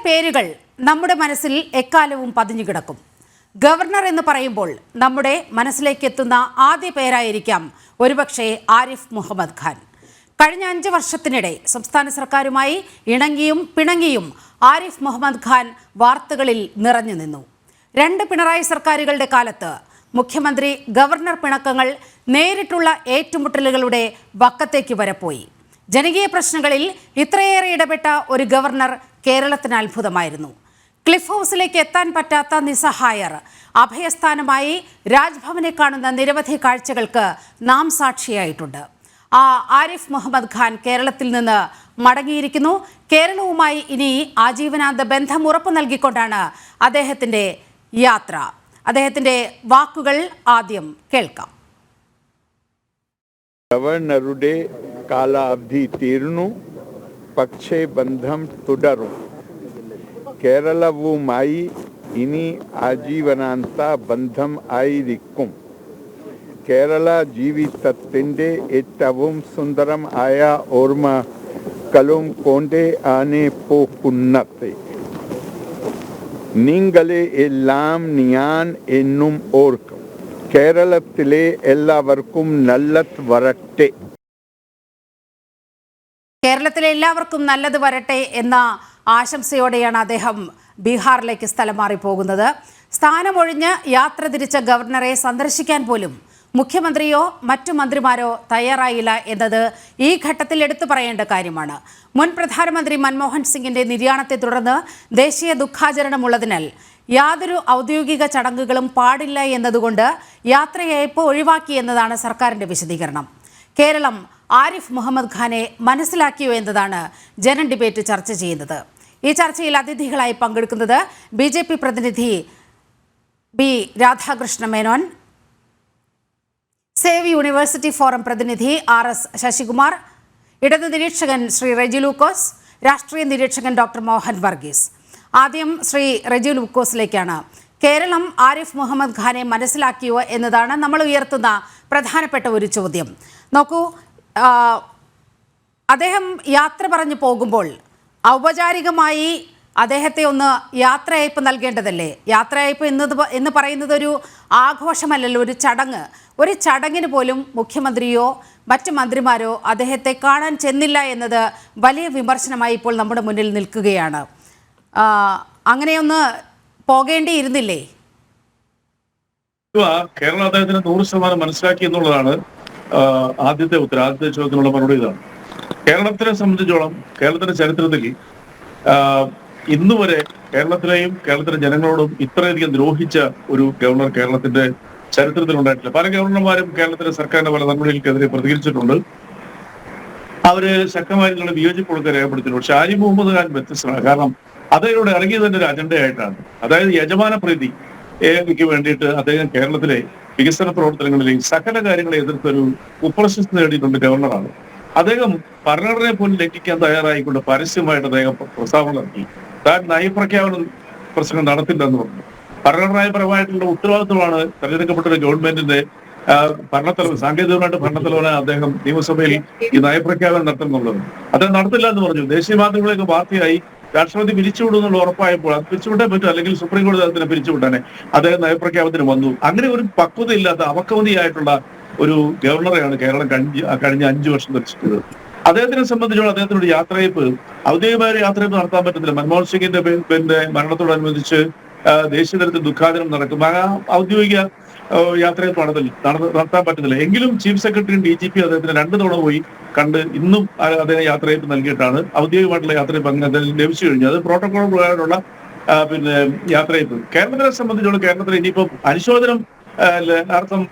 പേരുകൾ നമ്മുടെ മനസ്സിൽ എക്കാലവും പതിഞ്ഞു കിടക്കും. ഗവർണർ എന്ന് പറയുമ്പോൾ നമ്മുടെ മനസ്സിലേക്ക് എത്തുന്ന ആദ്യ പേരായിരിക്കാം ഒരുപക്ഷെ ആരിഫ് മുഹമ്മദ് ഖാൻ. കഴിഞ്ഞ 5 വർഷത്തിനിടെ സംസ്ഥാന സർക്കാരുമായി ഇണങ്ങിയും പിണങ്ങിയും ആരിഫ് മുഹമ്മദ് ഖാൻ വാർത്തകളിൽ നിറഞ്ഞു നിന്നു. 2 പിണറായി സർക്കാരുകളുടെ കാലത്ത് മുഖ്യമന്ത്രി ഗവർണർ പിണക്കങ്ങൾ നേരിട്ടുള്ള ഏറ്റുമുട്ടലുകളുടെ വക്കത്തേക്ക് വരെ പോയി. ജനകീയ പ്രശ്നങ്ങളിൽ ഇത്രയേറെ ഇടപെട്ട ഒരു ഗവർണർ കേരളത്തിന് അത്ഭുതമായിരുന്നു. ക്ലിഫ് ഹൗസിലേക്ക് എത്താൻ പറ്റാത്ത നിസ്സഹായർ അഭയസ്ഥാനമായി രാജ്ഭവനെ കാണുന്ന നിരവധി കാഴ്ചകൾക്ക് നാം സാക്ഷിയായിട്ടുണ്ട്. ആരിഫ് മുഹമ്മദ് ഖാൻ കേരളത്തിൽ നിന്ന് മടങ്ങിയിരിക്കുന്നു. കേരളവുമായി ഇനി ആജീവനാന്ത ബന്ധം ഉറപ്പു നൽകിക്കൊണ്ടാണ് അദ്ദേഹത്തിൻ്റെ യാത്ര. അദ്ദേഹത്തിൻ്റെ വാക്കുകൾ ആദ്യം കേൾക്കാം. ഗവർണറുടെ കാലാവധി തീർന്നു, പക്ഷേ ബന്ധം തുടരും. കേരളവുമായി ഇനി ആജീവനാന്ത ബന്ധം ആയിരിക്കും. കേരള ജീവിതത്തിൻ്റെ ഏറ്റവും സുന്ദരമായ ഓർമ്മകളും കൊണ്ട് ആണ് പോകുന്നത്. നിങ്ങളെ എല്ലാം ഞാൻ എന്നും ഓർക്കും. കേരളത്തിലെ എല്ലാവർക്കും നല്ലത് വരട്ടെ. കേരളത്തിലെ എല്ലാവർക്കും നല്ലത് വരട്ടെ എന്ന ആശംസയോടെയാണ് അദ്ദേഹം ബീഹാറിലേക്ക് സ്ഥലം മാറിപ്പോകുന്നത്. സ്ഥാനമൊഴിഞ്ഞ് യാത്ര തിരിച്ച ഗവർണറെ സന്ദർശിക്കാൻ പോലും മുഖ്യമന്ത്രിയോ മറ്റു മന്ത്രിമാരോ തയ്യാറായില്ല എന്നത് ഈ ഘട്ടത്തിൽ എടുത്തു പറയേണ്ട കാര്യമാണ്. മുൻ പ്രധാനമന്ത്രി മൻമോഹൻ സിംഗിന്റെ നിര്യാണത്തെ തുടർന്ന് ദേശീയ ദുഃഖാചരണമുള്ളതിനാൽ യാതൊരു ഔദ്യോഗിക ചടങ്ങുകളും പാടില്ല എന്നതുകൊണ്ട് യാത്രയയപ്പ് ഒഴിവാക്കി എന്നതാണ് സർക്കാരിന്റെ വിശദീകരണം. കേരളം ആരിഫ് മുഹമ്മദ് ഖാനെ മനസ്സിലാക്കിയോ എന്നതാണ് ജനൻ ഡിബേറ്റ് ചർച്ച ചെയ്യുന്നത്. ഈ ചർച്ചയിൽ അതിഥികളായി പങ്കെടുക്കുന്നത് BJP പ്രതിനിധി B Radhakrishna Menon, save university forum പ്രതിനിധി RS ശശികുമാർ, ഇടത് നിരീക്ഷകൻ ശ്രീ റെജി ലൂക്കോസ്, രാഷ്ട്രീയ നിരീക്ഷകൻ ഡോക്ടർ മോഹൻ വർഗീസ്. ആദ്യം ശ്രീ റെജി ലൂക്കോസിലേക്കാണ്. കേരളം ആരിഫ് മുഹമ്മദ് ഖാനെ മനസ്സിലാക്കിയോ എന്നതാണ് നമ്മൾ ഉയർത്തുന്ന പ്രധാനപ്പെട്ട ഒരു ചോദ്യം. നോക്കൂ, അദ്ദേഹം യാത്ര പറഞ്ഞു പോകുമ്പോൾ ഔപചാരികമായി അദ്ദേഹത്തെ ഒന്ന് യാത്രയയപ്പ് നൽകേണ്ടതല്ലേ? യാത്രയയപ്പ് എന്ന് പറയുന്നത് ഒരു ആഘോഷമല്ലല്ലോ, ഒരു ചടങ്ങ്. ഒരു ചടങ്ങിന് പോലും മുഖ്യമന്ത്രിയോ മറ്റ് മന്ത്രിമാരോ അദ്ദേഹത്തെ കാണാൻ ചെന്നില്ല എന്നത് വലിയ വിമർശനമായി ഇപ്പോൾ നമ്മുടെ മുന്നിൽ നിൽക്കുകയാണ്. അങ്ങനെയൊന്ന് പോകേണ്ടിയിരുന്നില്ലേ? കേരളം അദ്ദേഹത്തിന് 100% മനസ്സിലാക്കി എന്നുള്ളതാണ് ആദ്യത്തെ ചോദ്യത്തിനുള്ള മറുപടി. ഇതാണ് കേരളത്തിനെ സംബന്ധിച്ചോളം. കേരളത്തിന്റെ ചരിത്രത്തിൽ ഇന്നുവരെ കേരളത്തിലെ ജനങ്ങളോടും ഇത്രയധികം ദ്രോഹിച്ച ഒരു ഗവർണർ കേരളത്തിന്റെ ചരിത്രത്തിൽ ഉണ്ടായിട്ടില്ല. പല ഗവർണർമാരും കേരളത്തിലെ സർക്കാരിന്റെ പല നടപടികൾക്കെതിരെ പ്രതികരിച്ചിട്ടുണ്ട്. അവര് ശക്തമായിട്ടുള്ള വിയോജിപ്പൊക്കെ രേഖപ്പെടുത്തിയിട്ടുണ്ട്. പക്ഷെ ആരിഫ് മുഹമ്മദ് ഖാൻ വ്യത്യസ്തമാണ്. കാരണം അദ്ദേഹം ഇറങ്ങിയത് തന്നെ ഒരു അജണ്ടയായിട്ടാണ്. അതായത് യജമാന പ്രീതിക്ക് വേണ്ടിയിട്ട് അദ്ദേഹം കേരളത്തിലെ വികസന പ്രവർത്തനങ്ങളിലെയും സകല കാര്യങ്ങളെ എതിർത്തൊരു കുപ്രശസ്തി നേടിയിട്ടുണ്ട് ഗവർണറാണ്. അദ്ദേഹം ഭരണഘടനയെ പോലും ലംഘിക്കാൻ തയ്യാറായിക്കൊണ്ട് പരസ്യമായിട്ട് അദ്ദേഹം പ്രസ്താവന നടത്തി. താൻ നയപ്രഖ്യാപന പ്രസംഗം നടത്തില്ലെന്ന് പറഞ്ഞു. ഭരണഘടനാപരമായിട്ടുള്ള ഉത്തരവാദിത്വമാണ് തെരഞ്ഞെടുക്കപ്പെട്ട ഒരു ഗവൺമെന്റിന്റെ ഭരണത്തലവൻ, സാങ്കേതികമായിട്ട് ഭരണത്തലവന് അദ്ദേഹം നിയമസഭയിൽ ഈ നയപ്രഖ്യാപനം നടത്തുന്നുള്ളത്. അദ്ദേഹം നടത്തില്ല എന്ന് പറഞ്ഞു. ദേശീയ മാധ്യമങ്ങളൊക്കെ വാർത്തയായി. രാഷ്ട്രപതി പിരിച്ചുവിടുന്നുള്ള ഉറപ്പായപ്പോൾ അത് പിരിച്ചുവിട്ടേ പറ്റും, അല്ലെങ്കിൽ സുപ്രീം കോടതി അതിനെ പിരിച്ചുവിട്ടാനെ അദ്ദേഹം നയപ്രഖ്യാപനത്തിന് വന്നു. അങ്ങനെ ഒരു പക്വതയില്ലാത്ത അവക്കവതിയായിട്ടുള്ള ഒരു ഗവർണറെയാണ് കേരളം കഴിഞ്ഞ 5 വർഷം ഭരിച്ചത്. അദ്ദേഹത്തിനെ സംബന്ധിച്ചോളം അദ്ദേഹത്തിനൊരു യാത്രയപ്പ്, ഔദ്യോഗികമായ യാത്രയപ്പ് നടത്താൻ പറ്റത്തില്ല. മൻമോഹൻ സിംഗിന്റെ മരണത്തോടനുബന്ധിച്ച് ദേശീയ തലത്തിൽ ദുഃഖാചരണം നടക്കും. ആ ഔദ്യോഗിക യാത്രയപ്പ് നടത്താൻ പറ്റുന്നില്ല. എങ്കിലും ചീഫ് സെക്രട്ടറിയും DGP അദ്ദേഹത്തിന് 2 തവണ പോയി കണ്ട് ഇന്നും അദ്ദേഹം യാത്രയപ്പ് നൽകിയിട്ടാണ് ഔദ്യോഗികമായിട്ടുള്ള യാത്രയപ്പ് അങ്ങനെ ലഭിച്ചു കഴിഞ്ഞു. അത് പ്രോട്ടോകോൾ പ്രകാരമുള്ള യാത്രയപ്പ്. കേരളത്തിനെ സംബന്ധിച്ചോളം കേരളത്തിൽ ഇനിയിപ്പം അനുശോചനം അർത്ഥം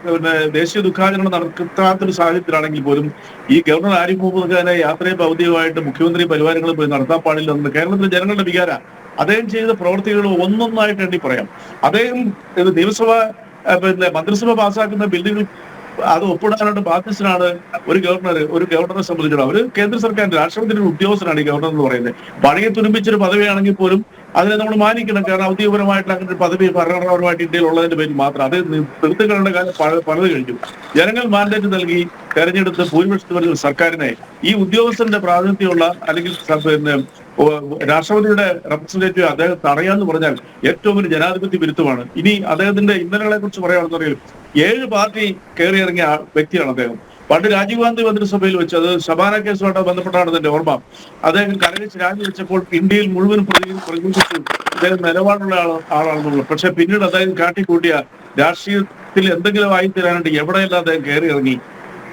ദേശീയ ദുഃഖാചരണം നടത്താത്തൊരു സാഹചര്യത്തിലാണെങ്കിൽ പോലും ഈ ഗവർണർ ആരിഫ് മുഹമ്മദ് ഖാനെ യാത്രയപ്പ് ഔദ്യോഗികമായിട്ട് മുഖ്യമന്ത്രി പരിവാരങ്ങളിൽ പോയി നടത്താൻ പാടില്ല എന്ന് കേരളത്തിലെ ജനങ്ങളുടെ വികാര. അദ്ദേഹം ചെയ്ത പ്രവർത്തികൾ ഒന്നൊന്നായിട്ട് എണ്ണി പറയാം. അദ്ദേഹം നിയമസഭ മന്ത്രിസഭ പാസ്സാക്കുന്ന ബില്ലുകൾ അത് ഒപ്പിടാനായിട്ട് ബാധ്യസ്ഥനാണ് ഒരു ഗവർണറെ സംബന്ധിച്ചിടത്തോളം. അവര് കേന്ദ്ര സർക്കാരിന്റെ രാഷ്ട്രപതിയുടെ ഉദ്യോഗസ്ഥനാണ് ഈ ഗവർണർ എന്ന് പറയുന്നത്. പണിയെ തുരുമ്പിച്ചൊരു പദവിയാണെങ്കിൽ പോലും അതിനെ നമ്മൾ മാനിക്കണം. കാരണം ഔദ്യോഗികപരമായിട്ട് അങ്ങനെ ഒരു പദവി ഭരണഘടനാപരമായിട്ട് ഇന്ത്യയിൽ ഉള്ളതിന്റെ പേരിൽ മാത്രം അത് നിർത്തുകളുടെ കാലം പലത് കഴിഞ്ഞു. ജനങ്ങൾ മാൻഡേറ്റ് നൽകി തെരഞ്ഞെടുത്ത് ഭൂരിപക്ഷത്തിൽ വരുന്ന സർക്കാരിനെ ഈ ഉദ്യോഗസ്ഥന്റെ പ്രാതിനിധ്യമുള്ള അല്ലെങ്കിൽ പിന്നെ രാഷ്ട്രപതിയുടെ റെപ്രസെന്റേറ്റീവ് അദ്ദേഹം തടയാന്ന് പറഞ്ഞാൽ ഏറ്റവും വലിയ ജനാധിപത്യ വിരുദ്ധമാണ്. ഇനി അദ്ദേഹത്തിന്റെ ഇന്നലകളെ കുറിച്ച് പറയുകയാണെന്നുണ്ടെങ്കിൽ 7 പാർട്ടി കയറിയിറങ്ങിയ വ്യക്തിയാണ് അദ്ദേഹം. പണ്ട് രാജീവ് ഗാന്ധി മന്ത്രിസഭയിൽ വെച്ച്, അത് ശബാന കേസുമായിട്ട് ബന്ധപ്പെട്ടാണ് എന്റെ ഓർമ്മ, അദ്ദേഹം കരകച്ച് രാജിവെച്ചപ്പോൾ ഇന്ത്യയിൽ മുഴുവൻ പ്രകീർത്തിച്ചു അദ്ദേഹം നിലപാടുള്ള ആളാണെന്നുള്ളത്. പക്ഷെ പിന്നീട് അദ്ദേഹം കാട്ടിക്കൂട്ടിയ രാഷ്ട്രീയത്തിൽ എന്തെങ്കിലും ആയിത്തീരാനായിട്ട് എവിടെയെല്ലാം അദ്ദേഹം കയറി ഇറങ്ങി.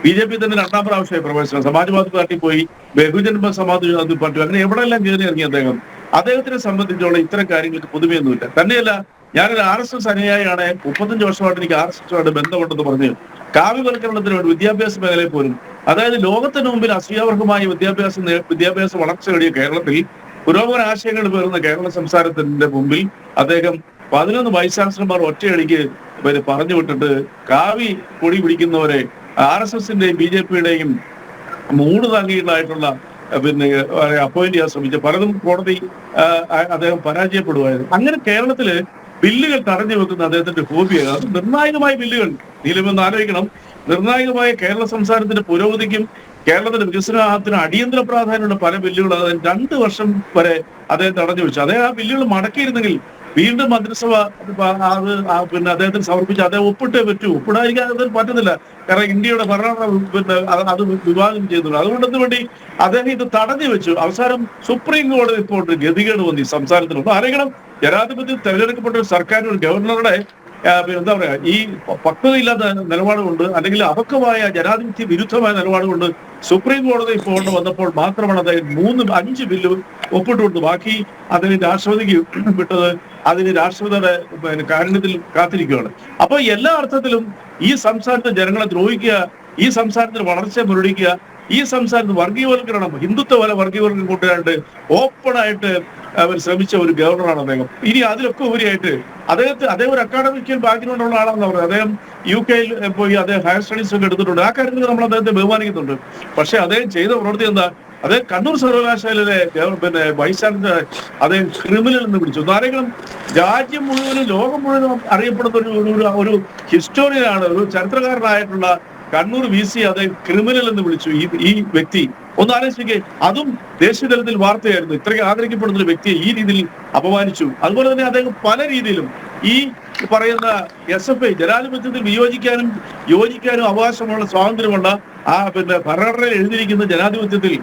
BJP തന്നെ 2ാം പ്രാവശ്യമായി പ്രവേശനം, സമാജ്വാദി പാർട്ടി പോയി, ബഹുജൻ സമാജ്വാദി പാർട്ടി, അങ്ങനെ എവിടെയെല്ലാം കയറി ഇറങ്ങി അദ്ദേഹം. അദ്ദേഹത്തിനെ സംബന്ധിച്ചോളം ഇത്തരം കാര്യങ്ങൾക്ക് പുതുമയൊന്നുമില്ല. തന്നെയല്ല, ഞാനൊരു RSS അനുയായിയാണ്, 35 വർഷമായിട്ട് എനിക്ക് RSSുമായിട്ട് ബന്ധമുണ്ടെന്ന് പറഞ്ഞു. കാവ്യവൽക്കരണത്തിന് വേണ്ടി വിദ്യാഭ്യാസ മേഖലയിൽ പോലും, അതായത് ലോകത്തിന് മുമ്പിൽ അസൂയാവർഹമായ വിദ്യാഭ്യാസ വളർച്ച നേടിയ കേരളത്തിൽ പുരോഗമന ആശയങ്ങൾ പേറുന്ന കേരള സംസ്ഥാനത്തിന്റെ മുമ്പിൽ അദ്ദേഹം 11 വൈസ് ചാൻസലർമാർ ഒറ്റയടിക്ക് പറഞ്ഞു വിട്ടിട്ട് കാവി പൊടി പിടിക്കുന്നവരെ RSSന്റെയും BJPയുടെയും മൂട് താങ്ങിയിട്ടുള്ള അപ്പോയിന്റ് ചെയ്യാൻ ശ്രമിച്ചു. പലതും കോടതി അദ്ദേഹം പരാജയപ്പെടുമായിരുന്നു. അങ്ങനെ കേരളത്തില് ബില്ലുകൾ തടഞ്ഞു വെക്കുന്ന അദ്ദേഹത്തിന്റെ ഹോബിയാണ്. അത് നിർണായകമായ ബില്ലുകൾ നിലവിൽ ആലോചിക്കണം. നിർണായകമായ കേരള സംസ്ഥാനത്തിന്റെ പുരോഗതിക്കും കേരളത്തിന്റെ വികസനത്തിനും അടിയന്തര പ്രാധാന്യമുള്ള പല ബില്ലുകളും 2 വർഷം വരെ അദ്ദേഹം തടഞ്ഞു വെച്ചു. അദ്ദേഹം ആ ബില്ലുകൾ മടക്കിയിരുന്നെങ്കിൽ വീണ്ടും മന്ത്രിസഭ അത് അദ്ദേഹത്തിന് സമർപ്പിച്ച് അദ്ദേഹം ഒപ്പിട്ടേ പറ്റൂ. ഒപ്പിടാതിരിക്കാൻ അദ്ദേഹം പറ്റുന്നില്ല. കാരണം ഇന്ത്യയുടെ ഭരണഘടന അത് വിഭാഗം ചെയ്യുന്നുള്ളൂ. അതുകൊണ്ടെന്ന് വേണ്ടി അദ്ദേഹം ഇത് തടഞ്ഞു വെച്ചു. അവസാനം സുപ്രീം കോടതി ഇപ്പോൾ ഒരു ഗതികേട് വന്നു ഈ സംസ്ഥാനത്തിനുണ്ട്. ആരെങ്കിലും ജനാധിപത്യത്തിൽ തെരഞ്ഞെടുക്കപ്പെട്ട ഒരു സർക്കാരിന്, ഒരു ഗവർണറുടെ എന്താ പറയാ, ഈ പക്വതയില്ലാത്ത നിലപാടുകൊണ്ട് അല്ലെങ്കിൽ അപക്വമായ ജനാധിപത്യ വിരുദ്ധമായ നിലപാടുകൊണ്ട് സുപ്രീം കോടതി ഇപ്പോൾ വന്നപ്പോൾ മാത്രമാണ് അദ്ദേഹം 5 ബില്ല് ഒപ്പിട്ടുകൊടുത്തു. ബാക്കി അദ്ദേഹം രാഷ്ട്രപതിക്ക് വിട്ടത് അതിന് രാഷ്ട്രപതിയുടെ കാരുണ്യത്തിൽ കാത്തിരിക്കുകയാണ്. അപ്പൊ എല്ലാ അർത്ഥത്തിലും ഈ സംസ്ഥാനത്തെ ജനങ്ങളെ ദ്രോഹിക്കുക, ഈ സംസ്ഥാനത്തിന് വളർച്ച മുരടിക്കുക, ഈ സംസ്ഥാനത്ത് വർഗീയവൽക്കരണം, ഹിന്ദുത്വ വർഗീയവൽക്കരണം കൊണ്ടുവരാണ്ട് ഓപ്പണായിട്ട് ശ്രമിച്ച ഒരു ഗവർണറാണ് അദ്ദേഹം. ഇനി അതിലൊക്കെ ഉപരിയായിട്ട് അദ്ദേഹം ഒരു അക്കാഡമിക്കൽ ബാക്ക്ഗ്രൗണ്ട് ഉള്ള ആളാണെന്ന് പറയുന്നത്. അദ്ദേഹം UK-യിൽ പോയി അദ്ദേഹം ഹയർ സ്റ്റഡീസ് ഒക്കെ എടുത്തിട്ടുണ്ട്. ആ കാര്യത്തിൽ നമ്മൾ അദ്ദേഹത്തെ ബഹുമാനിക്കുന്നുണ്ട്. പക്ഷെ അദ്ദേഹം ചെയ്ത പ്രവൃത്തി എന്താ? അദ്ദേഹം കണ്ണൂർ സർവകലാശാലയിലെ വൈസ് ചാൻസലർ അദ്ദേഹം ക്രിമിനൽ എന്ന് വിളിച്ചു. ആരെങ്കിലും രാജ്യം മുഴുവനും ലോകം മുഴുവനും അറിയപ്പെടുന്ന ഒരു ഹിസ്റ്റോറിയനാണ്, ഒരു ചരിത്രകാരനായിട്ടുള്ള കണ്ണൂർ VC അദ്ദേഹം ക്രിമിനൽ എന്ന് വിളിച്ചു. ഈ വ്യക്തി ഒന്ന് ആലോചിക്കേ, അതും ദേശീയ തലത്തിൽ വാർത്തയായിരുന്നു. ഇത്രയും ആദരിക്കപ്പെടുന്ന ഒരു വ്യക്തിയെ ഈ രീതിയിൽ അപമാനിച്ചു. അതുപോലെ തന്നെ അദ്ദേഹം പല രീതിയിലും ഈ പറയുന്ന SFI ജനാധിപത്യത്തിൽ വിയോജിക്കാനും യോജിക്കാനും അവകാശമുള്ള സ്വാതന്ത്ര്യമുള്ള ഭരണഘടനയിൽ എഴുതിയിരിക്കുന്ന ജനാധിപത്യത്തിൽ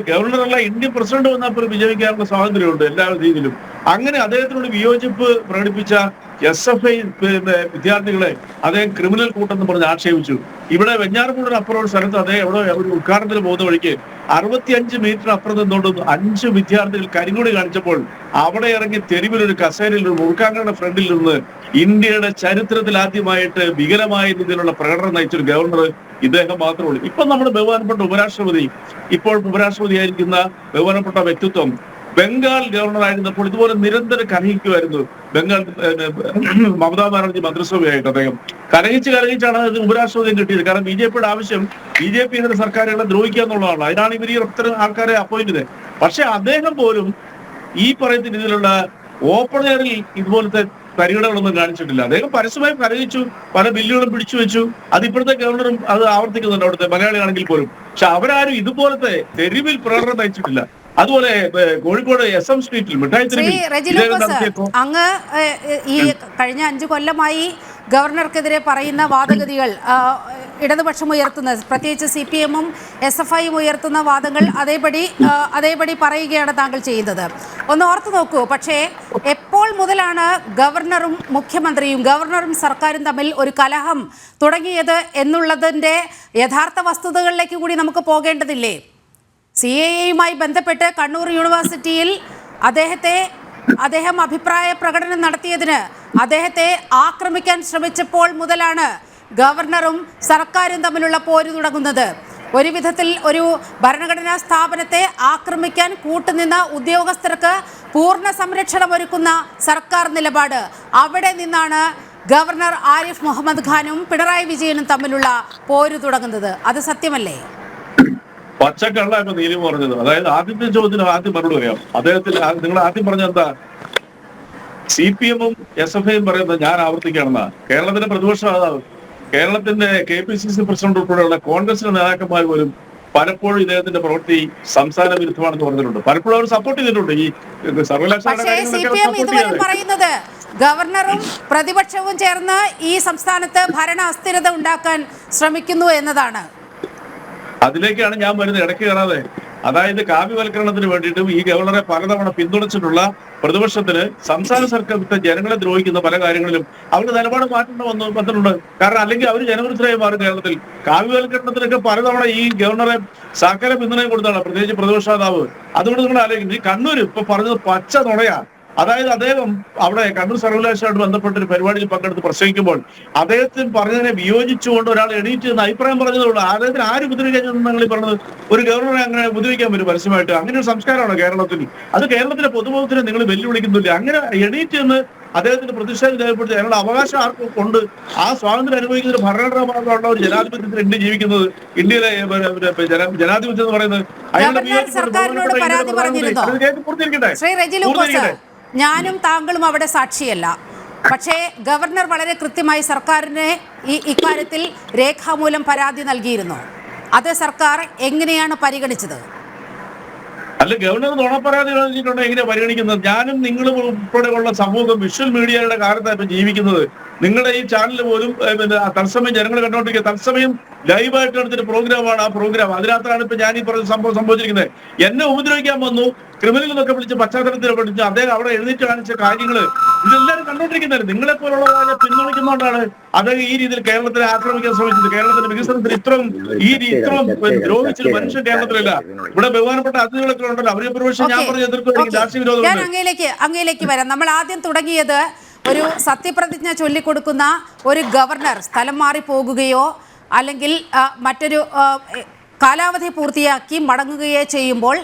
ഗവർണറല്ല ഇന്ത്യൻ പ്രസിഡന്റ് വന്നാൽ പോലും വിജയിക്കാനുള്ള സ്വാതന്ത്ര്യമുണ്ട് എല്ലാ രീതിയിലും. അങ്ങനെ അദ്ദേഹത്തിനോട് വിയോജിപ്പ് പ്രകടിപ്പിച്ച SFI വിദ്യാർത്ഥികളെ അദ്ദേഹം ക്രിമിനൽ കൂട്ടെന്ന് പറഞ്ഞ് ആക്ഷേപിച്ചു. ഇവിടെ വെഞ്ഞാറമൂടിന് അപ്പുറം സ്ഥലത്ത് അദ്ദേഹം എവിടെ ഒരു ഉദ്ഘാടനത്തിന് പോകുന്ന വഴിക്ക് 65 മീറ്റർ അപ്പുറത്ത് നിന്നുകൊണ്ട് 5 വിദ്യാർത്ഥികൾ കരിങ്കൊടി കാണിച്ചപ്പോൾ അവിടെ ഇറങ്ങി തെരുവിൽ ഒരു കസേരയിൽ ഒരു മുഴുക്കാങ്ങളുടെ ഫ്രണ്ടിൽ നിന്ന് ഇന്ത്യയുടെ ചരിത്രത്തിൽ ആദ്യമായിട്ട് വികലമായ രീതിയിലുള്ള പ്രകടനം നയിച്ചൊരു ഗവർണർ ഇദ്ദേഹം മാത്രമേ ഉള്ളൂ. ഇപ്പൊ നമ്മുടെ ബഹുമാനപ്പെട്ട ഉപരാഷ്ട്രപതി, ഇപ്പോൾ ഉപരാഷ്ട്രപതിയായിരിക്കുന്ന ബഹുമാനപ്പെട്ട വ്യക്തിത്വം ബംഗാൾ ഗവർണറായിരുന്നപ്പോൾ ഇതുപോലെ നിരന്തരം കലഹിക്കുമായിരുന്നു. ബംഗാൾ മമതാ ബാനർജി മന്ത്രിസഭയായിട്ട് അദ്ദേഹം കലഹിച്ചാണ് അത് ഉപരാഷ്ട്രപതിയും കിട്ടിയത്. കാരണം BJPയുടെ ആവശ്യം BJP എന്ന സർക്കാരുകളെ ദ്രോഹിക്കുക എന്നുള്ളതാണ്. അതിനാണ് ഇവർ ഈ ഇത്തരം ആൾക്കാരെ അപ്പോയിന്റ് ചെയ്തത്. പക്ഷെ അദ്ദേഹം പോലും ഈ പറയുന്ന രീതിയിലുള്ള ഓപ്പൺ എയറിൽ ഇതുപോലത്തെ പരിഗണനകളൊന്നും കാണിച്ചിട്ടില്ല. അദ്ദേഹം പരസ്യമായി കലഹിച്ചു, പല ബില്ലുകളും പിടിച്ചു വെച്ചു. അത് ഇപ്പോഴത്തെ ഗവർണറും അത് ആവർത്തിക്കുന്നുണ്ട്, അവിടുത്തെ മലയാളിയാണെങ്കിൽ പോലും. പക്ഷെ അവരാരും ഇതുപോലത്തെ തെരുവിൽ പ്രകടനം നയിച്ചിട്ടില്ല. അതുപോലെ കോഴിക്കോട് SM സ്ട്രീറ്റിൽ മിഠായി അങ്ങ് ഈ കഴിഞ്ഞ 5 കൊല്ലമായി ഗവർണർക്കെതിരെ പറയുന്ന വാദഗതികൾ ഇടതുപക്ഷം ഉയർത്തുന്നത്, പ്രത്യേകിച്ച് CPM-ഉം SFI-യും ഉയർത്തുന്ന വാദങ്ങൾ അതേപടി പറയുകയാണ് താങ്കൾ ചെയ്യുന്നത്. ഒന്ന് ഓർത്തു നോക്കൂ. പക്ഷേ എപ്പോൾ മുതലാണ് ഗവർണറും മുഖ്യമന്ത്രിയും ഗവർണറും സർക്കാരും തമ്മിൽ ഒരു കലഹം തുടങ്ങിയത് എന്നുള്ളതിൻ്റെ യഥാർത്ഥ വസ്തുതകളിലേക്ക് കൂടി നമുക്ക് പോകേണ്ടതില്ലേ? CAA-യുമായി ബന്ധപ്പെട്ട് കണ്ണൂർ യൂണിവേഴ്സിറ്റിയിൽ അദ്ദേഹം അഭിപ്രായ പ്രകടനം നടത്തിയതിന് അദ്ദേഹത്തെ ആക്രമിക്കാൻ ശ്രമിച്ചപ്പോൾ മുതലാണ് ഗവർണറും സർക്കാരും തമ്മിലുള്ള പോര് തുടങ്ങുന്നത്. ഒരു വിധത്തിൽ ഒരു ഭരണഘടനാ സ്ഥാപനത്തെ ആക്രമിക്കാൻ കൂട്ടുനിന്ന ഉദ്യോഗസ്ഥർക്ക് പൂർണ്ണ സംരക്ഷണം ഒരുക്കുന്ന സർക്കാർ നിലപാട്, അവിടെ നിന്നാണ് ഗവർണർ ആരിഫ് മുഹമ്മദ് ഖാനും പിണറായി വിജയനും തമ്മിലുള്ള പോര് തുടങ്ങുന്നത്. അത് സത്യമല്ലേ? പച്ചക്കള്ള ഇപ്പൊ നീലി പറഞ്ഞത്. അതായത് ആദ്യത്തെ ചോദ്യത്തിന് ആദ്യം മറുപടി പറയാം. അദ്ദേഹത്തിൽ നിങ്ങൾ ആദ്യം പറഞ്ഞ എന്താ, CPM-ഉം SFIയും പറയുന്നത് ഞാൻ ആവർത്തിക്കുകയാണെന്നാ. കേരളത്തിന്റെ പ്രതിപക്ഷ നേതാവ്, കേരളത്തിന്റെ KPCC പ്രസിഡന്റ് ഉൾപ്പെടെയുള്ള കോൺഗ്രസിന്റെ നേതാക്കന്മാർ പോലും പലപ്പോഴും ഇദ്ദേഹത്തിന്റെ പ്രവൃത്തി സംസ്ഥാന വിരുദ്ധമാണെന്ന് പറഞ്ഞിട്ടുണ്ട്. പലപ്പോഴും അവർ സപ്പോർട്ട് ചെയ്തിട്ടുണ്ട്. ഈ പക്ഷേ CPM ഇതുവരെ പറയുന്നത് ഗവർണറും പ്രതിപക്ഷവും ചേർന്ന് ഈ സംസ്ഥാനത്ത് ഭരണ അസ്ഥിരത ഉണ്ടാക്കാൻ ശ്രമിക്കുന്നു എന്നതാണ്. അതിലേക്കാണ് ഞാൻ വരുന്നത്, ഇടയ്ക്ക് കയറാതെ. അതായത് കാവ്യവൽക്കരണത്തിന് വേണ്ടിയിട്ടും ഈ ഗവർണറെ പലതവണ പിന്തുണച്ചിട്ടുള്ള പ്രതിപക്ഷത്തിന് സംസ്ഥാന സർക്കാർ ജനങ്ങളെ ദ്രോഹിക്കുന്ന പല കാര്യങ്ങളിലും അവരുടെ നിലപാട് മാറ്റേണ്ട വന്നിട്ടുണ്ട്. കാരണം അല്ലെങ്കിൽ അവർ ജനവിരുദ്ധരായി മാറും. കേരളത്തിൽ കാവ്യവൽക്കരണത്തിനൊക്കെ പലതവണ ഈ ഗവർണറെ സകല പിന്തുണയും കൊടുത്താണ്, പ്രത്യേകിച്ച് പ്രതിപക്ഷ നേതാവ്. അതുകൊണ്ട് നിങ്ങൾ ആലോചിക്കുന്നത് ഈ കണ്ണൂർ ഇപ്പൊ പറഞ്ഞത് പച്ച നുണയാ. അതായത് അദ്ദേഹം അവിടെ കണ്ണൂർ സർവകലാശാലയോട് ബന്ധപ്പെട്ട ഒരു പരിപാടിയിൽ പങ്കെടുത്ത് പ്രസംഗിക്കുമ്പോൾ അദ്ദേഹത്തിന് പറഞ്ഞതിനെ വിയോജിച്ചുകൊണ്ട് ഒരാൾ എണീറ്റ് എന്ന് അഭിപ്രായം പറഞ്ഞതുള്ളൂ. അദ്ദേഹത്തിന് ആര് ഉപദ്രവിക്കാൻ നിങ്ങൾ പറഞ്ഞത്? ഒരു ഗവർണറെ അങ്ങനെ ഉപദ്രവിക്കാൻ പറ്റും പരസ്യമായിട്ട്? അങ്ങനെ ഒരു സംസ്കാരമാണ് കേരളത്തിൽ. അത് കേരളത്തിലെ പൊതുബോധത്തിനെ നിങ്ങൾ വെല്ലുവിളിക്കുന്നില്ല. അങ്ങനെ എണീറ്റ് എന്ന് അദ്ദേഹത്തിന്റെ പ്രതിഷേധം രേഖപ്പെടുത്തി അതിനുള്ള അവകാശം ആർക്കും കൊണ്ട് ആ സ്വാതന്ത്ര്യം അനുഭവിക്കുന്ന ഭരണഘടനാപരമുള്ള ഒരു ജനാധിപത്യത്തിൽ ഇന്ത്യ ജീവിക്കുന്നത്, ഇന്ത്യയിലെ ജനാധിപത്യം എന്ന് പറയുന്നത് പൂർത്തിയിരിക്കട്ടെ. ഞാനും താങ്കളും അവിടെ സാക്ഷിയല്ല. പക്ഷേ ഗവർണർ വളരെ കൃത്യമായി സർക്കാരിനെ ഇക്കാര്യത്തിൽ രേഖാമൂലം പരാതി നൽകിയിരുന്നു. അത് സർക്കാർ എങ്ങനെയാണ് പരിഗണിച്ചത്? അല്ല, ഗവർണർ നുണപ്പരാതി നൽകിയിട്ടുണ്ട്. എങ്ങനെയാണ് പരിഗണിക്കുന്നത്? ഞാനും നിങ്ങളും ഉൾപ്പെടെയുള്ള സമൂഹം വിഷ്വൽ മീഡിയയുടെ കാലത്താണ് ഇപ്പൊ ജീവിക്കുന്നത്. നിങ്ങളുടെ ഈ ചാനൽ പോലും തത്സമയം ജനങ്ങൾ കണ്ടുകൊണ്ടിരിക്കുക. തത്സമയം ലൈവായിട്ട് എടുത്തിട്ട് പ്രോഗ്രാമാണ് ആ പ്രോഗ്രാം. അതിനകത്താണ് ഇപ്പൊ ഞാൻ ഈ പറഞ്ഞ സംഭവം സംഭവിച്ചിരിക്കുന്നത്. എന്നെ ഉപദ്രവിക്കാൻ വന്നു, ക്രിമിനൽ എന്നൊക്കെ വിളിച്ച് പശ്ചാത്തലത്തിൽ പഠിച്ചു അദ്ദേഹം അവിടെ എഴുന്നേറ്റ് കാണിച്ച കാര്യങ്ങൾ ഇതെല്ലാവരും കണ്ടുകൊണ്ടിരിക്കുന്നത്. നിങ്ങളെ പോലുള്ളവരെ പിന്തുണയ്ക്കുന്നതുകൊണ്ടാണ് അദ്ദേഹം ഈ രീതിയിൽ കേരളത്തിനെ ആക്രമിക്കാൻ ശ്രമിച്ചത്. കേരളത്തിന്റെ വികസനത്തിന് ഇത്രയും ദ്രോഹിച്ചൊരു മനുഷ്യൻ കേരളത്തിലില്ല. ഇവിടെ ബഹുമാനപ്പെട്ട അതിഥികളൊക്കെ ഉണ്ടല്ലോ, അവരെ പ്രവേശിച്ച് ഞാൻ പറഞ്ഞ എതിർക്കുമായിരിക്കും രാഷ്ട്രീയ വിരോധം. ഞാൻ അങ്ങയിലേക്ക് വരാം. നമ്മൾ ആദ്യം തുടങ്ങിയത് ഒരു സത്യപ്രതിജ്ഞ ചൊല്ലിക്കൊടുക്കുന്ന ഒരു ഗവർണർ സ്ഥലം മാറി പോകുകയോ അല്ലെങ്കിൽ മറ്റൊരു കാലാവധി പൂർത്തിയാക്കി മടങ്ങുകയോ ചെയ്യുമ്പോൾ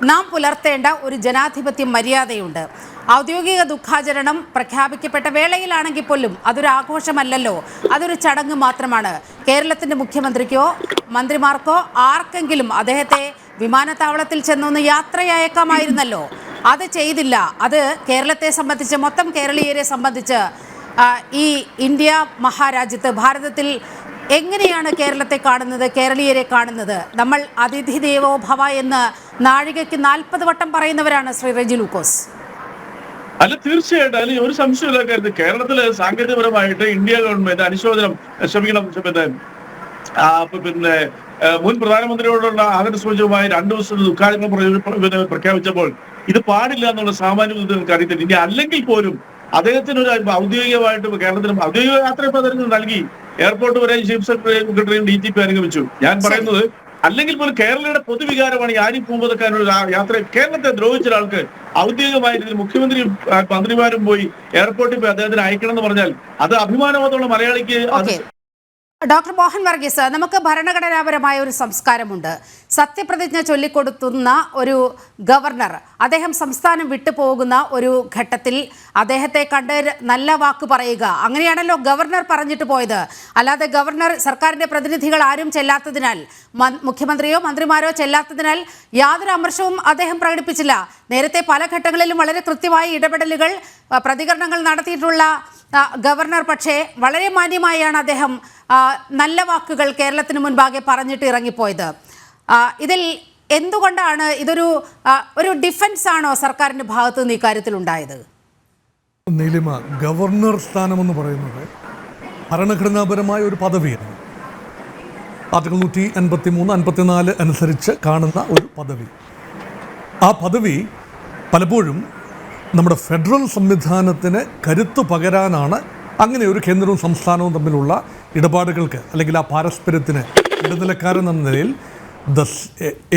നാം പുലർത്തേണ്ട ഒരു ജനാധിപത്യ മര്യാദയുണ്ട്. ഔദ്യോഗിക ദുഃഖാചരണം പ്രഖ്യാപിക്കപ്പെട്ട വേളയിലാണെങ്കിൽ പോലും അതൊരു ആഘോഷമല്ലല്ലോ, അതൊരു ചടങ്ങ് മാത്രമാണ്. കേരളത്തിൻ്റെ മുഖ്യമന്ത്രിക്കോ മന്ത്രിമാർക്കോ ആർക്കെങ്കിലും അദ്ദേഹത്തെ വിമാനത്താവളത്തിൽ ചെന്നൊന്ന് യാത്രയയക്കാമായിരുന്നല്ലോ. അത് ചെയ്തില്ല. അത് കേരളത്തെ സംബന്ധിച്ച്, മൊത്തം കേരളീയരെ സംബന്ധിച്ച് ഈ ഇന്ത്യ മഹാരാജ്യത്ത് ഭാരതത്തിൽ എങ്ങനെയാണ് കേരളത്തെ കാണുന്നത്, കേരളീയരെ കാണുന്നത്? നമ്മൾ അതിഥി ദേവോ ഭവ എന്ന് നാഴികയ്ക്ക് 40 വട്ടം പറയുന്നവരാണ് ശ്രീ റെജി ലൂക്കോസ്. അല്ല, തീർച്ചയായിട്ടും അതിൽ ഒരു സംശയമില്ല. കാര്യത്തിൽ കേരളത്തില് സാങ്കേതികപരമായിട്ട് ഇന്ത്യ ഗവൺമെന്റ് അനുശോചനം പിന്നെ മുൻ പ്രധാനമന്ത്രിയോടുള്ള ആദരസൂചകമായി 2 ദിവസത്തെ ദുഃഖാചരണം പ്രഖ്യാപിച്ചപ്പോൾ ഇത് പാടില്ല എന്നുള്ള സാമാന്യ നിങ്ങൾക്ക് അറിയത്തില്ല. ഇനി അല്ലെങ്കിൽ പോലും അദ്ദേഹത്തിന് ഒരു ഔദ്യോഗികമായിട്ട് കേരളത്തിന് ഔദ്യോഗിക യാത്ര ഇപ്പൊ അദ്ദേഹത്തിന് നൽകി. എയർപോർട്ട് വരെ ചീഫ് സെക്രട്ടറിയും DGP അനുഗമിച്ചു. ഞാൻ പറയുന്നത് അല്ലെങ്കിൽ പോലും കേരളയുടെ പൊതുവികാരമാണ് ഈ ആരിഫ് മുഹമ്മദ് ഖാൻ ഒരു യാത്ര. കേരളത്തെ ദ്രോഹിച്ച ഒരാൾക്ക് ഔദ്യോഗികമായ രീതിയിൽ മുഖ്യമന്ത്രിയും മന്ത്രിമാരും പോയി എയർപോർട്ടിൽ പോയി അദ്ദേഹത്തിന് അയക്കണം എന്ന് പറഞ്ഞാൽ അത് അഭിമാനബോധമുള്ള മലയാളിക്ക്. ഡോക്ടർ മോഹൻ വർഗീസ്, നമുക്ക് ഭരണഘടനാപരമായ ഒരു സംസ്കാരമുണ്ട്. സത്യപ്രതിജ്ഞ ചൊല്ലിക്കൊടുത്തുന്ന ഒരു ഗവർണർ അദ്ദേഹം സംസ്ഥാനം വിട്ടുപോകുന്ന ഒരു ഘട്ടത്തിൽ അദ്ദേഹത്തെ കണ്ട് നല്ല വാക്ക് പറയുക, അങ്ങനെയാണല്ലോ ഗവർണർ പറഞ്ഞിട്ട് പോയത്. അല്ലാതെ ഗവർണർ സർക്കാരിൻ്റെ പ്രതിനിധികൾ ആരും ചെല്ലാത്തതിനാൽ, മുഖ്യമന്ത്രിയോ മന്ത്രിമാരോ ചെല്ലാത്തതിനാൽ യാതൊരു അമർഷവും അദ്ദേഹം പ്രകടിപ്പിച്ചില്ല. നേരത്തെ പല ഘട്ടങ്ങളിലും വളരെ കൃത്യമായി ഇടപെടലുകൾ, പ്രതികരണങ്ങൾ നടത്തിയിട്ടുള്ള ഗവർണർ പക്ഷേ വളരെ മാന്യമായാണ് അദ്ദേഹം നല്ല വാക്കുകൾ കേരളത്തിന് മുൻപാകെ പറഞ്ഞിട്ട് ഇറങ്ങിപ്പോയത്. ഇതിൽ എന്തുകൊണ്ടാണ് ഒരു ഡിഫൻസ് ആണോ സർക്കാരിൻ്റെ ഭാഗത്തു നിന്ന് ഇക്കാര്യത്തിൽ ഉണ്ടായത്? നീലിമ, ഗവർണർ സ്ഥാനമെന്ന് പറയുന്നത് ഭരണഘടനാപരമായ ഒരു പദവിയാണ്. ആർട്ടിക്കിൾ 183, 54 അനുസരിച്ച് കാണുന്ന ഒരു പദവി. ആ പദവി പലപ്പോഴും നമ്മുടെ ഫെഡറൽ സംവിധാനത്തിന് കരുത്തു പകരാനാണ്. അങ്ങനെ ഒരു കേന്ദ്രവും സംസ്ഥാനവും തമ്മിലുള്ള ഇടപാടുകൾക്ക് അല്ലെങ്കിൽ ആ പാരസ്പര്യത്തിന് ഇടനിലക്കാരൻ എന്ന നിലയിൽ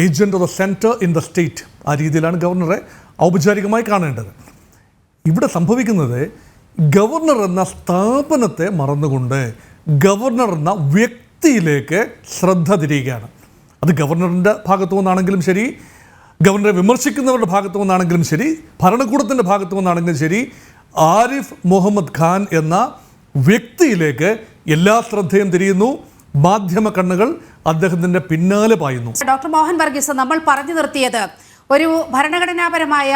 agent of the centre in the state, ആ രീതിയിലാണ് ഗവർണറെ ഔപചാരികമായി കാണേണ്ടത്. ഇവിടെ സംഭവിക്കുന്നത് ഗവർണർ എന്ന സ്ഥാപനത്തെ മറന്നുകൊണ്ട് ഗവർണർ എന്ന വ്യക്തിയിലേക്ക് ശ്രദ്ധ തിരിയുകയാണ്. അത് ഗവർണറിൻ്റെ ഭാഗത്തു നിന്നാണെങ്കിലും ശരി, ഗവർണറെ വിമർശിക്കുന്നവരുടെ ഭാഗത്തു നിന്നാണെങ്കിലും ശരി, ഭരണകൂടത്തിൻ്റെ ഭാഗത്തു നിന്നാണെങ്കിലും ശരി, ആരിഫ് മുഹമ്മദ് ഖാൻ എന്ന വ്യക്തിയിലേക്ക് എല്ലാ ശ്രദ്ധയും തിരിയുന്നു. മാധ്യമ കണ്ണുകൾ അദ്ദേഹത്തിൻ്റെ പിന്നാലെ പായുന്നു. ഡോക്ടർ മോഹൻ വർഗീസ്, നമ്മൾ പറഞ്ഞു നിർത്തിയത് ഒരു ഭരണഘടനാപരമായ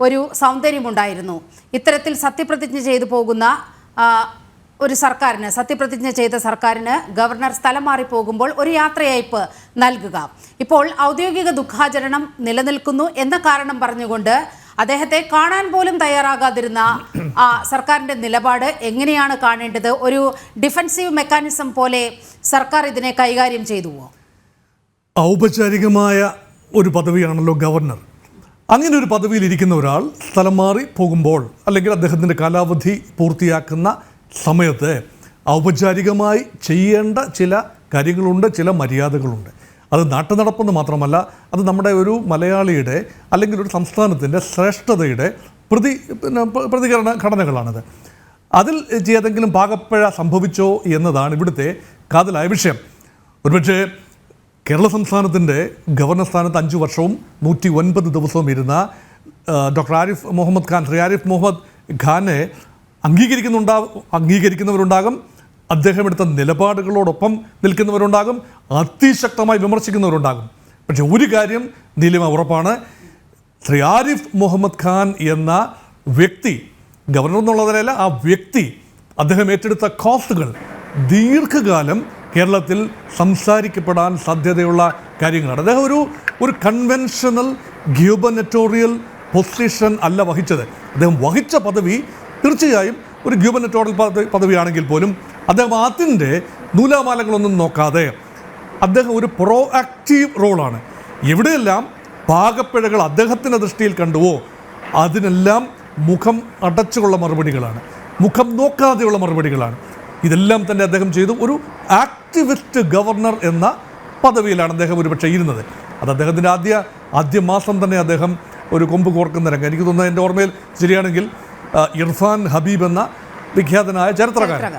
ഒരു സൗന്ദര്യമുണ്ടായിരുന്നു. ഇത്തരത്തിൽ സത്യപ്രതിജ്ഞ ചെയ്തു പോകുന്ന ഒരു സർക്കാരിന്, സത്യപ്രതിജ്ഞ ചെയ്ത സർക്കാരിന് ഗവർണർ സ്ഥലം മാറിപ്പോകുമ്പോൾ ഒരു യാത്രയയപ്പ് നൽകുക. ഇപ്പോൾ ഔദ്യോഗിക ദുഃഖാചരണം നിലനിൽക്കുന്നു എന്ന കാരണം പറഞ്ഞുകൊണ്ട് അദ്ദേഹത്തെ കാണാൻ പോലും തയ്യാറാകാതിരുന്ന സർക്കാരിൻ്റെ നിലപാട് എങ്ങനെയാണ് കാണേണ്ടത്? ഒരു ഡിഫൻസീവ് മെക്കാനിസം പോലെ സർക്കാർ ഇതിനെ കൈകാര്യം ചെയ്തുവോ? ഔപചാരികമായ ഒരു പദവിയാണല്ലോ ഗവർണർ. അങ്ങനെ ഒരു പദവിയിൽ ഇരിക്കുന്ന ഒരാൾ സ്ഥലം മാറി പോകുമ്പോൾ അല്ലെങ്കിൽ അദ്ദേഹത്തിൻ്റെ കാലാവധി പൂർത്തിയാക്കുന്ന സമയത്ത് ഔപചാരികമായി ചെയ്യേണ്ട ചില കാര്യങ്ങളുണ്ട്, ചില മര്യാദകളുണ്ട്. അത് നാട്ടുനടപ്പെന്ന് മാത്രമല്ല, അത് നമ്മുടെ ഒരു മലയാളിയുടെ അല്ലെങ്കിൽ ഒരു സംസ്ഥാനത്തിൻ്റെ ശ്രേഷ്ഠതയുടെ പ്രതികരണ ഘടനകളാണത്. അതിൽ ഏതെങ്കിലും പാകപ്പിഴ സംഭവിച്ചോ എന്നതാണ് ഇവിടുത്തെ കാതലായ വിഷയം. ഒരുപക്ഷെ കേരള സംസ്ഥാനത്തിൻ്റെ ഗവർണർ സ്ഥാനത്ത് 5 വർഷവും 109 ദിവസവും ഇരുന്ന ഡോക്ടർ ആരിഫ് മുഹമ്മദ് ഖാൻ, ശ്രീ ആരിഫ് മുഹമ്മദ് ഖാനെ അംഗീകരിക്കുന്നവരുണ്ടാകും, അദ്ദേഹം എടുത്ത നിലപാടുകളോടൊപ്പം നിൽക്കുന്നവരുണ്ടാകും, അതിശക്തമായി വിമർശിക്കുന്നവരുണ്ടാകും. പക്ഷെ ഒരു കാര്യം നീലിമ ഉറപ്പാണ്, ശ്രീ ആരിഫ് മുഹമ്മദ് ഖാൻ എന്ന വ്യക്തി, ഗവർണർ എന്നുള്ളതിലല്ല, ആ വ്യക്തി അദ്ദേഹം ഏറ്റെടുത്ത കോസ്റ്റുകൾ ദീർഘകാലം കേരളത്തിൽ സംസാരിക്കപ്പെടാൻ സാധ്യതയുള്ള കാര്യങ്ങളാണ്. അദ്ദേഹം ഒരു കൺവെൻഷണൽ ഗ്യൂബർണറ്റോറിയൽ പൊസിഷൻ അല്ല വഹിച്ചത്. അദ്ദേഹം വഹിച്ച പദവി തീർച്ചയായും ഒരു ഗ്യൂബർണറ്റോറിയൽ പദവിയാണെങ്കിൽ പോലും അദ്ദേഹം അതിൻ്റെ നൂലാമാലകളൊന്നും നോക്കാതെ അദ്ദേഹം ഒരു പ്രോ ആക്റ്റീവ് റോളാണ്. എവിടെയെല്ലാം പാകപ്പിഴകൾ അദ്ദേഹത്തിൻ്റെ ദൃഷ്ടിയിൽ കണ്ടുവോ അതിനെല്ലാം മുഖം അടച്ചുള്ള മറുപടികളാണ്, മുഖം നോക്കാതെയുള്ള മറുപടികളാണ്. ഇതെല്ലാം തന്നെ അദ്ദേഹം ചെയ്തു. ഒരു ആക്ടിവിസ്റ്റ് ഗവർണർ എന്ന പദവിയിലാണ് അദ്ദേഹം ഒരുപക്ഷെ ഇരുന്നത്. അത് അദ്ദേഹത്തിൻ്റെ ആദ്യ മാസം തന്നെ അദ്ദേഹം ഒരു കൊമ്പ് കോർക്കുന്ന രംഗം, എനിക്ക് തോന്നുന്നത് എൻ്റെ ഓർമ്മയിൽ ശരിയാണെങ്കിൽ ഇർഫാൻ ഹബീബ് എന്ന വിഖ്യാതനായ ചരിത്രകാരൻ,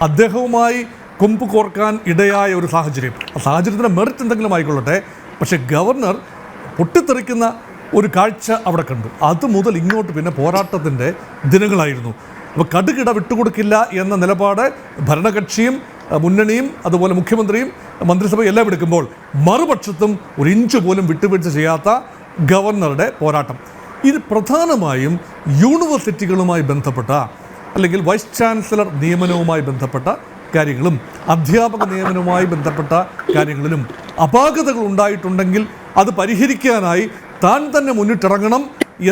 അദ്ദേഹവുമായി കൊമ്പ് കോർക്കാൻ ഇടയായ ഒരു സാഹചര്യം. ആ സാഹചര്യത്തിൻ്റെ മെറിറ്റ് എന്തെങ്കിലും ആയിക്കൊള്ളട്ടെ, പക്ഷേ ഗവർണർ പൊട്ടിത്തെറിക്കുന്ന ഒരു കാഴ്ച അവിടെ കണ്ടു. അതുമുതൽ ഇങ്ങോട്ട് പിന്നെ പോരാട്ടത്തിൻ്റെ ദിനങ്ങളായിരുന്നു. അപ്പോൾ കടുകിട വിട്ടുകൊടുക്കില്ല എന്ന നിലപാട് ഭരണകക്ഷിയും മുന്നണിയും അതുപോലെ മുഖ്യമന്ത്രിയും മന്ത്രിസഭയും എല്ലാം എടുക്കുമ്പോൾ മറുപക്ഷത്തും ഒരു ഇഞ്ച് പോലും വിട്ടുവീഴ്ച ചെയ്യാത്ത ഗവർണറുടെ പോരാട്ടം. ഇത് പ്രധാനമായും യൂണിവേഴ്സിറ്റികളുമായി ബന്ധപ്പെട്ട അല്ലെങ്കിൽ വൈസ് ചാൻസലർ നിയമനവുമായി ബന്ധപ്പെട്ട കാര്യങ്ങളും അധ്യാപക നിയമനവുമായി ബന്ധപ്പെട്ട കാര്യങ്ങളിലും അപാകതകൾ ഉണ്ടായിട്ടുണ്ടെങ്കിൽ അത് പരിഹരിക്കാനായി താൻ തന്നെ മുന്നിട്ടിറങ്ങണം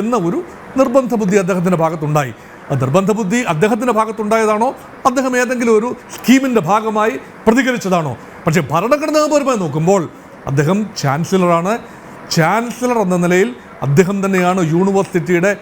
എന്ന ഒരു നിർബന്ധ ബുദ്ധി അദ്ദേഹത്തിൻ്റെ ഭാഗത്തുണ്ടായി. ആ നിർബന്ധ ബുദ്ധി അദ്ദേഹത്തിൻ്റെ ഭാഗത്തുണ്ടായതാണോ, അദ്ദേഹം ഏതെങ്കിലും ഒരു സ്കീമിൻ്റെ ഭാഗമായി പ്രതികരിച്ചതാണോ? പക്ഷേ ഭരണഘടനാപരമായി നോക്കുമ്പോൾ അദ്ദേഹം ചാൻസലറാണ്. ചാൻസലർ എന്ന നിലയിൽ അദ്ദേഹം തന്നെയാണ് യൂണിവേഴ്സിറ്റിയുടെ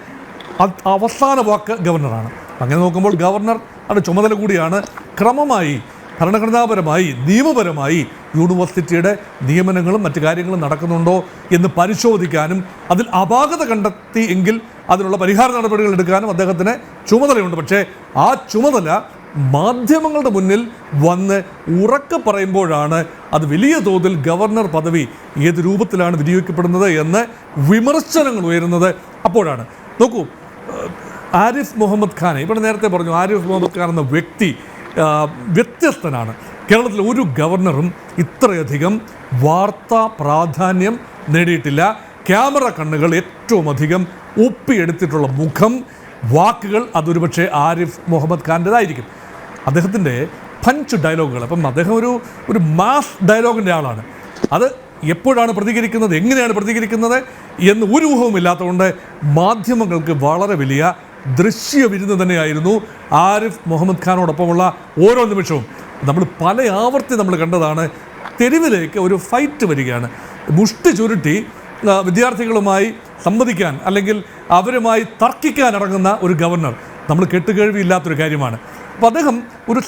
അവസാന വാക്ക് ഗവർണറാണ്. അങ്ങനെ നോക്കുമ്പോൾ ഗവർണർ അത് ചുമതല കൂടിയാണ്. ക്രമമായി ഭരണഘടനാപരമായി നിയമപരമായി യൂണിവേഴ്സിറ്റിയുടെ നിയമനങ്ങളും മറ്റു കാര്യങ്ങളും നടക്കുന്നുണ്ടോ എന്ന് പരിശോധിക്കാനും അതിൽ അപാകത കണ്ടെത്തി എങ്കിൽ അതിനുള്ള പരിഹാര നടപടികൾ എടുക്കാനും അദ്ദേഹത്തിന് ചുമതലയുണ്ട്. പക്ഷേ ആ ചുമതല മാധ്യമങ്ങളുടെ മുന്നിൽ വന്ന് ഉറക്കെ പറയുമ്പോഴാണ് അത് വലിയ തോതിൽ ഗവർണർ പദവി ഏത് രൂപത്തിലാണ് വിനിയോഗിക്കപ്പെടുന്നത് എന്ന് വിമർശനങ്ങൾ ഉയരുന്നത്. അപ്പോഴാണ് നോക്കൂ, ആരിഫ് മുഹമ്മദ് ഖാനെ ഇവിടെ നേരത്തെ പറഞ്ഞു, ആരിഫ് മുഹമ്മദ് ഖാൻ എന്ന വ്യക്തി വ്യത്യസ്തനാണ്. കേരളത്തിൽ ഒരു ഗവർണറും ഇത്രയധികം വാർത്താ പ്രാധാന്യം നേടിയിട്ടില്ല. ക്യാമറ കണ്ണുകൾ ഏറ്റവും അധികം ഒപ്പിയെടുത്തിട്ടുള്ള മുഖം, വാക്കുകൾ അതൊരുപക്ഷെ ആരിഫ് മുഹമ്മദ് ഖാൻ്റെതായിരിക്കും. അദ്ദേഹത്തിൻ്റെ പഞ്ച് ഡയലോഗുകൾ, അപ്പം അദ്ദേഹം ഒരു മാസ് ഡയലോഗിൻ്റെ ആളാണ്. അത് എപ്പോഴാണ് പ്രതികരിക്കുന്നത്, എങ്ങനെയാണ് പ്രതികരിക്കുന്നത് എന്ന് ഒരു ഊഹവുമില്ലാത്തതുകൊണ്ട് മാധ്യമങ്ങൾക്ക് വളരെ വലിയ ദൃശ്യ വിരുന്ന് തന്നെയായിരുന്നു ആരിഫ് മുഹമ്മദ് ഖാനോടൊപ്പമുള്ള ഓരോ നിമിഷവും. നമ്മൾ പല ആവർത്തി നമ്മൾ കണ്ടതാണ്. തെരുവിലേക്ക് ഒരു ഫൈറ്റ് വരികയാണ്, മുഷ്ടി ചുരുട്ടി വിദ്യാർത്ഥികളുമായി സംവദിക്കാൻ അല്ലെങ്കിൽ അവരുമായി തർക്കിക്കാൻ ഇറങ്ങുന്ന ഒരു ഗവർണർ നമ്മൾ കേട്ടുകേഴ്വിയില്ലാത്തൊരു കാര്യമാണ്. അപ്പോൾ അദ്ദേഹം ഒരു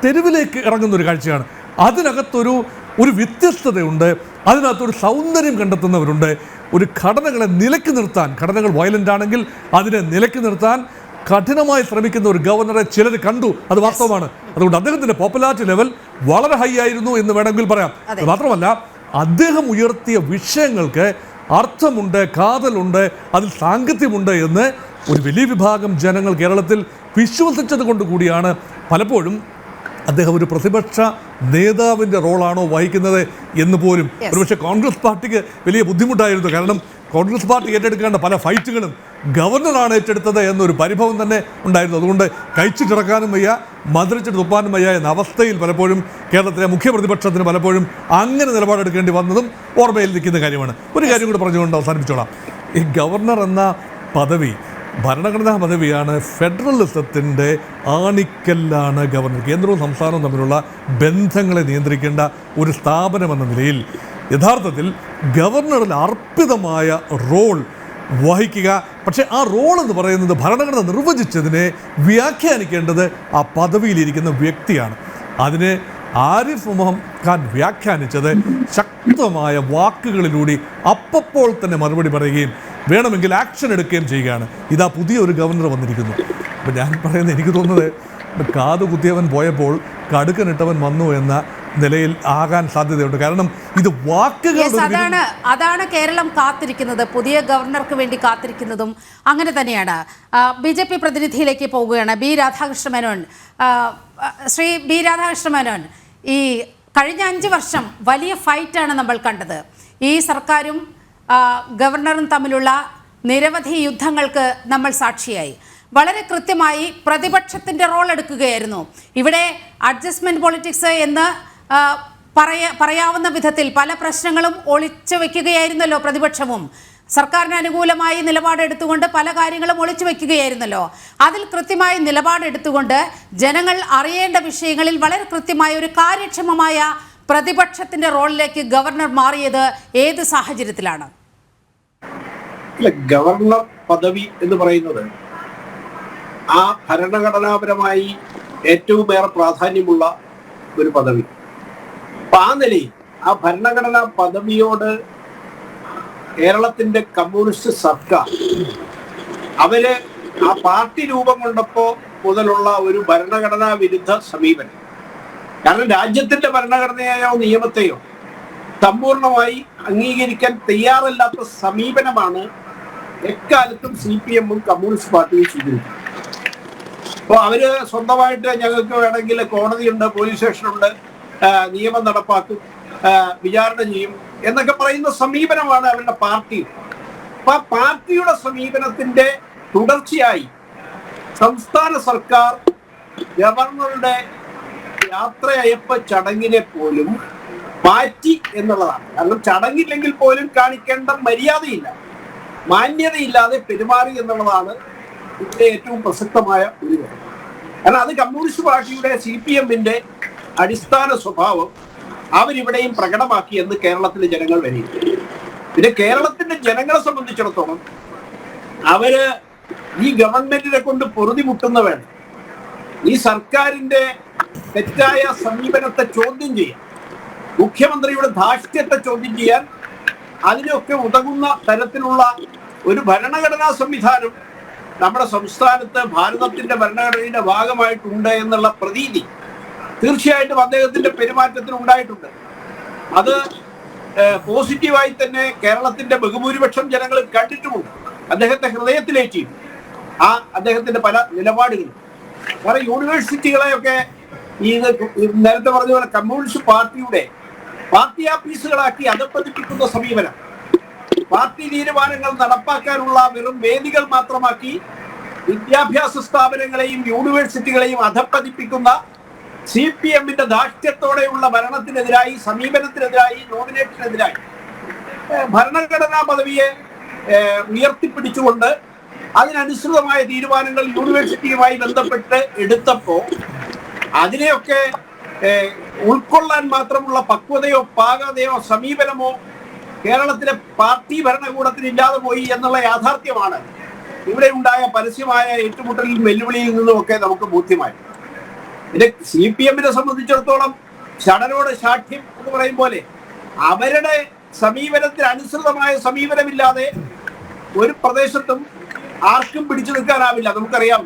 തെരുവിലേക്ക് ഇറങ്ങുന്ന ഒരു കാഴ്ചയാണ്. അതിനകത്തൊരു വ്യത്യസ്തതയുണ്ട്, അതിനകത്തൊരു സൗന്ദര്യം കണ്ടെത്തുന്നവരുണ്ട്. ഒരു ഘടനകളെ നിലയ്ക്ക് നിർത്താൻ, ഘടനകൾ വയലൻ്റ് ആണെങ്കിൽ അതിനെ നിലയ്ക്ക് നിർത്താൻ കഠിനമായി ശ്രമിക്കുന്ന ഒരു ഗവർണറെ ചിലർ കണ്ടു, അത് വാസ്തവമാണ്. അതുകൊണ്ട് അദ്ദേഹത്തിൻ്റെ പോപ്പുലാരിറ്റി ലെവൽ വളരെ ഹൈ ആയിരുന്നു എന്ന് വേണമെങ്കിൽ പറയാം. അത് മാത്രമല്ല, അദ്ദേഹം ഉയർത്തിയ വിഷയങ്ങൾക്ക് അർത്ഥമുണ്ട്, കാതലുണ്ട്, അതിൽ സാങ്കത്യമുണ്ട് എന്ന് ഒരു വലിയ വിഭാഗം ജനങ്ങൾ കേരളത്തിൽ വിശ്വസിച്ചത് കൊണ്ട് കൂടിയാണ് പലപ്പോഴും അദ്ദേഹം ഒരു പ്രതിപക്ഷ നേതാവിൻ്റെ റോളാണോ വഹിക്കുന്നത് എന്ന് പോലും ഒരുപക്ഷെ കോൺഗ്രസ് പാർട്ടിക്ക് വലിയ ബുദ്ധിമുട്ടായിരുന്നു. കാരണം കോൺഗ്രസ് പാർട്ടി ഏറ്റെടുക്കേണ്ട പല ഫൈറ്റുകളും ഗവർണറാണ് ഏറ്റെടുത്തത് എന്നൊരു പരിഭവം തന്നെ ഉണ്ടായിരുന്നു. അതുകൊണ്ട് കഴിച്ചിട്ടിറക്കാനും വയ്യ, മധുരിച്ചിട്ട് തുപ്പാനും വയ്യ എന്ന അവസ്ഥയിൽ പലപ്പോഴും കേരളത്തിലെ മുഖ്യ പ്രതിപക്ഷത്തിന് പലപ്പോഴും അങ്ങനെ നിലപാടെടുക്കേണ്ടി വന്നതും ഓർമ്മയിൽ നിൽക്കുന്ന കാര്യമാണ്. ഒരു കാര്യം കൂടെ പറഞ്ഞുകൊണ്ട് അവസാനിപ്പിച്ചോളാം. ഈ ഗവർണർ എന്ന പദവി ഭരണഘടനാ പദവിയാണ്. ഫെഡറലിസത്തിൻ്റെ ആണിക്കല്ലാണ് ഗവർണർ. കേന്ദ്രവും സംസ്ഥാനവും തമ്മിലുള്ള ബന്ധങ്ങളെ നിയന്ത്രിക്കേണ്ട ഒരു സ്ഥാപനമെന്ന നിലയിൽ യഥാർത്ഥത്തിൽ ഗവർണറിൽ അർപ്പിതമായ റോൾ വഹിക്കുക. പക്ഷേ ആ റോൾ എന്ന് പറയുന്നത് ഭരണഘടന നിർവചിച്ചതിനെ വ്യാഖ്യാനിക്കേണ്ടത് ആ പദവിയിലിരിക്കുന്ന വ്യക്തിയാണ്. അതിനെ ആരിഫ് മുഹമ്മദ് ഖാൻ വ്യാഖ്യാനിച്ചത് ശക്തമായ വാക്കുകളിലൂടി അപ്പോൾ തന്നെ മറുപടി പറയുകയും വേണമെങ്കിൽ ആക്ഷൻ എടുക്കുകയും ചെയ്യുകയാണ്. ഇതാ പുതിയ ഒരു ഗവർണർ വന്നിരിക്കുന്നു. അപ്പം ഞാൻ പറയുന്നത്, എനിക്ക് തോന്നുന്നത് കാതു കുത്തിയവൻ പോയപ്പോൾ കടുക്കനിട്ടവൻ വന്നു എന്ന നിലയിൽ ആകാൻ സാധ്യതയുണ്ട്. കാരണം ഇത് വാക്കുകൾ അതാണ് കേരളം കാത്തിരിക്കുന്നത്. പുതിയ ഗവർണർക്ക് വേണ്ടി കാത്തിരിക്കുന്നതും അങ്ങനെ തന്നെയാണ്. BJP പ്രതിനിധിയിലേക്ക് പോകുകയാണ്. ബി രാധാകൃഷ്ണ മേനോൻ. ശ്രീ ബി രാധാകൃഷ്ണ മേനോൻ, ഈ കഴിഞ്ഞ 5 വർഷം വലിയ ഫൈറ്റാണ് നമ്മൾ കണ്ടത്. ഈ സർക്കാരും ഗവർണറും തമ്മിലുള്ള നിരവധി യുദ്ധങ്ങൾക്ക് നമ്മൾ സാക്ഷിയായി. വളരെ കൃത്യമായി പ്രതിപക്ഷത്തിൻ്റെ റോൾ എടുക്കുകയായിരുന്നു. ഇവിടെ അഡ്ജസ്റ്റ്മെൻറ്റ് പൊളിറ്റിക്സ് എന്ന് പറയാവുന്ന വിധത്തിൽ പല പ്രശ്നങ്ങളും ഒളിച്ചു വയ്ക്കുകയായിരുന്നല്ലോ പ്രതിപക്ഷവും. സർക്കാരിന് അനുകൂലമായി നിലപാടെടുത്തുകൊണ്ട് പല കാര്യങ്ങളും ഒളിച്ചു വയ്ക്കുകയായിരുന്നല്ലോ. അതിൽ കൃത്യമായി നിലപാടെടുത്തുകൊണ്ട് ജനങ്ങൾ അറിയേണ്ട വിഷയങ്ങളിൽ വളരെ കൃത്യമായ ഒരു കാര്യക്ഷമമായ പ്രതിപക്ഷത്തിന്റെ റോളിലേക്ക് ഗവർണർ മാറിയത് ഏത് സാഹചര്യത്തിലാണ്? ഗവർണർ പദവി എന്ന് പറയുന്നത് ആ ഭരണഘടനാപരമായി ഏറ്റവും ഏറെ പ്രാധാന്യമുള്ള ഒരു പദവി. അപ്പൊ ആ നിലയിൽ ആ ഭരണഘടനാ പദവിയോട് കേരളത്തിന്റെ കമ്മ്യൂണിസ്റ്റ് സർക്കാർ അവര് ആ പാർട്ടി രൂപം കൊണ്ടപ്പോ മുതലുള്ള ഒരു ഭരണഘടനാ വിരുദ്ധ സമീപനം, കാരണം രാജ്യത്തിന്റെ ഭരണഘടനയായോ നിയമത്തെയോ സമ്പൂർണമായി അംഗീകരിക്കാൻ തയ്യാറല്ലാത്ത സമീപനമാണ് എക്കാലത്തും CPM-ഉം കമ്മ്യൂണിസ്റ്റ് പാർട്ടിയും സ്വീകരിക്കുന്നത്. അപ്പോൾ അവര് സ്വന്തമായിട്ട് ഞങ്ങൾക്ക് വേണമെങ്കിൽ കോടതിയുണ്ട്, പോലീസ് സ്റ്റേഷനുണ്ട്, നിയമം നടപ്പാക്കും, വിചാരണ ചെയ്യും എന്നൊക്കെ പറയുന്ന സമീപനമാണ് അവരുടെ പാർട്ടി. അപ്പൊ ആ പാർട്ടിയുടെ സമീപനത്തിന്റെ തുടർച്ചയായി സംസ്ഥാന സർക്കാർ ഗവർണറുടെ യാത്രയയപ്പ് ചടങ്ങിനെ പോലും മാറ്റി എന്നുള്ളതാണ്. കാരണം ചടങ്ങില്ലെങ്കിൽ പോലും കാണിക്കേണ്ട മര്യാദയില്ല, മാന്യതയില്ലാതെ പെരുമാറി എന്നുള്ളതാണ് ഇവിടെ ഏറ്റവും പ്രസക്തമായ ഒരു കാര്യം. കാരണം അത് കമ്മ്യൂണിസ്റ്റ് പാർട്ടിയുടെ CPM-ന്റെ അടിസ്ഥാന സ്വഭാവം അവരിവിടെയും പ്രകടമാക്കി എന്ന് കേരളത്തിലെ ജനങ്ങൾ വരികയും. പിന്നെ കേരളത്തിന്റെ ജനങ്ങളെ സംബന്ധിച്ചിടത്തോളം അവര് ഈ ഗവൺമെന്റിനെ കൊണ്ട് പൊറുതിമുട്ടുന്ന വേണം. ഈ സർക്കാരിന്റെ തെറ്റായ സമീപനത്തെ ചോദ്യം ചെയ്യാൻ, മുഖ്യമന്ത്രിയുടെ ധാർഷ്ട്യത്തെ ചോദ്യം ചെയ്യാൻ, അതിനൊക്കെ ഉതകുന്ന തരത്തിലുള്ള ഒരു ഭരണഘടനാ സംവിധാനം നമ്മുടെ സംസ്ഥാനത്ത് ഭാരതത്തിന്റെ ഭരണഘടനയുടെ ഭാഗമായിട്ടുണ്ട് എന്നുള്ള പ്രതീതി തീർച്ചയായിട്ടും അദ്ദേഹത്തിന്റെ പെരുമാറ്റത്തിൽ ഉണ്ടായിട്ടുണ്ട്. അത് പോസിറ്റീവായി തന്നെ കേരളത്തിന്റെ ബഹുഭൂരിപക്ഷം ജനങ്ങൾ കണ്ടിട്ടുമുണ്ട്. അദ്ദേഹത്തെ ഹൃദയത്തിലേറ്റി ആ അദ്ദേഹത്തിന്റെ പല നിലപാടുകളും. കാരണം യൂണിവേഴ്സിറ്റികളെയൊക്കെ നേരത്തെ പറഞ്ഞ പോലെ കമ്മ്യൂണിസ്റ്റ് പാർട്ടിയുടെ പാർട്ടി ആഫീസുകളാക്കി അധപ്പതിപ്പിക്കുന്ന സമീപനം, പാർട്ടി തീരുമാനങ്ങൾ നടപ്പാക്കാനുള്ള വെറും വേദികൾ മാത്രമാക്കി വിദ്യാഭ്യാസ സ്ഥാപനങ്ങളെയും യൂണിവേഴ്സിറ്റികളെയും അധപ്പതിപ്പിക്കുന്ന CPM-ന്റെ ധാർഷ്ട്യത്തോടെയുള്ള ഭരണത്തിനെതിരായി, സമീപനത്തിനെതിരായി, നോമിനേഷനെതിരായി ഭരണഘടനാ പദവിയെ ഉയർത്തിപ്പിടിച്ചുകൊണ്ട് അതിനനുസൃതമായ തീരുമാനങ്ങൾ യൂണിവേഴ്സിറ്റിയുമായി ബന്ധപ്പെട്ട് എടുത്തപ്പോൾ അതിനെയൊക്കെ ഉൾക്കൊള്ളാൻ മാത്രമുള്ള പക്വതയോ പാകതയോ സമീപനമോ കേരളത്തിലെ പാർട്ടി ഭരണകൂടത്തിന് ഇല്ലാതെ പോയി എന്നുള്ള യാഥാർത്ഥ്യമാണ് ഇവിടെ ഉണ്ടായ പരസ്യമായ ഏറ്റുമുട്ടലിൽ വെല്ലുവിളിയിൽ നിന്നുമൊക്കെ നമുക്ക് ബോധ്യമായി. പിന്നെ CPM-നെ സംബന്ധിച്ചിടത്തോളം ഷടനോട് സാക്ഷ്യം എന്ന് പറയും പോലെ അവരുടെ സമീപനത്തിന് അനുസൃതമായ സമീപനമില്ലാതെ ഒരു പ്രദേശത്തും ആർക്കും പിടിച്ചു നിൽക്കാനാവില്ല. നമുക്കറിയാം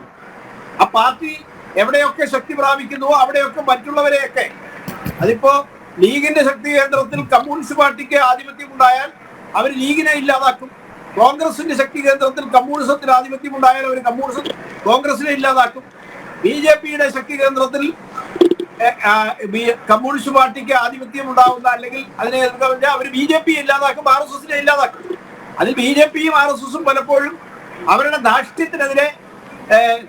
ആ പാർട്ടി എവിടെയൊക്കെ ശക്തി പ്രാപിക്കുന്നുവോ അവിടെയൊക്കെ മറ്റുള്ളവരെയൊക്കെ, അതിപ്പോ ലീഗിന്റെ ശക്തി കേന്ദ്രത്തിൽ കമ്മ്യൂണിസ്റ്റ് പാർട്ടിക്ക് ആധിപത്യം ഉണ്ടായാൽ അവർ ലീഗിനെ ഇല്ലാതാക്കും. കോൺഗ്രസിന്റെ ശക്തി കേന്ദ്രത്തിൽ കമ്മ്യൂണിസത്തിന് ആധിപത്യം ഉണ്ടായാൽ അവർ കോൺഗ്രസിനെ ഇല്ലാതാക്കും. BJP-യുടെ ശക്തി കേന്ദ്രത്തിൽ കമ്മ്യൂണിസ്റ്റ് പാർട്ടിക്ക് ആധിപത്യം ഉണ്ടാവുന്ന അല്ലെങ്കിൽ അതിനെ എതിർക്കാൻ അവർ BJP ഇല്ലാതാക്കും, RSS-നെ ഇല്ലാതാക്കും. അതിൽ BJPയും RSSും പലപ്പോഴും അവരുടെ ധാർഷ്ട്യത്തിനെതിരെ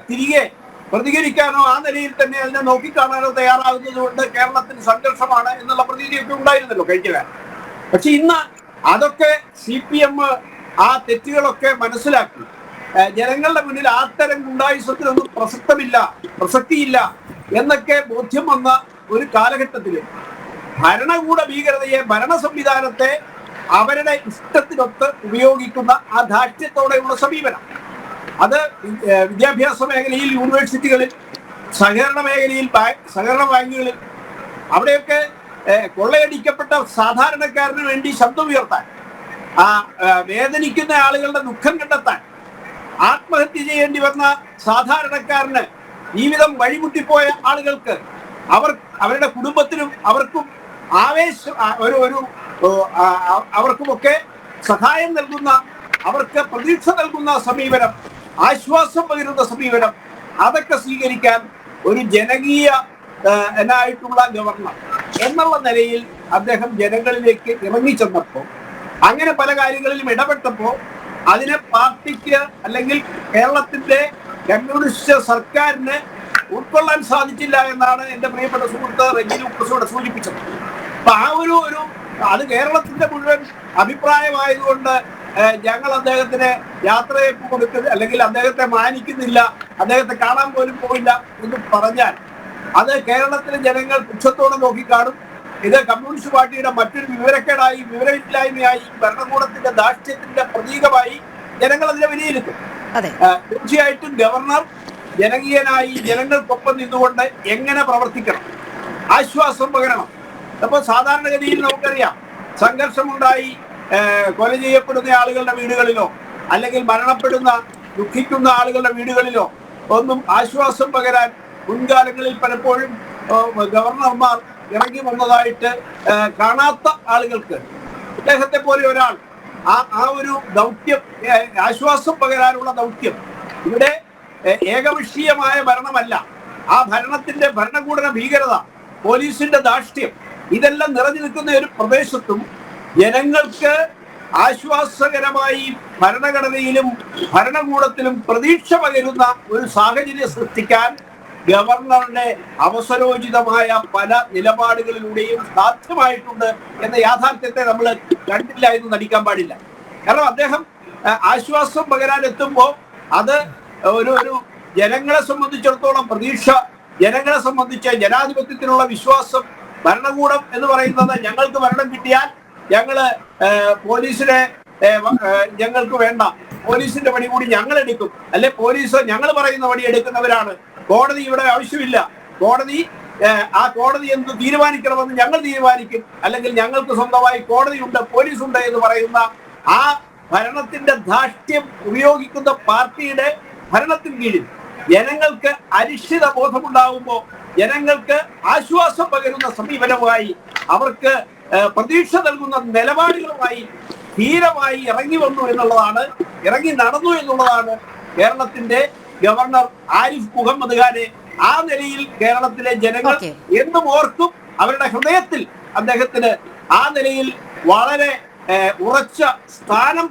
തിരികെ പ്രതികരിക്കാനോ ആ നിലയിൽ തന്നെ അതിനെ നോക്കിക്കാണാനോ തയ്യാറാകുന്നത് കൊണ്ട് കേരളത്തിന് സംഘർഷമാണ് എന്നുള്ള പ്രതീതിയൊക്കെ ഉണ്ടായിരുന്നല്ലോ കഴിഞ്ഞ കാലം. പക്ഷെ ഇന്ന് അതൊക്കെ CPM ആ തെറ്റുകളൊക്കെ മനസ്സിലാക്കി ജനങ്ങളുടെ മുന്നിൽ അത്തരം ഗുണ്ടായുസത്തിനൊന്നും പ്രസക്തിയില്ല എന്നൊക്കെ ബോധ്യം വന്ന ഒരു കാലഘട്ടത്തിൽ ഭരണകൂട ഭീകരതയെ, ഭരണ സംവിധാനത്തെ അവരുടെ ഇഷ്ടത്തിനൊത്ത് ഉപയോഗിക്കുന്ന ആ ധാർഷ്ട്യത്തോടെയുള്ള സമീപനം, അത് വിദ്യാഭ്യാസ മേഖലയിൽ, യൂണിവേഴ്സിറ്റികളിൽ, സഹകരണ മേഖലയിൽ, സഹകരണ ബാങ്കുകളിൽ, അവിടെയൊക്കെ കൊള്ളയടിക്കപ്പെട്ട സാധാരണക്കാരന് വേണ്ടി ശബ്ദം ഉയർത്താൻ, ആ വേദനിക്കുന്ന ആളുകളുടെ ദുഃഖം കണ്ടെത്താൻ, ആത്മഹത്യ ചെയ്യേണ്ടി വന്ന സാധാരണക്കാരന്, ജീവിതം വഴിമുട്ടിപ്പോയ ആളുകൾക്ക്, അവരുടെ കുടുംബത്തിനും അവർക്കും അവർക്കുമൊക്കെ സഹായം നൽകുന്ന, അവർക്ക് പ്രതീക്ഷ നൽകുന്ന സമീപനം, ആശ്വാസം പകരുന്ന സമീപനം, അതൊക്കെ സ്വീകരിക്കാൻ ഒരു ജനകീയ എന്നായിട്ടുള്ള ഗവർണർ എന്നുള്ള നിലയിൽ അദ്ദേഹം ജനങ്ങളിലേക്ക് ഇറങ്ങിച്ചെന്നപ്പോൾ, അങ്ങനെ പല കാര്യങ്ങളിലും ഇടപെട്ടപ്പോൾ അതിനെ പാർട്ടിക്ക് അല്ലെങ്കിൽ കേരളത്തിന്റെ കമ്മ്യൂണിസ്റ്റ് സർക്കാരിന് ഉൾക്കൊള്ളാൻ സാധിച്ചില്ല എന്നാണ് എന്റെ പ്രിയപ്പെട്ട സുഹൃത്ത് റെജി ലൂക്കോസ് സൂചിപ്പിച്ചത്. അപ്പൊ ആ ഒരു അത് കേരളത്തിന്റെ മുഴുവൻ അഭിപ്രായമായതുകൊണ്ട് ഞങ്ങൾ അദ്ദേഹത്തിന് യാത്രയപ്പ് കൊടുക്കുന്നത് അല്ലെങ്കിൽ അദ്ദേഹത്തെ മാനിക്കുന്നില്ല, അദ്ദേഹത്തെ കാണാൻ പോലും പോയില്ല എന്ന് പറഞ്ഞാൽ അത് കേരളത്തിലെ ജനങ്ങൾ പുച്ഛത്തോടെ നോക്കിക്കാണും. ഇത് കമ്മ്യൂണിസ്റ്റ് പാർട്ടിയുടെ മറ്റൊരു വിവരക്കേടായി, വിവരമില്ലായ്മയായി, ഭരണകൂടത്തിന്റെ ധാർഷ്ട്യത്തിന്റെ പ്രതീകമായി ജനങ്ങൾ അതിനെ വിലയിരുത്തും. തീർച്ചയായിട്ടും ഗവർണർ ജനകീയനായി ജനങ്ങൾക്കൊപ്പം നിന്നുകൊണ്ട് എങ്ങനെ പ്രവർത്തിക്കണം, ആശ്വാസം പകരണം. അപ്പൊ സാധാരണഗതിയിൽ നമുക്കറിയാം, സംഘർഷമുണ്ടായി കൊല ചെയ്യപ്പെടുന്ന ആളുകളുടെ വീടുകളിലോ അല്ലെങ്കിൽ മരണപ്പെടുന്ന, ദുഃഖിക്കുന്ന ആളുകളുടെ വീടുകളിലോ ഒന്നും ആശ്വാസം പകരാൻ മുൻകാലങ്ങളിൽ പലപ്പോഴും ഗവർണർമാർ ഇറങ്ങി വന്നതായിട്ട് കാണാത്ത ആളുകൾക്ക് അദ്ദേഹത്തെ പോലെ ഒരാൾ ആ ഒരു ദൗത്യം, ആശ്വാസം പകരാനുള്ള ദൗത്യം, ഇവിടെ ഏകപക്ഷീയമായ ഭരണമല്ല, ആ ഭരണത്തിന്റെ ഭരണകൂട ഭീകരത, പോലീസിന്റെ ധാർഷ്ട്യം, ഇതെല്ലാം നിറഞ്ഞു നിൽക്കുന്ന ഒരു പ്രദേശത്തും ജനങ്ങൾക്ക് ആശ്വാസകരമായി ഭരണഘടനയിലും ഭരണകൂടത്തിലും പ്രതീക്ഷ പകരുന്ന ഒരു സാഹചര്യം സൃഷ്ടിക്കാൻ ഗവർണറുടെ അവസരോചിതമായ പല നിലപാടുകളിലൂടെയും സാധ്യമായിട്ടുണ്ട് എന്ന യാഥാർത്ഥ്യത്തെ നമ്മൾ കണ്ടില്ല എന്ന് നടിക്കാൻ പാടില്ല. കാരണം അദ്ദേഹം ആശ്വാസം പകരാൻ എത്തുമ്പോൾ അത് ഒരു ജനങ്ങളെ സംബന്ധിച്ചിടത്തോളം പ്രതീക്ഷ, ജനങ്ങളെ സംബന്ധിച്ച് ജനാധിപത്യത്തിനുള്ള വിശ്വാസം, ഭരണകൂടം എന്ന് പറയുന്നത് ഞങ്ങൾക്ക് ഭരണം കിട്ടിയാൽ ഞങ്ങള് പോലീസിനെ ഞങ്ങൾക്ക് വേണ്ട, പോലീസിന്റെ പണി കൂടി ഞങ്ങൾ എടുക്കും, അല്ലെ പോലീസ് ഞങ്ങൾ പറയുന്ന പണി എടുക്കുന്നവരാണ്, കോടതി ഇവിടെ ആവശ്യമില്ല, ആ കോടതി എന്ത് തീരുമാനിക്കണമെന്ന് ഞങ്ങൾ തീരുമാനിക്കും, അല്ലെങ്കിൽ ഞങ്ങൾക്ക് സ്വന്തമായി കോടതിയുണ്ട്, പോലീസുണ്ട് എന്ന് പറയുന്ന ആ ഭരണത്തിന്റെ ധാർഷ്ട്യം ഉപയോഗിക്കുന്ന പാർട്ടിയുടെ ഭരണത്തിന് കീഴിൽ ജനങ്ങൾക്ക് അരിക്ഷിത ബോധമുണ്ടാകുമ്പോൾ ജനങ്ങൾക്ക് ആശ്വാസം പകരുന്ന സമീപനമായി, അവർക്ക് പ്രതീക്ഷ നൽകുന്ന നിലപാടുകളുമായി ധീരമായി ഇറങ്ങി വന്നു എന്നുള്ളതാണ്, ഇറങ്ങി നടന്നു എന്നുള്ളതാണ് കേരളത്തിന്റെ ഗവർണർ ആരിഫ് മുഹമ്മദ് ഖാനെ ആ നിലയിൽ കേരളത്തിലെ ജനങ്ങൾ എന്നും ഓർക്കും. അവരുടെ ഹൃദയത്തിൽ അദ്ദേഹത്തിന് ആ നിലയിൽ വളരെ ഉറച്ച സ്ഥാനം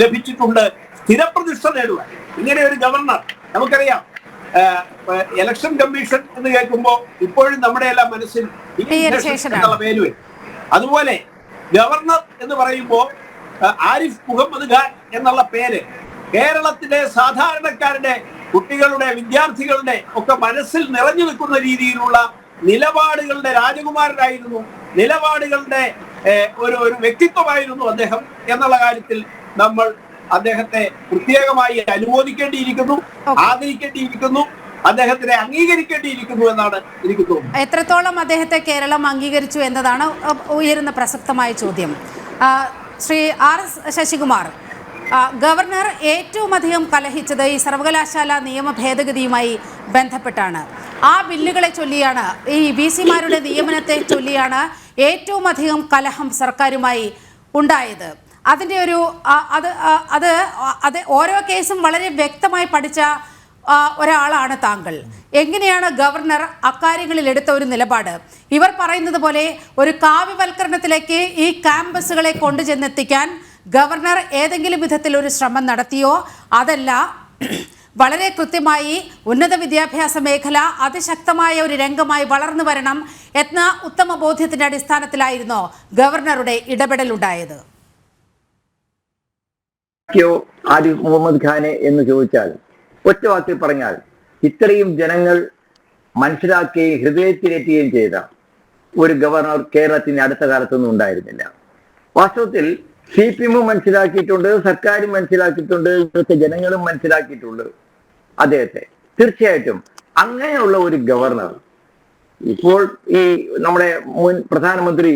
ലഭിച്ചിട്ടുണ്ട്, സ്ഥിരപ്രതിഷ്ഠ നേടുവാൻ. ഇങ്ങനെ ഒരു ഗവർണർ, നമുക്കറിയാം ഇലക്ഷൻ കമ്മീഷൻ എന്ന് കേൾക്കുമ്പോൾ ഇപ്പോഴും നമ്മുടെ എല്ലാം മനസ്സിൽ എന്നുള്ള പേര് വരും. അതുപോലെ ഗവർണർ എന്ന് പറയുമ്പോൾ ആരിഫ് മുഹമ്മദ് ഖാൻ എന്നുള്ള പേര് കേരളത്തിലെ സാധാരണക്കാരുടെ, കുട്ടികളുടെ, വിദ്യാർത്ഥികളുടെ ഒക്കെ മനസ്സിൽ നിറഞ്ഞു നിൽക്കുന്ന രീതിയിലുള്ള നിലപാടുകളുടെ രാജകുമാരനായിരുന്നു, നിലപാടുകളുടെ ഒരു വ്യക്തിത്വമായിരുന്നു അദ്ദേഹം എന്നുള്ള കാര്യത്തിൽ നമ്മൾ അദ്ദേഹത്തെ പ്രത്യേകമായി അനുമോദിക്കേണ്ടിയിരിക്കുന്നു, ആദരിക്കേണ്ടിയിരിക്കുന്നു, അദ്ദേഹത്തിനെ അംഗീകരിക്കേണ്ടിയിരിക്കുന്നു എന്നാണ് എനിക്ക് തോന്നുന്നത്. എത്രത്തോളം അദ്ദേഹത്തെ കേരളം അംഗീകരിച്ചു എന്നതാണ് ഉയരുന്ന പ്രസക്തമായ ചോദ്യം. ശ്രീ R.S. ശശികുമാർ, ഗവർണർ ഏറ്റവും അധികം കലഹിച്ചത് ഈ സർവകലാശാല നിയമ ഭേദഗതിയുമായി ബന്ധപ്പെട്ടാണ്. ആ ബില്ലുകളെ ചൊല്ലിയാണ്, ഈ VC-മാരുടെ നിയമനത്തെ ചൊല്ലിയാണ് ഏറ്റവും അധികം കലഹം സർക്കാരുമായി ഉണ്ടായത്. അതിൻ്റെ ഒരു അത് ഓരോ കേസും വളരെ വ്യക്തമായി പഠിച്ച ഒരാളാണ് താങ്കൾ. എങ്ങനെയാണ് ഗവർണർ അക്കാര്യങ്ങളിൽ എടുത്ത ഒരു നിലപാട്? ഇവർ പറയുന്നത് പോലെ ഒരു കാവ്യവൽക്കരണത്തിലേക്ക് ഈ ക്യാമ്പസുകളെ കൊണ്ടുചെന്നെത്തിക്കാൻ ഗവർണർ ഏതെങ്കിലും വിധത്തിൽ ഒരു ശ്രമം നടത്തിയോ? അതല്ല, വളരെ കൃത്യമായി ഉന്നത വിദ്യാഭ്യാസ മേഖല അതിശക്തമായ ഒരു രംഗമായി വളർന്നു വരണം എന്ന ഉത്തമ ബോധ്യത്തിന്റെ അടിസ്ഥാനത്തിലായിരുന്നോ ഗവർണറുടെ ഇടപെടലുണ്ടായത്? ആരിഫ് മുഹമ്മദ് ഖാനെ എന്ന് ചോദിച്ചാൽ ഒറ്റ വാക്കിൽ പറഞ്ഞാൽ ഇത്രയും ജനങ്ങൾ മനസ്സിലാക്കുകയും ഹൃദയത്തിലേറ്റുകയും ചെയ്ത ഒരു ഗവർണർ കേരളത്തിന് അടുത്ത കാലത്തൊന്നും ഉണ്ടായിരുന്നില്ല. വാസ്തവത്തിൽ CPM മനസ്സിലാക്കിയിട്ടുണ്ട്, സർക്കാരും മനസ്സിലാക്കിയിട്ടുണ്ട്, ഇവിടുത്തെ ജനങ്ങളും മനസ്സിലാക്കിയിട്ടുണ്ട് അദ്ദേഹത്തെ. തീർച്ചയായിട്ടും അങ്ങനെയുള്ള ഒരു ഗവർണർ ഇപ്പോൾ ഈ നമ്മുടെ മുൻ പ്രധാനമന്ത്രി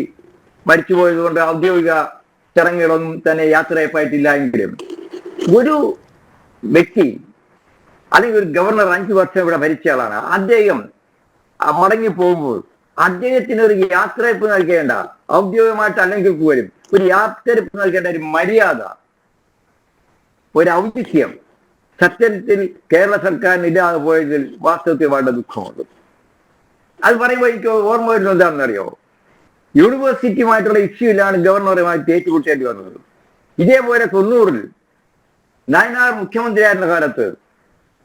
മരിച്ചുപോയത് കൊണ്ട് ഔദ്യോഗിക ചടങ്ങുകളൊന്നും തന്നെ യാത്രയപ്പായിട്ടില്ല എങ്കിലും ഒരു വ്യക്തി അല്ലെങ്കിൽ ഒരു ഗവർണർ 5 വർഷം ഇവിടെ ഭരിച്ച ആളാണ്. അദ്ദേഹം മടങ്ങി പോകുമ്പോൾ അദ്ദേഹത്തിന് ഒരു യാത്രയപ്പ് നൽകേണ്ട, ഔദ്യോഗികമായിട്ട് അല്ലെങ്കിൽ പോലും ഒരു യാത്രയപ്പ് നൽകേണ്ട ഒരു മര്യാദ, ഒരു ഔചിത്യം സത്യത്തിൽ കേരള സർക്കാരിന് ഇല്ലാതെ പോയതിൽ വാസ്തവത്തിൽ വളരെ ദുഃഖമുണ്ട്. അത് പറയുമ്പോൾ എനിക്ക് ഓർമ്മ വരുന്നത് എന്താണെന്ന് അറിയോ? യൂണിവേഴ്സിറ്റിയുമായിട്ടുള്ള ഇഷ്യൂയിലാണ് ഗവർണറുമായിട്ട് ഏറ്റുമുട്ടേണ്ടി വന്നത്. ഇതേപോലെ 90-ൽ നായനാർ മുഖ്യമന്ത്രിയായിരുന്ന കാലത്ത്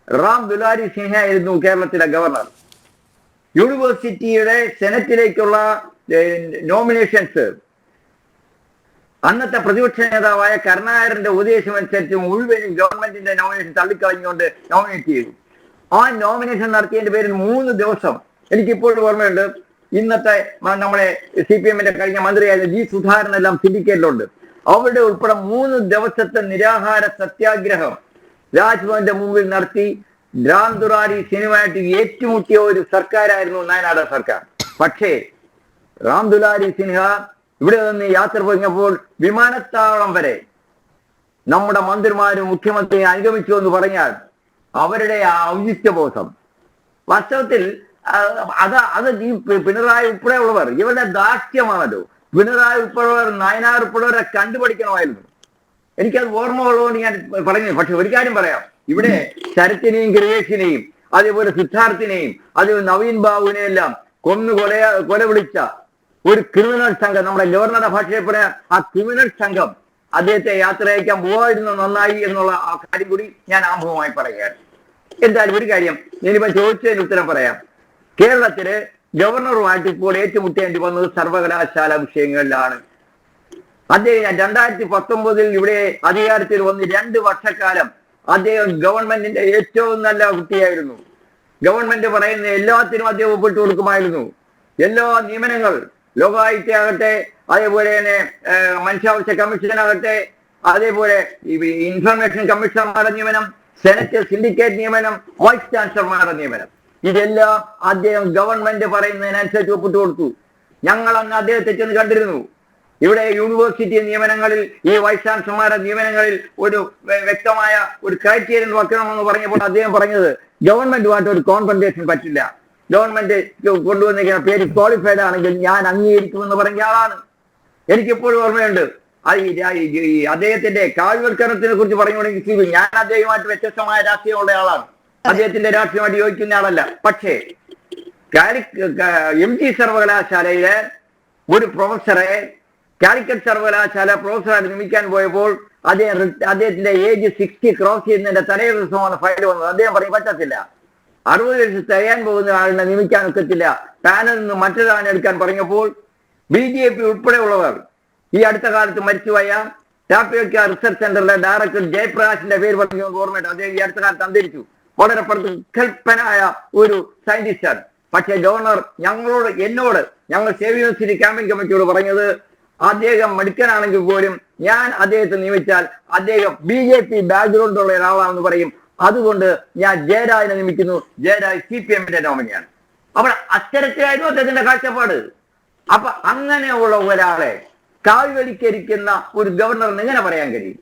റാം ദുലാരി സിൻഹ ആയിരുന്നു കേരളത്തിലെ ഗവർണർ. യൂണിവേഴ്സിറ്റിയുടെ സെനറ്റിലേക്കുള്ള നോമിനേഷൻസ് അന്നത്തെ പ്രതിപക്ഷ നേതാവായ കരുണാകരന്റെ ഉപദേശമനുസരിച്ച് മുഴുവനും ഗവൺമെന്റിന്റെ നോമിനേഷൻ തള്ളിക്കളഞ്ഞുകൊണ്ട് നോമിനേറ്റ് ചെയ്തു. ആ നോമിനേഷൻ നടത്തിയതിന്റെ പേരിൽ 3 ദിവസം എനിക്കിപ്പോഴും ഓർമ്മയുണ്ട്. ഇന്നത്തെ നമ്മുടെ CPM-ന്റെ കഴിഞ്ഞ മന്ത്രിയായ G. സുധാകരൻ എല്ലാം സിൻഡിക്കേറ്റിലുണ്ട്. അവരുടെ ഉൾപ്പെടെ 3 ദിവസത്തെ നിരാഹാര സത്യാഗ്രഹം രാജ്ഭവന്റെ മുമ്പിൽ നടത്തി റാം ദുലാരി സിൻഹയുമായിട്ട് ഏറ്റുമുട്ടിയ ഒരു സർക്കാരായിരുന്നു നായനാട് സർക്കാർ. പക്ഷേ റാം ദുലാരി സിൻഹ ഇവിടെ നിന്ന് യാത്ര പറഞ്ഞപ്പോൾ വിമാനത്താവളം വരെ നമ്മുടെ മന്ത്രിമാരും മുഖ്യമന്ത്രിയെ അനുഗമിച്ചു എന്ന് പറഞ്ഞാൽ അവരുടെ ആ ഔചിത്യബോധം വാസ്തവത്തിൽ അത് ഈ പിണറായി ഉൾപ്പെടെയുള്ളവർ ഇവരുടെ ദാർഢ്യമാണല്ലോ. പിണറായി ഉൾപ്പെടെയുള്ളവർ, നായനാർ ഉൾപ്പെടെയുള്ളവരെ കണ്ടുപഠിക്കണമായിരുന്നു. എനിക്കത് ഓർമ്മ ഉള്ളതുകൊണ്ട് ഞാൻ പറഞ്ഞു. പക്ഷെ ഒരു കാര്യം പറയാം, ഇവിടെ ശരത്തിനെയും ഗിരീഷിനെയും അതേപോലെ സിദ്ധാർത്ഥിനെയും അതേപോലെ നവീൻ ബാബുവിനെ എല്ലാം കൊല വിളിച്ച ഒരു ക്രിമിനൽ സംഘം, നമ്മുടെ ഗവർണറുടെ ഭാഷയിൽ പറയാൻ ആ ക്രിമിനൽ സംഘം അദ്ദേഹത്തെ യാത്ര അയക്കാൻ പോകാതിരുന്ന നന്നായി എന്നുള്ള ആ കാര്യം കൂടി ഞാൻ ആമുഖമായി പറയുകയാണ്. എന്തായാലും ഒരു കാര്യം ഞാനിപ്പോ ചോദിച്ചതിന് ഉത്തരം പറയാം. കേരളത്തില് ഗവർണറുമായിട്ട് ഇപ്പോൾ ഏറ്റുമുട്ടേണ്ടി വന്നത് സർവകലാശാല വിഷയങ്ങളിലാണ്. അദ്ദേഹം 2019-ൽ ഇവിടെ അധികാരത്തിൽ വന്ന് 2 വർഷക്കാലം അദ്ദേഹം ഗവൺമെന്റിന്റെ ഏറ്റവും നല്ല കുട്ടിയായിരുന്നു. ഗവൺമെന്റ് പറയുന്ന എല്ലാത്തിനും അദ്ദേഹം ഒപ്പിട്ട് കൊടുക്കുമായിരുന്നു. എല്ലാ നിയമനങ്ങൾ, ലോകായുക്തയാകട്ടെ, അതേപോലെ തന്നെ മനുഷ്യാവകാശ കമ്മീഷനാകട്ടെ, അതേപോലെ ഇൻഫർമേഷൻ കമ്മീഷണർമാരുടെ നിയമനം, സെനറ്റ് സിൻഡിക്കേറ്റ് നിയമനം, വൈസ് ചാൻസലർമാരുടെ നിയമനം, ഇതെല്ലാം അദ്ദേഹം ഗവൺമെന്റ് പറയുന്നതിനനുസരിച്ച് ഒപ്പിട്ട് കൊടുത്തു. ഞങ്ങൾ അന്ന് അദ്ദേഹത്തെ ചെന്ന് കണ്ടിരുന്നു. ഇവിടെ യൂണിവേഴ്സിറ്റി നിയമനങ്ങളിൽ, ഈ വൈസ് ചാൻസലർമാരുടെ നിയമനങ്ങളിൽ ഒരു വ്യക്തമായ ഒരു ക്രൈറ്റീരിയൻ വെക്കണമെന്ന് പറഞ്ഞപ്പോൾ അദ്ദേഹം പറഞ്ഞത് ഗവൺമെന്റുമായിട്ട് ഒരു കോൺഫ്രണ്ടേഷൻ പറ്റില്ല, ഗവൺമെന്റ് കൊണ്ടുവന്നിരിക്കുന്ന പേര് ക്വാളിഫൈഡ് ആണെങ്കിൽ ഞാൻ അംഗീകരിക്കുമെന്ന് പറഞ്ഞ ആളാണ്. എനിക്കിപ്പോഴും ഓർമ്മയുണ്ട്. ഈ അദ്ദേഹത്തിന്റെ കാവ്യവൽക്കരണത്തിനെ കുറിച്ച് പറഞ്ഞുകൊണ്ടെങ്കിൽ ഞാൻ അദ്ദേഹമായിട്ട് വ്യത്യസ്തമായ രാഷ്ട്രീയമുള്ള ആളാണ്. അദ്ദേഹത്തിന്റെ രാഷ്ട്രീയമായിട്ട് യോജിക്കുന്ന ആളല്ല. പക്ഷേ MG സർവകലാശാലയിലെ ഒരു പ്രൊഫസറെ കാലിക്കറ്റ് സർവകലാശാല പ്രൊഫസറായിട്ട് നിയമിക്കാൻ പോയപ്പോൾ അദ്ദേഹത്തിന്റെ ഏജ് 60 ക്രോസ് ചെയ്യുന്നതിന്റെ തലേ ദിവസമാണ് ഫയൽ വന്നത്. അദ്ദേഹം പറയും പറ്റത്തില്ല, 60 വയസ്സ് തികയാൻ പോകുന്ന ആളിനെ നിയമിക്കാൻ ഒക്കത്തില്ല, പാനലിൽ നിന്ന് മറ്റൊരാളെ എടുക്കാൻ പറഞ്ഞപ്പോൾ BJP ഉൾപ്പെടെയുള്ളവർ, ഈ അടുത്ത കാലത്ത് മരിച്ചുപോയ ടാപ്പിയോക്ക റിസർച്ച് സെന്ററിലെ ഡയറക്ടർ ജയപ്രകാശിന്റെ പേര് പറഞ്ഞു ഓർമ്മയുണ്ട്. അദ്ദേഹം ഈ അടുത്ത കാലത്ത് അന്തരിച്ചു. വളരെ പ്രഗത്ഭനായ ഒരു സയന്റിസ്റ്റാണ്. പക്ഷേ ഗവർണർ എന്നോട് ഞങ്ങൾ സേവ് യൂണിവേഴ്സിറ്റി ക്യാമ്പയിൻ കമ്മിറ്റിയോട് പറഞ്ഞത് അദ്ദേഹം മെഡിക്കനാണെങ്കിൽ പോലും ഞാൻ അദ്ദേഹത്തെ നിയമിച്ചാൽ അദ്ദേഹം BJP ബാക്ക്ഗ്രൗണ്ട് ഉള്ള ഒരാളാണെന്ന് പറയും. അതുകൊണ്ട് ഞാൻ ജയരാജിനെ നിയമിക്കുന്നു. ജയരാജ് CPM-ന്റെ നോമിനിയാണ്. അപ്പോൾ അത്തരത്തിലായിരുന്നു അദ്ദേഹത്തിന്റെ കാഴ്ചപ്പാട്. അപ്പൊ അങ്ങനെയുള്ള ഒരാളെ കാവ്യവൽക്കരിക്കുന്ന ഒരു ഗവർണറിന് എങ്ങനെ പറയാൻ കഴിയും?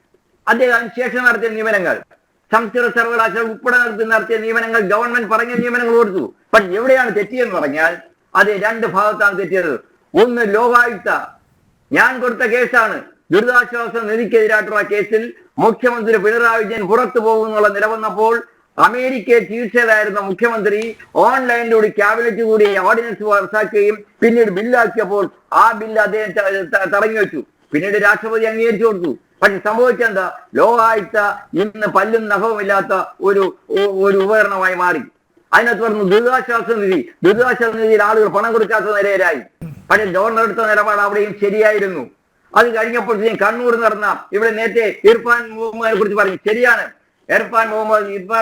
അദ്ദേഹം ശേഷം നടത്തിയ നിയമനങ്ങൾ, സംസ്കൃത സർവകലാശാല ഉൾപ്പെടെ നടത്തിയ നിയമനങ്ങൾ ഗവൺമെന്റ് പറഞ്ഞ നിയമനങ്ങൾ കൊടുത്തു. പക്ഷെ എവിടെയാണ് തെറ്റിയെന്ന് പറഞ്ഞാൽ അത് 2 ഭാഗത്താണ് തെറ്റിയത്. ഒന്ന്, ലോകായുക്ത ഞാൻ കൊടുത്ത കേസാണ്. ദുരിതാശ്വാസ നിധിക്കെതിരായിട്ടുള്ള കേസിൽ മുഖ്യമന്ത്രി പിണറായി വിജയൻ പുറത്തു പോകുന്നുള്ള നിലവന്നപ്പോൾ അമേരിക്കയിൽ ചികിത്സയിലായിരുന്ന മുഖ്യമന്ത്രി ഓൺലൈനിലൂടെ ക്യാബിനറ്റ് കൂടി ഓർഡിനൻസ് പാസാക്കുകയും പിന്നീട് ബില്ലാക്കിയപ്പോൾ ആ ബില്ല് അദ്ദേഹം തടഞ്ഞു വെച്ചു. പിന്നീട് രാഷ്ട്രപതി അംഗീകരിച്ചു കൊടുത്തു. പക്ഷെ സംഭവിച്ചെന്താ, ലോകായുക്ത ഇന്ന് പല്ലും നഖവുമില്ലാത്ത ഒരു ഉപകരണമായി മാറി. അതിനെ തുടർന്ന് ദുരിതാശ്വാസ നിധിയിൽ ആളുകൾ പണം കൊടുക്കാത്ത നിലയിലായി. പക്ഷെ ഗവർണർ എടുത്ത നിലപാട് അവിടെയും ശരിയായിരുന്നു. അത് കഴിഞ്ഞപ്പോഴത്തേക്കും കണ്ണൂർ നടന്ന ഇവിടെ നേരത്തെ ഇർഫാൻ മുഹമ്മദിനെ കുറിച്ച് പറഞ്ഞു. ശരിയാണ്, ഇർഫാൻ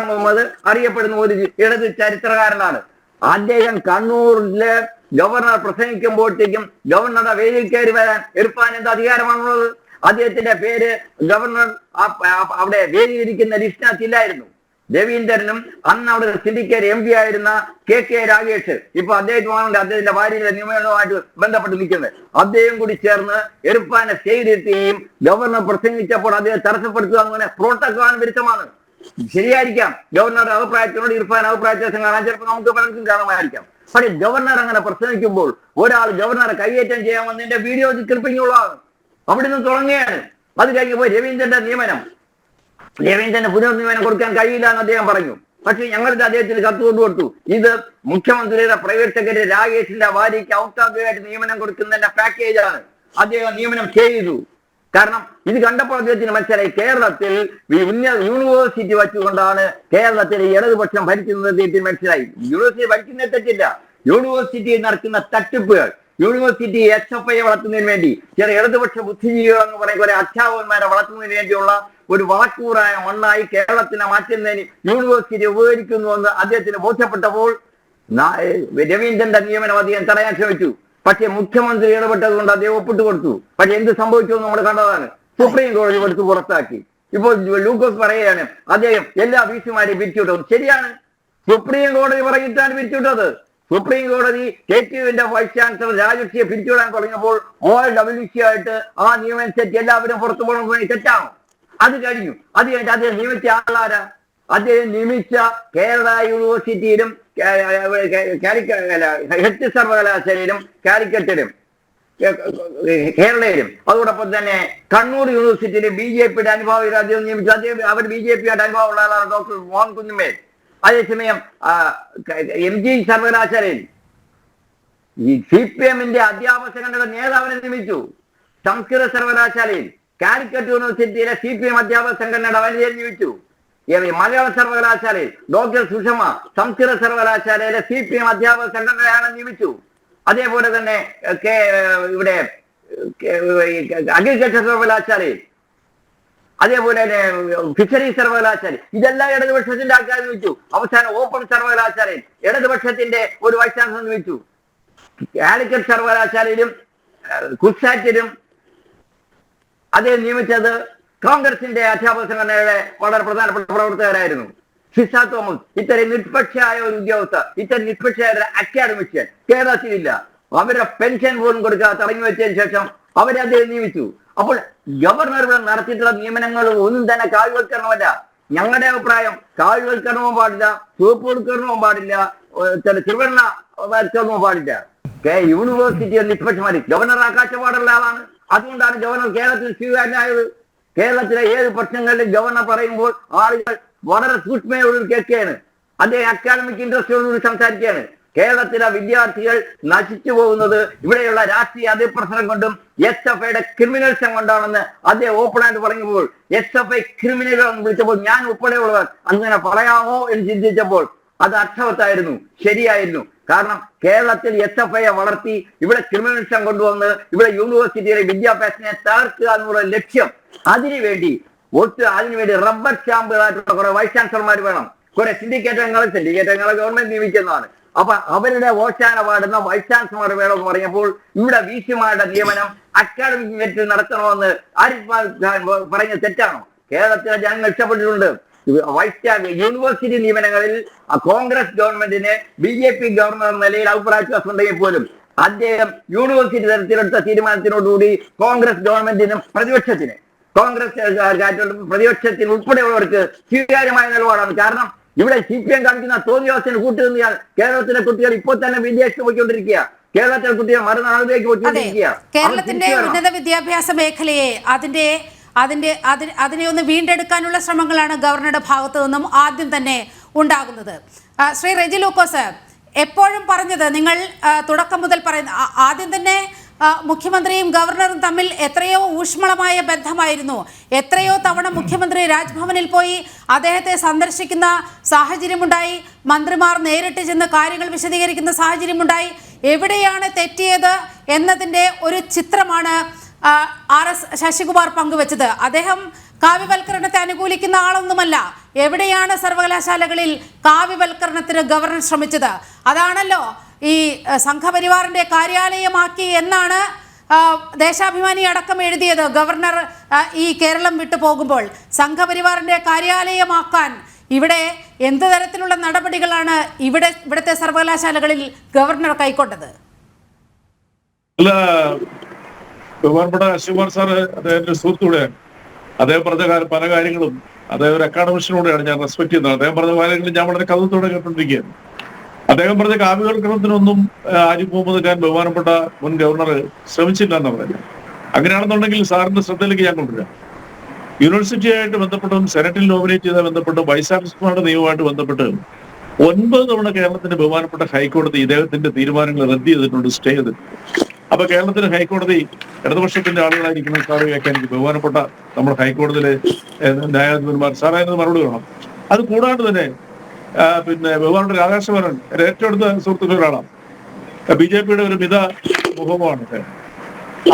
മുഹമ്മദ് അറിയപ്പെടുന്ന ഒരു ഇടത് ചരിത്രകാരനാണ്. അദ്ദേഹം കണ്ണൂരിലെ ഗവർണർ പ്രസംഗിക്കുമ്പോഴത്തേക്കും ഗവർണറുടെ വേദിയിൽ കയറി വരാൻ ഇർഫാൻ എന്ത് അധികാരമാണുള്ളത്? അദ്ദേഹത്തിന്റെ പേര് ഗവർണർ അവിടെ വേദിയിരിക്കുന്ന ലിസ്റ്റിനകത്തില്ലായിരുന്നു. രവീന്ദ്രനും അന്ന് അവിടെ സിൻഡിക്കേറ്റ് MP ആയിരുന്ന KK രാഗേഷ്, ഇപ്പൊ അദ്ദേഹമാണ് അദ്ദേഹത്തിന്റെ ഭാര്യയുടെ നിയമനവുമായിട്ട് ബന്ധപ്പെട്ട് നിൽക്കുന്നത്. അദ്ദേഹം കൂടി ചേർന്ന് ഇർഫാനെ സ്റ്റേജിലെത്തുകയും ഗവർണർ പ്രസംഗിച്ചപ്പോൾ അദ്ദേഹം തടസ്സപ്പെടുത്തുക അങ്ങനെ പ്രോട്ടോക്കോൾ വിരുദ്ധമാണ്. ശരിയായിരിക്കാം, ഗവർണറുടെ അഭിപ്രായത്തിനോട് ഇർഫാൻ അഭിപ്രായ വ്യത്യാസം കാണാൻ ചിലപ്പോൾ നമുക്ക് പലർക്കും കാണുമായിരിക്കാം. പക്ഷേ ഗവർണർ അങ്ങനെ പ്രസംഗിക്കുമ്പോൾ ഒരാൾ ഗവർണറെ കൈയേറ്റം ചെയ്യാൻ വന്നതിന്റെ വീഡിയോ ക്ലിപ്പിങ്ങുള്ളതാണ്. അവിടുന്ന് തുടങ്ങുകയാണ്. അത് കഴിഞ്ഞപ്പോൾ രവീന്ദ്രന്റെ നിയമനം, രവീന്ദ്രന് പുനർനിയമനം കൊടുക്കാൻ കഴിയില്ല എന്ന് അദ്ദേഹം പറഞ്ഞു. പക്ഷെ ഞങ്ങളുടെ അദ്ദേഹത്തിന് കത്ത് കൊണ്ടുകൊടുത്തു. ഇത് മുഖ്യമന്ത്രിയുടെ പ്രൈവറ്റ് സെക്രട്ടറി രാഗേഷിന്റെ ഭാര്യയ്ക്ക് ഔദ്യോഗികമായിട്ട് നിയമനം കൊടുക്കുന്നതിന്റെ പാക്കേജാണ്. അദ്ദേഹം നിയമനം ചെയ്തു. കാരണം ഇത് കണ്ടപ്പോൾ അദ്ദേഹത്തിന് മനസ്സിലായി, കേരളത്തിൽ യൂണിവേഴ്സിറ്റി വച്ചുകൊണ്ടാണ് കേരളത്തിലെ ഇടതുപക്ഷം ഭരിക്കുന്നത്. അദ്ദേഹത്തിന് മനസ്സിലായി, യൂണിവേഴ്സിറ്റി ഭരിക്കുന്നത് തെറ്റില്ല. യൂണിവേഴ്സിറ്റിയിൽ നടക്കുന്ന തട്ടിപ്പുകൾ, യൂണിവേഴ്സിറ്റി SFI വളർത്തുന്നതിന് വേണ്ടി ചില ഇടതുപക്ഷ ബുദ്ധിജീവികൾ എന്ന് പറയുന്ന കുറെ അധ്യാപകന്മാരെ വളർത്തുന്നതിന് വേണ്ടിയുള്ള ഒരു വളക്കൂറായ മണ്ണായി കേരളത്തിനെ മാറ്റുന്നതിന് യൂണിവേഴ്സിറ്റി ഉപകരിക്കുന്നുവെന്ന് അദ്ദേഹത്തിന് ബോധ്യപ്പെട്ടപ്പോൾ രവീന്ദ്രന്റെ നിയമനം അദ്ദേഹം തടയാൻ ശ്രമിച്ചു. പക്ഷേ മുഖ്യമന്ത്രി ഇടപെട്ടത് കൊണ്ട് അദ്ദേഹം ഒപ്പിട്ട് കൊടുത്തു. പക്ഷെ എന്ത് സംഭവിച്ചു നമ്മൾ കണ്ടതാണ്. സുപ്രീം കോടതി എടുത്ത് പുറത്താക്കി. ഇപ്പോൾ ലൂക്കോസ് പറയുകയാണ് അദ്ദേഹം എല്ലാ VC-മാരെയും പിരിച്ചുവിട്ടത്. ശരിയാണ്, സുപ്രീം കോടതി പറഞ്ഞിട്ടാണ് പിരിച്ചുവിട്ടത്. സുപ്രീം കോടതി KTUവിന്റെ വൈസ് ചാൻസലർ രാജകൃഷിയെ പിരിച്ചുവിടാൻ തുടങ്ങിയപ്പോൾ OLWC ആയിട്ട് ആ നിയമമനുസരിച്ച് എല്ലാവരും പുറത്തു പോകണമെന്ന് തെറ്റാണോ? അത് കഴിഞ്ഞു. അത് കഴിഞ്ഞിട്ട് അദ്ദേഹം നിയമിച്ച ആളാരാ? അദ്ദേഹം നിയമിച്ച കേരള യൂണിവേഴ്സിറ്റിയിലും ഹെൽത്ത് സർവകലാശാലയിലും കാലിക്കറ്റിലും കേരളയിലും അതോടൊപ്പം തന്നെ കണ്ണൂർ യൂണിവേഴ്സിറ്റിയിലും BJPയുടെ അനുഭവം അദ്ദേഹം നിയമിച്ചു. അദ്ദേഹം അവർ BJPയുടെ അനുഭവമുള്ള ആളാണ് ഡോക്ടർ മോഹൻ കുഞ്ഞുമേൽ. അതേസമയം MG സർവകലാശാലയിൽ ഈ CPM-ന്റെ അധ്യാപക സംഘടനയുടെ നേതാവിനെ നിയമിച്ചു. സംസ്കൃത സർവകലാശാലയിൽ കാലിക്കറ്റ് യൂണിവേഴ്സിറ്റിയിലെ CPM അധ്യാപക സംഘടനയുടെ വനിതയെ നിയമിച്ചു. മലയാള സർവകലാശാലയിൽ ഡോക്ടർ സുഷമ സംസ്കൃത സർവകലാശാലയിലെ CPM അധ്യാപക സംഘടനയാണ് നിയമിച്ചു. അതേപോലെ തന്നെ ഇവിടെ അഗ്രികൾച്ചർ സർവകലാശാലയിൽ, അതേപോലെ തന്നെ ഫിഷറീസ് സർവകലാശാല, ഇതെല്ലാം ഇടതുപക്ഷത്തിന്റെ ആൾക്കാർ നിയമിച്ചു. അവസാനം ഓപ്പൺ സർവകലാശാലയിൽ ഇടതുപക്ഷത്തിന്റെ ഒരു വൈസ് ചാൻസലർ നിയമിച്ചു. കാലിക്കറ്റ് സർവകലാശാലയിലും കുസാറ്റിലും അദ്ദേഹം നിയമിച്ചത് കോൺഗ്രസിന്റെ അധ്യാപക സംഘടനയുടെ വളരെ പ്രധാനപ്പെട്ട പ്രവർത്തകരായിരുന്നു. ഷിസ തോമസ് ഇത്തരം നിഷ്പക്ഷയായ ഒരു ഉദ്യോഗസ്ഥ, ഇത്തരം നിഷ്പക്ഷയായ ഒരു അക്കാഡമിഷ്യൻ കേരളത്തിലില്ല. അവരുടെ പെൻഷൻ പോലും കൊടുക്കാതെ തടഞ്ഞു വെച്ചതിന് ശേഷം അവരെ അദ്ദേഹം നിയമിച്ചു. അപ്പോൾ ഗവർണർ ഇവിടെ നടത്തിയിട്ടുള്ള നിയമനങ്ങൾ ഒന്നും തന്നെ കാഴ്വൽക്കരണമല്ല. ഞങ്ങളുടെ അഭിപ്രായം കാഴ്വൽക്കരണവും പാടില്ല, ചുവപ്പുവൽക്കരണവും പാടില്ല, തിരുവണ്ണവൽക്കരണവും പാടില്ല. യൂണിവേഴ്സിറ്റി നിഷ്പക്ഷമാരി ഗവർണർ ആകാശപാടുള്ള ആളാണ്. അതുകൊണ്ടാണ് ഗവർണർ കേരളത്തിൽ സ്വീകാര്യനായത്. കേരളത്തിലെ ഏത് പ്രശ്നങ്ങളിലും ഗവർണർ പറയുമ്പോൾ ആളുകൾ വളരെ സൂക്ഷ്മയോട് കേൾക്കുകയാണ്. അദ്ദേഹം അക്കാഡമിക് ഇൻട്രസ്റ്റോടുകൂടി സംസാരിക്കുകയാണ്. കേരളത്തിലെ വിദ്യാർത്ഥികൾ നശിച്ചു പോകുന്നത് ഇവിടെയുള്ള രാഷ്ട്രീയ അതിപ്രസരം കൊണ്ടും SFIയുടെ ക്രിമിനൽസം കൊണ്ടാണെന്ന് അദ്ദേഹം ഓപ്പണായിട്ട് പറഞ്ഞപ്പോൾ SFI ക്രിമിനലുകളെന്ന് വിളിച്ചപ്പോൾ ഞാൻ ഉൾപ്പെടെയുള്ളവർ അങ്ങനെ പറയാമോ എന്ന് ചിന്തിച്ചപ്പോൾ അത് അർത്ഥവത്തായിരുന്നു, ശരിയായിരുന്നു. കാരണം കേരളത്തിൽ SFIയെ വളർത്തി ഇവിടെ ക്രിമിനൽസം കൊണ്ടുവന്ന് ഇവിടെ യൂണിവേഴ്സിറ്റിയിലെ വിദ്യാഭ്യാസത്തിനെ തകർക്കുക എന്നുള്ള ലക്ഷ്യം, അതിനുവേണ്ടി റബ്ബർ സ്റ്റാമ്പുകളായിട്ടുള്ള കുറെ വൈസ് ചാൻസലർമാർ വേണം. കുറെ സിൻഡിക്കേറ്റ് അംഗങ്ങളെ ഗവൺമെന്റ് നിയമിക്കുന്നതാണ്. അപ്പൊ അവരുടെ ഓശാന പാടുന്ന വൈസ് ചാൻസലർമാർ വേണമെന്ന് പറഞ്ഞപ്പോൾ ഇവിടെ VC-മാരുടെ നിയമനം അക്കാഡമിക് മെറിറ്റിൽ നടത്തണമെന്ന് ആരിഫ് ഖാൻ പറഞ്ഞ തെറ്റാണോ? കേരളത്തിലെ ജനങ്ങൾ ഇഷ്ടപ്പെട്ടിട്ടുണ്ട്. യൂണിവേഴ്സിറ്റി നിയമനങ്ങളിൽ കോൺഗ്രസ് ഗവൺമെന്റിന് BJP ഗവർണർ നിലയിൽ അഭിപ്രായ വ്യത്യാസം ഉണ്ടെങ്കിൽ പോലും അദ്ദേഹം യൂണിവേഴ്സിറ്റി തലത്തിലെടുത്ത തീരുമാനത്തിനോടുകൂടി കോൺഗ്രസ് ഗവൺമെന്റിനും പ്രതിപക്ഷത്തിന് ഉൾപ്പെടെയുള്ളവർക്ക് സ്വീകാര്യമായ നിലപാടാണ്. കാരണം ഇവിടെ CPM കാണിക്കുന്ന തോന്നിയവസ്ഥന് കൂട്ടുനിന്നാൽ കേരളത്തിലെ കുട്ടികൾ ഇപ്പോൾ തന്നെ വിദേശത്ത് പോയിക്കൊണ്ടിരിക്കുക. കേരളത്തിലെ കുട്ടികൾ മറുനാളിലേക്ക് പോയിക്കൊണ്ടിരിക്കുക. കേരളത്തിന്റെ ഉന്നത വിദ്യാഭ്യാസ മേഖലയെ അതിനെ ഒന്ന് വീണ്ടെടുക്കാനുള്ള ശ്രമങ്ങളാണ് ഗവർണറുടെ ഭാഗത്തു നിന്നും ആദ്യം തന്നെ ഉണ്ടാകുന്നത്. ശ്രീ റെജി ലൂക്കോസ്, എപ്പോഴും പറഞ്ഞത് നിങ്ങൾ തുടക്കം മുതൽ പറയുന്ന ആദ്യം തന്നെ മുഖ്യമന്ത്രിയും ഗവർണറും തമ്മിൽ എത്രയോ ഊഷ്മളമായ ബന്ധമായിരുന്നു. എത്രയോ തവണ മുഖ്യമന്ത്രി രാജ്ഭവനിൽ പോയി അദ്ദേഹത്തെ സന്ദർശിക്കുന്ന സാഹചര്യമുണ്ടായി. മന്ത്രിമാർ നേരിട്ട് ചെന്ന് കാര്യങ്ങൾ വിശദീകരിക്കുന്ന സാഹചര്യമുണ്ടായി. എവിടെയാണ് തെറ്റിയത് എന്നതിൻ്റെ ഒരു ചിത്രമാണ് RS ശശികുമാർ പങ്കുവച്ചത്. അദ്ദേഹം കാവ്യവൽക്കരണത്തെ അനുകൂലിക്കുന്ന ആളൊന്നുമല്ല. എവിടെയാണ് സർവകലാശാലകളിൽ കാവ്യവൽക്കരണത്തിന് ഗവർണർ ശ്രമിച്ചത്? അതാണല്ലോ ഈ സംഘപരിവാറിന്റെ കാര്യാലയമാക്കി എന്നാണ് ദേശാഭിമാനി അടക്കം എഴുതിയത്. ഗവർണർ ഈ കേരളം വിട്ടു പോകുമ്പോൾ സംഘപരിവാറിന്റെ കാര്യാലയമാക്കാൻ ഇവിടെ എന്ത് തരത്തിലുള്ള നടപടികളാണ് ഇവിടുത്തെ സർവകലാശാലകളിൽ ഗവർണർ കൈക്കൊണ്ടത്? അല്ല, ബഹുമാനപ്പെട്ട ശിവകുമാർ സാറ് അദ്ദേഹത്തിന്റെ സുഹൃത്തുകൂടെയാണ്. അദ്ദേഹം പറഞ്ഞ പല കാര്യങ്ങളും അദ്ദേഹം ഒരു അക്കാഡമിഷ്യനോടെയാണ് ഞാൻ റെസ്പെക്ട് ചെയ്യുന്നത്. അദ്ദേഹം പറഞ്ഞ കാര്യങ്ങളും ഞാൻ വളരെ കൗതുകത്തോടെ കേട്ടോണ്ടിരിക്കുകയാണ്. അദ്ദേഹം പറഞ്ഞ കാവ്യവൽക്കരണത്തിനൊന്നും ആരിഫ് മുഹമ്മദ് ഖാൻ ബഹുമാനപ്പെട്ട മുൻ ഗവർണർ ശ്രമിച്ചില്ല എന്ന് പറയുന്നത്. അങ്ങനെയാണെന്നുണ്ടെങ്കിൽ സാറിന്റെ ശ്രദ്ധയിലേക്ക് ഞാൻ കൊണ്ടുവരാം. യൂണിവേഴ്സിറ്റിയായിട്ട് ബന്ധപ്പെട്ടും സെനറ്റിൽ നോമിനേറ്റ് ചെയ്ത ബന്ധപ്പെട്ടും വൈസ് ചാൻസലർമാരുടെ നിയമവുമായിട്ട് ബന്ധപ്പെട്ട് 9 തവണ കേരളത്തിന്റെ ബഹുമാനപ്പെട്ട ഹൈക്കോടതി ഇദ്ദേഹത്തിന്റെ തീരുമാനങ്ങൾ റദ്ദ് ചെയ്തിട്ടുണ്ട്, സ്റ്റേ ചെയ്തിട്ടുണ്ട്. അപ്പൊ കേരളത്തിലെ ഹൈക്കോടതി ഇടതുപക്ഷത്തിന്റെ ആളുകളായിരിക്കണം സാറ് വ്യാഖ്യാനിക്കും. ബഹുമാനപ്പെട്ട നമ്മുടെ ഹൈക്കോടതിയിലെ ന്യായാധിപന്മാർ സാറായിരുന്നു മറുപടി വേണം. അത് കൂടാണ്ട് തന്നെ ബഹുമാനപ്പെട്ട രാധാകൃഷ്ണൻ ഏറ്റവും അടുത്ത സുഹൃത്തുക്കളൊരാളാണ്. BJPയുടെ ഒരു മിത മുഖമാണ്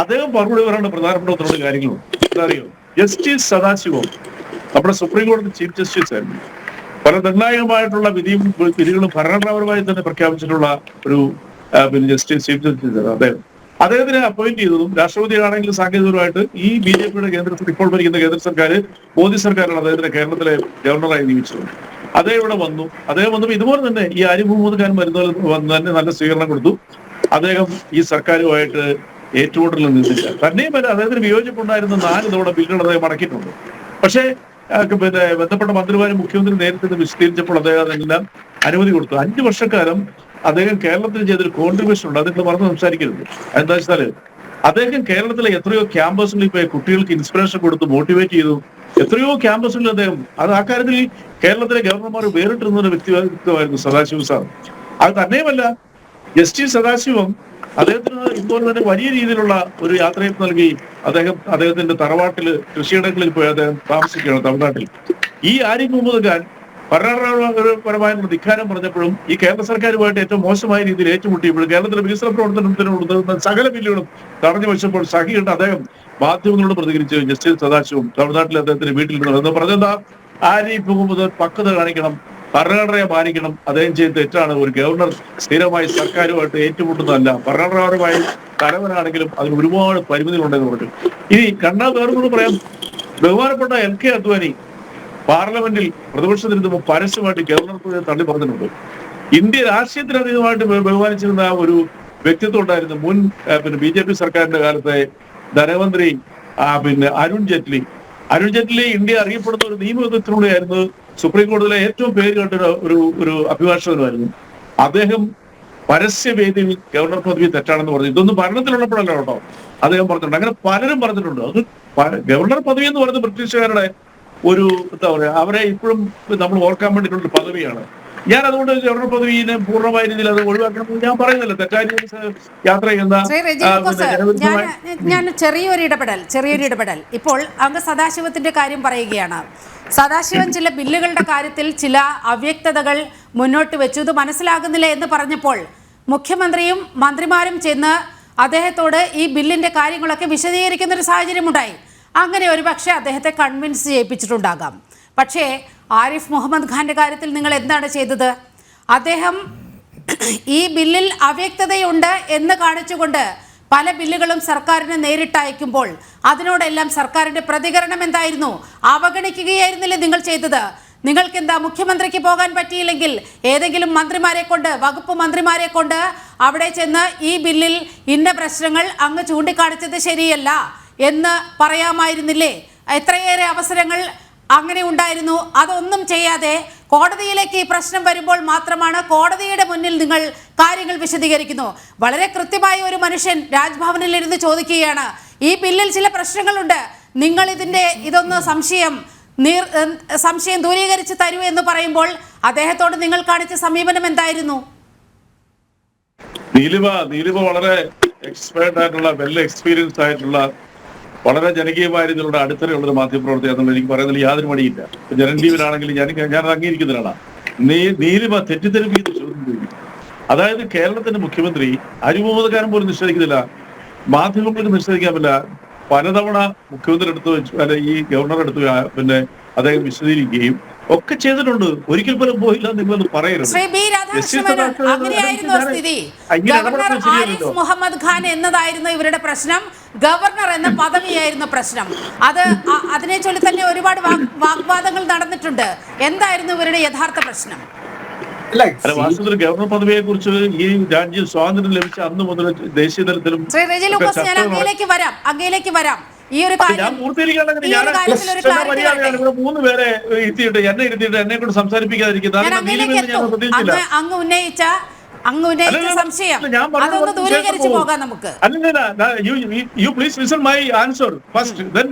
അദ്ദേഹം മറുപടി പറയേണ്ട പ്രധാനപ്പെട്ട 1 കാര്യങ്ങളുണ്ട്. എന്താ അറിയോ? ജസ്റ്റിസ് സദാശിവം നമ്മുടെ സുപ്രീം കോടതി ചീഫ് ജസ്റ്റിസ് ആയിരുന്നു. പല നിർണായകമായിട്ടുള്ള വിധികളും ഭരണഘടനാപരമായി തന്നെ പ്രഖ്യാപിച്ചിട്ടുള്ള ഒരു ജസ്റ്റിസ് ചീഫ് ജസ്റ്റിസ് അദ്ദേഹത്തിനെ അപ്പോയിന്റ് ചെയ്തതും രാഷ്ട്രപതിയാണെങ്കിലും സാങ്കേതികപരമായിട്ട് ഈ BJPയുടെ ഇപ്പോൾ ഭരിക്കുന്ന കേന്ദ്ര സർക്കാർ, മോദി സർക്കാരാണ് അദ്ദേഹത്തിനെ കേരളത്തിലെ ഗവർണറായി നിയമിച്ചത്. അദ്ദേഹം ഇവിടെ വന്നു. അദ്ദേഹം വന്നപ്പോൾ ഇതുപോലെ തന്നെ ഈ ആരിഫ് മുഹമ്മദ് ഖാൻ തന്നെ നല്ല സ്വീകരണം കൊടുത്തു. അദ്ദേഹം ഈ സർക്കാരുമായിട്ട് ഏറ്റുമുട്ടലിൽ നിന്നില്ല. തന്നെയുമല്ല, അദ്ദേഹത്തിന് വിയോജിപ്പുണ്ടായിരുന്ന 4 തവണ ബില്ലുകൾ അദ്ദേഹം മടക്കിയിട്ടുണ്ട്. പക്ഷേ ബന്ധപ്പെട്ട മന്ത്രിമാരും മുഖ്യമന്ത്രി നേരത്തെ വിശദീകരിച്ചപ്പോൾ അദ്ദേഹം അതെല്ലാം അനുമതി കൊടുത്തു. 5 വർഷക്കാലം അദ്ദേഹം കേരളത്തിൽ ചെയ്തൊരു കോൺട്രിബ്യൂഷൻ ഉണ്ട്. അതിൽ മറന്ന് സംസാരിക്കരുത്. എന്താ വെച്ചാല് അദ്ദേഹം കേരളത്തിലെ എത്രയോ ക്യാമ്പസുകളിൽ പോയി കുട്ടികൾക്ക് ഇൻസ്പിറേഷൻ കൊടുത്തു, മോട്ടിവേറ്റ് ചെയ്തു. എത്രയോ ക്യാമ്പസുകളിൽ അദ്ദേഹം ആ കാര്യത്തിൽ കേരളത്തിലെ ഗവർണർമാർ വേറിട്ടിരുന്ന ഒരു വ്യക്തിത്വമായിരുന്നു സദാശിവം സാർ. അത് തന്നെയുമല്ല, ജസ്റ്റിസ് സദാശിവം അദ്ദേഹത്തിന് ഇപ്പോൾ തന്നെ വലിയ രീതിയിലുള്ള ഒരു യാത്രയപ്പ് നൽകി. അദ്ദേഹത്തിന്റെ തറവാട്ടില് കൃഷിയിടങ്ങളിൽ പോയി അദ്ദേഹം താമസിക്കുകയാണ് തമിഴ്നാട്ടിൽ. ഈ ആരിഫ് മുഹമ്മദ് ഖാൻ ഭരണഘടനാപരമായ ധിക്കാരം പറഞ്ഞപ്പോഴും ഈ കേരള സർക്കാരുമായിട്ട് ഏറ്റവും മോശമായ രീതിയിൽ ഏറ്റുമുട്ടിയപ്പോഴും കേരളത്തിലെ വികസന പ്രവർത്തനത്തിനുള്ള സകല ബില്ലുകളും തടഞ്ഞു വെച്ചപ്പോൾ സഹിയിട്ട് അദ്ദേഹം മാധ്യമങ്ങളോട് പ്രതികരിച്ചു. ജസ്റ്റിസ് സദാശിവം തമിഴ്നാട്ടിൽ അദ്ദേഹത്തിന്റെ വീട്ടിൽ എന്ന് പറഞ്ഞെന്താ, ആരിഫ് മുഹമ്മദ് പക്വത കാണിക്കണം, ഭരണഘടനയെ മാനിക്കണം. അദ്ദേഹം ചെയ്ത തെറ്റാണ്. ഒരു ഗവർണർ സ്ഥിരമായി സർക്കാരുമായിട്ട് ഏറ്റുമുട്ടുന്നതല്ല. ഭരണഘടനാപരമായി തലവനാണെങ്കിലും അതിന് ഒരുപാട് പരിമിതികളുണ്ടെന്ന് പറഞ്ഞു. ഇനി വേറൊന്നും പറയാം. ബഹുമാനപ്പെട്ട LK അദ്വാനി പാർലമെന്റിൽ പ്രതിപക്ഷത്തിരുന്നപ്പോൾ പരസ്യമായിട്ട് ഗവർണർ തള്ളി പറഞ്ഞിട്ടുണ്ട്. ഇന്ത്യ രാഷ്ട്രീയത്തിന് അതീതമായിട്ട് ബഹുമാനിച്ചിരുന്ന ഒരു വ്യക്തിത്വം ഉണ്ടായിരുന്നു മുൻ BJP സർക്കാരിന്റെ കാലത്തെ ധനമന്ത്രി അരുൺ ജെയ്റ്റ്ലി ഇന്ത്യ അറിയപ്പെടുന്ന ഒരു നിയമവിദഗ്ധനുടെയായിരുന്നു. സുപ്രീം കോടതിയിലെ ഏറ്റവും പേര് കേട്ട ഒരു അഭിഭാഷകനുമായിരുന്നു. അദ്ദേഹം പരസ്യവേദിയിൽ ഗവർണർ പദവി തെറ്റാണെന്ന് പറഞ്ഞു. ഇതൊന്നും ഭരണത്തിലുള്ളപ്പോഴല്ല കേട്ടോ, അദ്ദേഹം പറഞ്ഞിട്ടുണ്ട്. അങ്ങനെ പലരും പറഞ്ഞിട്ടുണ്ട്. അത് ഗവർണർ പദവി എന്ന് പറയുന്നത് ബ്രിട്ടീഷുകാരുടെ ഒരു എന്താ പറയാ, അവരെ ഇപ്പോഴും നമ്മൾ ഓർക്കാൻ വേണ്ടിയിട്ടുള്ള പദവിയാണ്. ഞാൻ അതുകൊണ്ട് ഗവർണർ പദവിയെ പൂർണ്ണമായ രീതിയിൽ അത് ഒഴിവാക്കണം ഞാൻ പറയുന്നില്ല. തെറ്റായ യാത്ര ചെയ്യുന്ന ഞാൻ ചെറിയൊരു ഇടപെടൽ ഇപ്പോൾ അങ്ങ് സദാശിവത്തിന്റെ കാര്യം പറയുകയാണ്. സദാശിവൻ ചില ബില്ലുകളുടെ കാര്യത്തിൽ ചില അവ്യക്തതകൾ മുന്നോട്ട് വെച്ചു. ഇത് മനസ്സിലാകുന്നില്ല എന്ന് പറഞ്ഞപ്പോൾ മുഖ്യമന്ത്രിയും മന്ത്രിമാരും ചെന്ന് അദ്ദേഹത്തോട് ഈ ബില്ലിന്റെ കാര്യങ്ങളൊക്കെ വിശദീകരിക്കുന്ന ഒരു സാഹചര്യമുണ്ടായി. അങ്ങനെ ഒരുപക്ഷെ അദ്ദേഹത്തെ കൺവിൻസ് ചെയ്യിപ്പിച്ചിട്ടുണ്ടാകാം. പക്ഷേ ആരിഫ് മുഹമ്മദ് ഖാന്റെ കാര്യത്തിൽ നിങ്ങൾ എന്താണ് ചെയ്തത്? അദ്ദേഹം ഈ ബില്ലിൽ അവ്യക്തതയുണ്ട് എന്ന് കാണിച്ചുകൊണ്ട് പല ബില്ലുകളും സർക്കാരിന് നേരിട്ട് അയക്കുമ്പോൾ അതിനോടെല്ലാം സർക്കാരിന്റെ പ്രതികരണം എന്തായിരുന്നു? അവഗണിക്കുകയായിരുന്നില്ലേ നിങ്ങൾ ചെയ്തത്? നിങ്ങൾക്ക് എന്താ, മുഖ്യമന്ത്രിക്ക് പോകാൻ പറ്റിയില്ലെങ്കിൽ ഏതെങ്കിലും മന്ത്രിമാരെ കൊണ്ട്, വകുപ്പ് മന്ത്രിമാരെ കൊണ്ട് അവിടെ ചെന്ന് ഈ ബില്ലിൽ ഇന്ന പ്രശ്നങ്ങൾ അങ്ങ് ചൂണ്ടിക്കാണിച്ചത് ശരിയല്ല എന്ന് പറയാമായിരുന്നില്ലേ? എത്രയേറെ അവസരങ്ങൾ അങ്ങനെ ഉണ്ടായിരുന്നു. അതൊന്നും ചെയ്യാതെ കോടതിയിലേക്ക് ഈ പ്രശ്നം വരുമ്പോൾ മാത്രമാണ് കോടതിയുടെ മുന്നിൽ നിങ്ങൾ കാര്യങ്ങൾ വിശദീകരിക്കുന്നു. വളരെ കൃത്യമായ ഒരു മനുഷ്യൻ രാജ്ഭവനിൽ ഇരുന്ന് ചോദിക്കുകയാണ്, ഈ ബില്ലിൽ ചില പ്രശ്നങ്ങളുണ്ട്, നിങ്ങൾ ഇതൊന്ന് സംശയം ദൂരീകരിച്ച് തരൂ എന്ന് പറയുമ്പോൾ അദ്ദേഹത്തോട് നിങ്ങൾ കാണിച്ച സമീപനം എന്തായിരുന്നു? നീലിമ വളരെ എക്സ്പേർട്ട് ആയിട്ടുള്ള വെൽ എക്സ്പീരിയൻസ്ഡ് ആയിട്ടുള്ള വളരെ ജനകീയമായ രീതിയിലുള്ള അടിത്തറയുള്ള ഒരു മാധ്യമപ്രവർത്തക എന്നുള്ള എനിക്ക് പറയുന്നതിൽ യാതൊരു മടിയില്ല. ജനജീവനാണെങ്കിൽ ഞാൻ അംഗീകരിക്കുന്നതിനാണ്. നീലിമ തെറ്റിദ്ധരിപ്പിക്കുന്ന ചോദ്യം ചോദിക്കും. അതായത് കേരളത്തിന്റെ മുഖ്യമന്ത്രി ആരിഫ് മുഹമ്മദ് ഖാൻ പോലും നിഷേധിക്കുന്നില്ല, മാധ്യമങ്ങൾക്ക് നിഷേധിക്കാൻ പറ്റില്ല. പലതവണ മുഖ്യമന്ത്രി എടുത്തു വെച്ചു, അല്ലെ ഈ ഗവർണർ എടുത്തു പിന്നെ അദ്ദേഹം വിശദീകരിക്കുകയും ഒക്കെ ചെയ്തിട്ടുണ്ട്. ഒരിക്കൽ പോലും പോയില്ല നിങ്ങളത് പറയരുത്. ശ്രീ ബി രാധാകൃഷ്ണൻ, അങ്ങനെയായിരുന്നു സ്ഥിതി. ഗവർണർ ആരിഫ് മുഹമ്മദ് ഖാൻ എന്നതായിരുന്നു ഇവരുടെ പ്രശ്നം. ഗവർണർ എന്ന പദവിയായിരുന്നു പ്രശ്നം. അതിനെ ചൊല്ലി തന്നെ ഒരുപാട് വാഗ്വാദങ്ങൾ നടന്നിട്ടുണ്ട്. എന്തായിരുന്നു ഇവരുടെ യഥാർത്ഥ പ്രശ്നം? വാസ്തവത്തിൽ ഗവർണർ പദവിയെ കുറിച്ച് ഈ രാജ്യം സ്വാതന്ത്ര്യം ലഭിച്ച അന്ന് മുതൽ ദേശീയ തലത്തിലും ശ്രീ റെജി ലൂക്കോസ്, ഞാൻ അങ്ങയിലേക്ക് വരാം. ഈ ഒരു ഞാൻ പൂർത്തീകരിക്കുകയാണെങ്കിൽ ഞാൻ 3 പേരെ ഇരുത്തിയിട്ട് എന്നെ കൊണ്ട് സംസാരിപ്പിക്കാതിരിക്കുന്നത് അങ്ങ് ഉന്നയിച്ച സംശയം അതൊന്ന് ദൂരീകരിച്ചു പോകാം നമുക്ക്. You please listen my answer first, then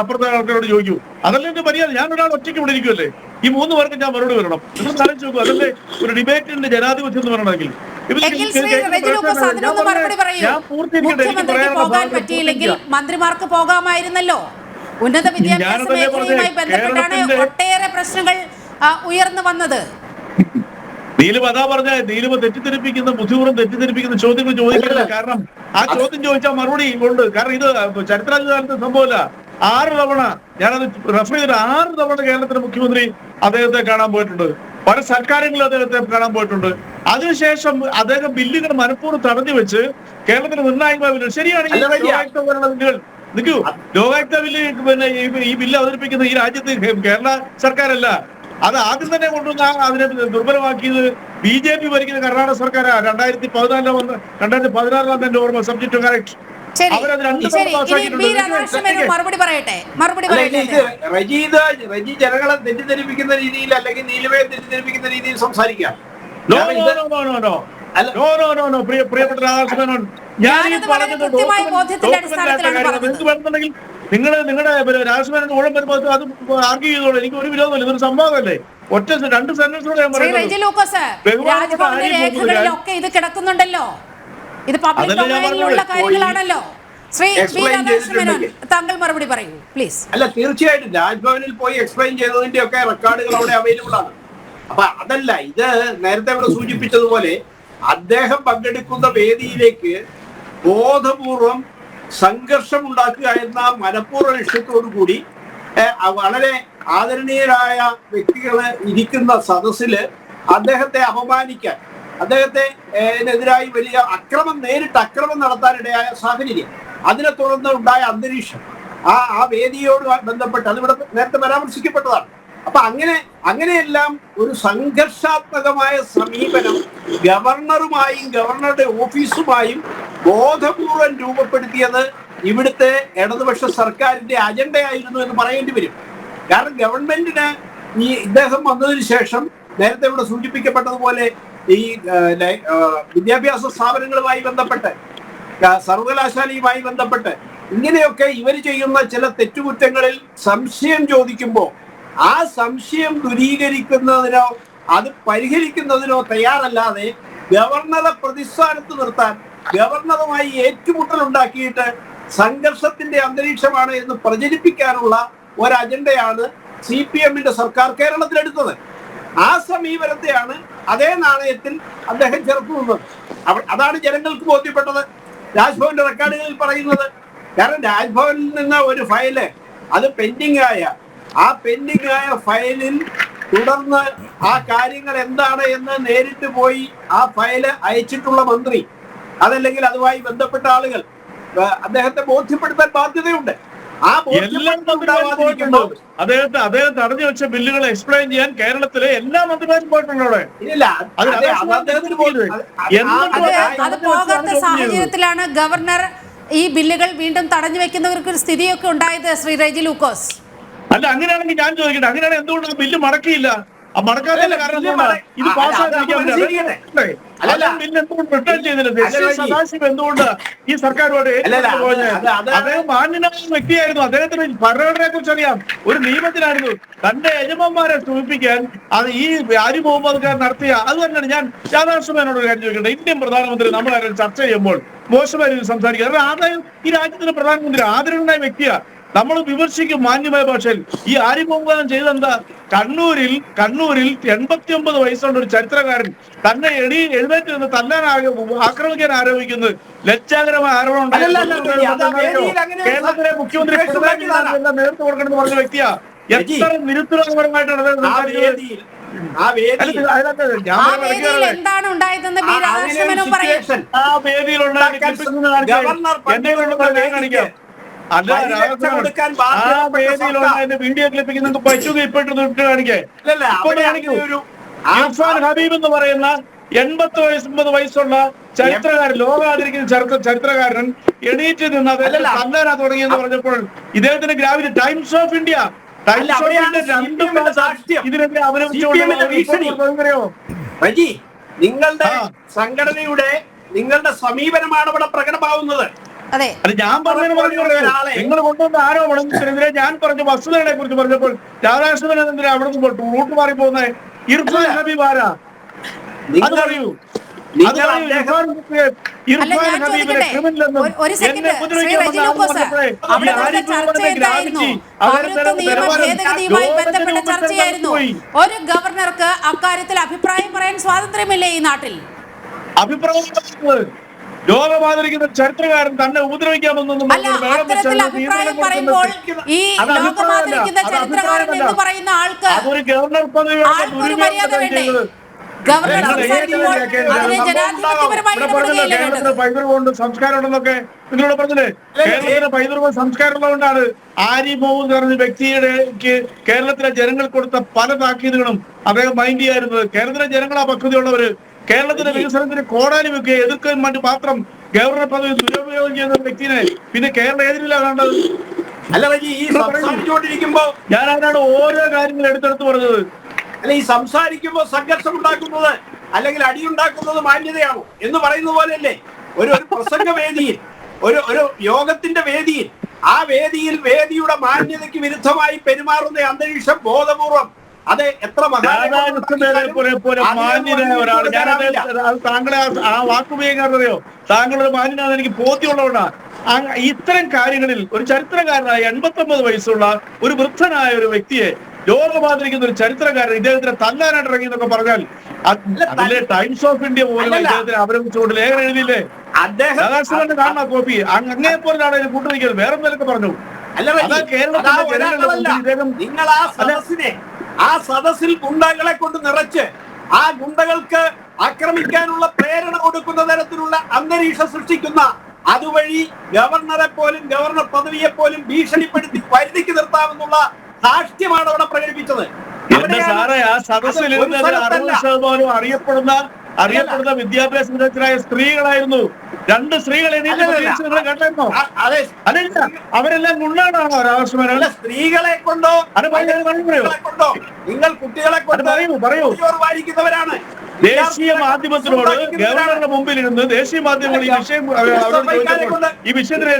അപ്പുറത്തെ ആൾക്കാരോട് ചോദിക്കൂ. അതല്ലേ എന്റെ മര്യാദ. ഞാൻ ഒരാൾ ഒറ്റയ്ക്ക് ഇവിടെ ഇരിക്കുമല്ലേ, ഈ 3 പേർക്ക് ഞാൻ മറുപടി വരണം. നിങ്ങൾ ആലോചിച്ച് നോക്കൂ. അതല്ലേ ഒരു ഡിബേറ്റിന്റെ ജനാധിപത്യം എന്ന് പറയണമെങ്കിൽ. പോകാൻ പറ്റിയില്ലെങ്കിൽ മന്ത്രിമാർക്ക് പോകാമായിരുന്നല്ലോ. ഉന്നത വിദ്യാഭ്യാസ മേഖലയുമായി ബന്ധപ്പെട്ടാണ് ഒട്ടേറെ പ്രശ്നങ്ങൾ ഉയർന്നു വന്നത്. നീലിമ അതാ പറഞ്ഞ, നീലിമ തെറ്റിദ്ധരിപ്പിക്കുന്ന ബുദ്ധിപൂർവ്വം തെറ്റിദ്ധരിപ്പിക്കുന്ന ചോദ്യങ്ങൾ ചോദിക്കുന്നത്. കാരണം ആ ചോദ്യം ചോദിച്ചാൽ മറുപടി ഉണ്ട്. കാരണം ഇത് ചരിത്രാധികാരത്തെ സംഭവമല്ല. 6 തവണ ഞാനത് റെഫർ ചെയ്തിട്ട് 6 തവണ കേരളത്തിലെ മുഖ്യമന്ത്രി അദ്ദേഹത്തെ കാണാൻ പോയിട്ടുണ്ട്. പല സർക്കാരുകളിലും അദ്ദേഹത്തെ കാണാൻ പോയിട്ടുണ്ട്. അതിനുശേഷം അദ്ദേഹം ബില്ലുകൾ മനഃപൂർവ്വം തടഞ്ഞു വെച്ച് കേരളത്തിന് നിർണായകമായ ബില്ലുകൾ, ശരിയാണ് ഈ ലോകായുക്ത പോലുള്ള ബില്ലുകൾ, നിൽക്കൂ, ലോകായുക്ത ബില്ല് പിന്നെ ഈ ബില്ല് അവതരിപ്പിക്കുന്ന ഈ രാജ്യത്ത് കേരള സർക്കാരല്ല. അത് ആദ്യം തന്നെ കൊണ്ടുവന്ന അതിനെ ദുർബലമാക്കിയത് BJP ഭരിക്കുന്ന കർണാടക സർക്കാരാണ്. 2016 എന്റെ ഓർമ്മ, സബ്ജക്ട് കറക്റ്റ്. റജി ജനങ്ങളെ തെറ്റിദ്ധരിപ്പിക്കുന്ന രീതിയിൽ അല്ലെങ്കിൽ നീലിമയെ തെറ്റിദ്ധരിപ്പിക്കുന്ന രീതിയിൽ സംസാരിക്കാം. പ്രിയപ്പെട്ട രാധാകൃഷ്ണൻ, ഞാൻ ഈ പറഞ്ഞത് വേണമെന്നുണ്ടെങ്കിൽ നിങ്ങളുടെ രാഷ്ട്രീയ ഊഴം വരുമ്പോൾ അത് ആർഗ്യൂ ചെയ്തോളൂ. എനിക്ക് ഒരു വിരോധമില്ല. ഇതൊരു സംഭവമല്ലേ. 2 സെന്റൻസിലൂടെ ഞാൻ പറയുന്നത് ഇത് കിടക്കുന്നുണ്ടല്ലോ. ഇത് പബ്ലിക് ഡൊമൈനിലുള്ള കാര്യങ്ങളാണല്ലോ. താങ്കൾ മറുപടി പറയൂ പ്ലീസ്. അല്ല, തീർച്ചയായിട്ടും രാജ്ഭവനിൽ പോയി എക്സ്പ്ലെയിൻ ചെയ്തതിന്റെ ഒക്കെ റെക്കോർഡുകൾ അവിടെ അവൈലബിൾ ആണ്. അപ്പൊ അതല്ല, ഇത് നേരത്തെ ഇവിടെ സൂചിപ്പിച്ചതുപോലെ അദ്ദേഹം പങ്കെടുക്കുന്ന വേദിയിലേക്ക് ബോധപൂർവം സംഘർഷം ഉണ്ടാക്കുക എന്ന മനഃപൂർവ്വ ലക്ഷ്യത്തോടു കൂടി വളരെ ആദരണീയരായ വ്യക്തികള് ഇരിക്കുന്ന സദസ്സില് അദ്ദേഹത്തെ അപമാനിക്കാൻ, അദ്ദേഹത്തെതിരായി വലിയ നേരിട്ട് അക്രമം നടത്താനിടയായ സാഹചര്യം, അതിനെ തുടർന്ന് ഉണ്ടായ അന്തരീക്ഷം, ആ വേദിയോട് ബന്ധപ്പെട്ട് അതിവിടെ നേരത്തെ പരാമർശിക്കപ്പെട്ടതാണ്. അപ്പൊ അങ്ങനെയെല്ലാം ഒരു സംഘർഷാത്മകമായ സമീപനം ഗവർണറുമായും ഗവർണറുടെ ഓഫീസുമായും ബോധപൂർവം രൂപപ്പെടുത്തിയത് ഇവിടുത്തെ ഇടതുപക്ഷ സർക്കാരിന്റെ അജണ്ടയായിരുന്നു എന്ന് പറയേണ്ടി വരും. കാരണം ഗവൺമെന്റിന് ഇദ്ദേഹം വന്നതിന് ശേഷം നേരത്തെ ഇവിടെ സൂചിപ്പിക്കപ്പെട്ടതുപോലെ ഈ വിദ്യാഭ്യാസ സ്ഥാപനങ്ങളുമായി ബന്ധപ്പെട്ട്, സർവകലാശാലയുമായി ബന്ധപ്പെട്ട് ഇങ്ങനെയൊക്കെ ഇവർ ചെയ്യുന്ന ചില തെറ്റുകുറ്റങ്ങളിൽ സംശയം ചോദിക്കുമ്പോൾ ആ സംശയം ദൂരീകരിക്കുന്നതിനോ അത് പരിഹരിക്കുന്നതിനോ തയ്യാറല്ലാതെ ഗവർണറെ പ്രതിസ്ഥാനത്ത് നിർത്താൻ, ഗവർണറുമായി ഏറ്റുമുട്ടൽ ഉണ്ടാക്കിയിട്ട് സംഘർഷത്തിന്റെ അന്തരീക്ഷമാണ് എന്ന് പ്രചരിപ്പിക്കാനുള്ള ഒരു അജണ്ടയാണ് CPM-ന്റെ സർക്കാർ കേരളത്തിലെടുത്തത്. ആ സമീപനത്തെയാണ് അതേ നാണയത്തിൽ അദ്ദേഹം ചേർത്ത് നിന്നത്. അതാണ് ജനങ്ങൾക്ക് ബോധ്യപ്പെട്ടത്, രാജ്ഭവന്റെ റെക്കോർഡുകളിൽ പറയുന്നത്. കാരണം രാജ്ഭവനിൽ നിന്ന് ഒരു ഫയല് അത് പെൻഡിംഗ് ആയ ഫയലിൽ തുടർന്ന് ആ കാര്യങ്ങൾ എന്താണ് എന്ന് നേരിട്ട് പോയി ആ ഫയല് അയച്ചിട്ടുള്ള മന്ത്രി, അതല്ലെങ്കിൽ അതുമായി ബന്ധപ്പെട്ട ആളുകൾ അദ്ദേഹത്തെ ബോധ്യപ്പെടുത്താൻ ബാധ്യതയുണ്ട്. അദ്ദേഹം തടഞ്ഞു വെച്ച ബില്ലുകൾ എക്സ്പ്ലെയിൻ ചെയ്യാൻ കേരളത്തിലെ എല്ലാ മന്ത്രിമാരും പോയിട്ടുണ്ടോ? അത് പോകാത്ത സാഹചര്യത്തിലാണ് ഗവർണർ ഈ ബില്ലുകൾ വീണ്ടും തടഞ്ഞു വെക്കുന്നവർക്ക് ഒരു സ്ഥിതിയൊക്കെ ഉണ്ടായത്. ശ്രീ റെജി ലൂക്കോസ്, അല്ല, അങ്ങനെയാണെങ്കിൽ ഞാൻ ചോദിക്കട്ടെ, അങ്ങനെയാണെങ്കിൽ എന്തുകൊണ്ട് ആ ബില്ല് മടക്കിയില്ല? മടക്കാത്തതിന്റെ കാരണം എന്തുകൊണ്ടാണ് ഇത് പാസ്സാക്കിയിരിക്കാൻ റിട്ടേൺ ചെയ്തില്ല? സദാശിവം എന്തുകൊണ്ട് ഈ സർക്കാരുമായിട്ട് അദ്ദേഹം മാന്യനായ വ്യക്തിയായിരുന്നു. അദ്ദേഹത്തിന് ഭരണഘടനയെ കുറിച്ച് അറിയാം. ഒരു നിയമത്തിലായിരുന്നു തന്റെ യജമാന്മാരെ സൂചിപ്പിക്കാൻ അത് ഈ ആരിഫ് മുഹമ്മദ് ഖാൻ നടത്തിയ അത് തന്നെയാണ്. ഞാൻ രാധാകൃഷ്ണനോട് ഒരു കാര്യം ചോദിക്കട്ടെ. ഇന്ത്യൻ പ്രധാനമന്ത്രി നമ്മളാരും ചർച്ച ചെയ്യുമ്പോൾ മോശമായ രീതിയിൽ സംസാരിക്കുക. കാരണം ആദായം ഈ രാജ്യത്തിന്റെ പ്രധാനമന്ത്രി ആദരണീയനായ വ്യക്തിയാണ്. നമ്മൾ വിമർശിക്കും മാന്യമായ ഭാഷയിൽ. ഈ ആരിഫ് മുഹമ്മദ് ഖാൻ ചെയ്തെന്താ? കണ്ണൂരിൽ 89 വയസ്സുള്ള ഒരു ചരിത്രകാരൻ തന്നെ എഴുന്നേറ്റ് നിന്ന് ആക്രമിക്കാൻ ആരോപിക്കുന്നത് ലജ്ജാകരമായ ആരോപണം കേരളത്തിലെ മുഖ്യമന്ത്രി നേതൃത്വം കൊടുക്കണമെന്ന് പറഞ്ഞ വ്യക്തിയാ. എത്ര നിരുത്തരപരമായിട്ടാണ് എന്താണ് ഉണ്ടായതെന്ന് ബി രാധാകൃഷ്ണനും പറയും. ആ വേദിയിലുണ്ടായ കാണിക്കാം. അല്ല ആ വേദിയിലുള്ള വീഡിയോ ക്ലിപ്പിംഗ് നിങ്ങൾക്ക് പറ്റുക ഇപ്പോഴത്തെ കാണിക്കേ. ഇർഫാൻ ഹബീബ് എന്ന് പറയുന്ന 89 വയസ്സുള്ള ചരിത്രകാരൻ, ലോകാതിരിക്കുന്ന ചരിത്രകാരൻ എണീറ്റ് നിന്ന് അതെല്ലാം തല്ലാനാ തുടങ്ങിയെന്ന് പറഞ്ഞപ്പോൾ ഇദ്ദേഹത്തിന്റെ ഗ്രാവിറ്റി ടൈംസ് ഓഫ് ഇന്ത്യ ഇതിനെതിരെ നിങ്ങളുടെ സംഘടനയുടെ നിങ്ങളുടെ സമീപനമാണ് ഇവിടെ പ്രകടമാവുന്നത്. ഞാൻ നിങ്ങൾ കൊണ്ടുവന്ന ആരോപണത്തിനെതിരെ ഞാൻ പറഞ്ഞ വസ്തുതകളെ കുറിച്ച് പറഞ്ഞപ്പോൾ രാധാകൃഷ്ണനെതിരെ അവിടെ നിന്ന് റൂട്ട് മാറി പോകുന്ന ഇർഫാൻ ഹബീബ് ആരാ? അത് പറയൂ. ഒരു ഗവർണർക്ക് അക്കാര്യത്തിൽ അഭിപ്രായം പറയാൻ സ്വാതന്ത്ര്യമില്ലേ ഈ നാട്ടിൽ? അഭിപ്രായം ലോകമാതിരിക്കുന്ന ചരിത്രകാരൻ തന്നെ ഉപദ്രവിക്കാമെന്നൊന്നും അതൊരു ഗവർണർ പദവിയാണ്. കേരളത്തിന് പൈതൃകമുണ്ട്, സംസ്കാരമുണ്ടെന്നൊക്കെ നിങ്ങളോട് പറഞ്ഞില്ലേ? കേരളത്തിന് പൈതൃകവും സംസ്കാരമുള്ളതുകൊണ്ടാണ് ആരിഫ് മുഹമ്മദ് പറഞ്ഞ വ്യക്തിയുടെ കേരളത്തിലെ ജനങ്ങൾ കൊടുത്ത പല താക്കീതുകളും അദ്ദേഹം മൈൻഡ് ചെയ്യാറുന്നത്. കേരളത്തിലെ ജനങ്ങൾ ആ പക്വതയുള്ളവര് കേരളത്തിന്റെ വികസനത്തിന് കോടാലി വെക്കുക എതിർക്കാൻ വേണ്ടി മാത്രം ഗവർണർ പദവി ദുരുപയോഗം ചെയ്യുന്ന വ്യക്തിനെ പിന്നെ കേരളം ഏതിലാണ് കണ്ടത്? ഞാൻ അതിനാണ് ഓരോ കാര്യങ്ങൾ എടുത്തെടുത്ത് പറഞ്ഞത്. അല്ല, ഈ സംസാരിക്കുമ്പോൾ സംഘർഷം ഉണ്ടാക്കുന്നത് അല്ലെങ്കിൽ അടിയുണ്ടാക്കുന്നത് മാന്യതയാണോ എന്ന് പറയുന്ന പോലെയല്ലേ ഒരു പ്രസംഗ വേദിയിൽ ഒരു യോഗത്തിന്റെ വേദിയിൽ ആ വേദിയുടെ മാന്യതയ്ക്ക് വിരുദ്ധമായി പെരുമാറുന്ന അന്തരീക്ഷം ബോധപൂർവം അത് എത്ര മാന്യനായ ഒരാൾ. താങ്കളെ ആ വാക്കുപയോഗിക്കാറിയോ? താങ്കളൊരു മാന്യനാണെന്ന് എനിക്ക് ബോധ്യമുള്ളതുകൊണ്ടാണ്. ഇത്തരം കാര്യങ്ങളിൽ ഒരു ചരിത്രകാരനായ 89 വയസ്സുള്ള ഒരു വൃദ്ധനായ ഒരു വ്യക്തിയെ ലോകമാതിരിക്കുന്ന ഒരു ചരിത്രകാരൻ ഇദ്ദേഹത്തിന് തല്ലാനായിട്ട് ഇറങ്ങി എന്നൊക്കെ പറഞ്ഞാൽ അതിലെ ടൈംസ് ഓഫ് ഇന്ത്യ പോലും ഇദ്ദേഹത്തിന് അവലംബിച്ചുകൊണ്ട് ലേഖനം എഴുതിയില്ലേ? രാധാകൃഷ്ണന്റെ കാണുന്ന കോപ്പി അങ്ങനെ പോലാണ് അതിന് കൂട്ടുനിൽക്കുന്നത്. വേറെ എന്തൊക്കെ പറഞ്ഞു? അതാ കേരളത്തിലെ നിങ്ങൾ ആ സദസ്സിൽ ഗുണ്ടകളെ കൊണ്ട് നിറച്ച് ആ ഗുണ്ടകൾക്ക് ആക്രമിക്കാനുള്ള പ്രേരണ കൊടുക്കുന്ന തരത്തിലുള്ള അന്തരീക്ഷം സൃഷ്ടിക്കുന്ന അതുവഴി ഗവർണറെ പോലും ഗവർണർ പദവിയെ പോലും ഭീഷണിപ്പെടുത്തി പരിധിക്ക് നിർത്താമെന്നുള്ള ധാർഷ്ട്യമാണ് അവിടെ പ്രകടിപ്പിച്ചത്. സാറേ, ആ സദസ്സിലിരുന്ന് 60% അറിയപ്പെടുന്ന വിദ്യാഭ്യാസ വിദഗ്ധരായ സ്ത്രീകളായിരുന്നു. 2 സ്ത്രീകളെ കണ്ടായിരുന്നോ? അതല്ല, അവരെല്ലാം ഗുണ്ടാണോ രാധാകൃഷ്ണൻ? സ്ത്രീകളെ കൊണ്ടോ നിങ്ങൾ കുട്ടികളെ കൊണ്ടോ പറയൂ വായിക്കുന്നവരാണ്. ദേശീയ മാധ്യമത്തിനോട് ഗവർണറുടെ മുമ്പിൽ ഇരുന്ന് ദേശീയ മാധ്യമങ്ങൾ ഈ വിഷയത്തിന്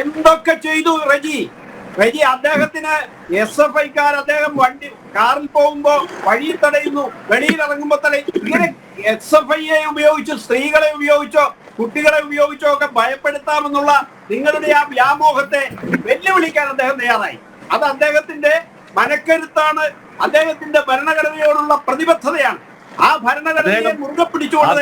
എന്തൊക്കെ ചെയ്തു റജി? അദ്ദേഹത്തിന് SFIക്കാർ അദ്ദേഹം കാറിൽ പോകുമ്പോ വഴി തടയുന്നു, വെളിയിൽ ഇറങ്ങുമ്പോ ഇങ്ങനെ SFIയെ ഉപയോഗിച്ചോ സ്ത്രീകളെ ഉപയോഗിച്ചോ കുട്ടികളെ ഉപയോഗിച്ചോ ഒക്കെ ഭയപ്പെടുത്താമെന്നുള്ള നിങ്ങളുടെ ആ വ്യാമോഹത്തെ വെല്ലുവിളിക്കാൻ അദ്ദേഹം തയ്യാറായി. അത് അദ്ദേഹത്തിന്റെ മനക്കരുത്താണ്, അദ്ദേഹത്തിന്റെ ഭരണഘടനയോടുള്ള പ്രതിബദ്ധതയാണ്. ആ ഭരണഘടനയെ മുറുകെ പിടിച്ചുകൊണ്ട്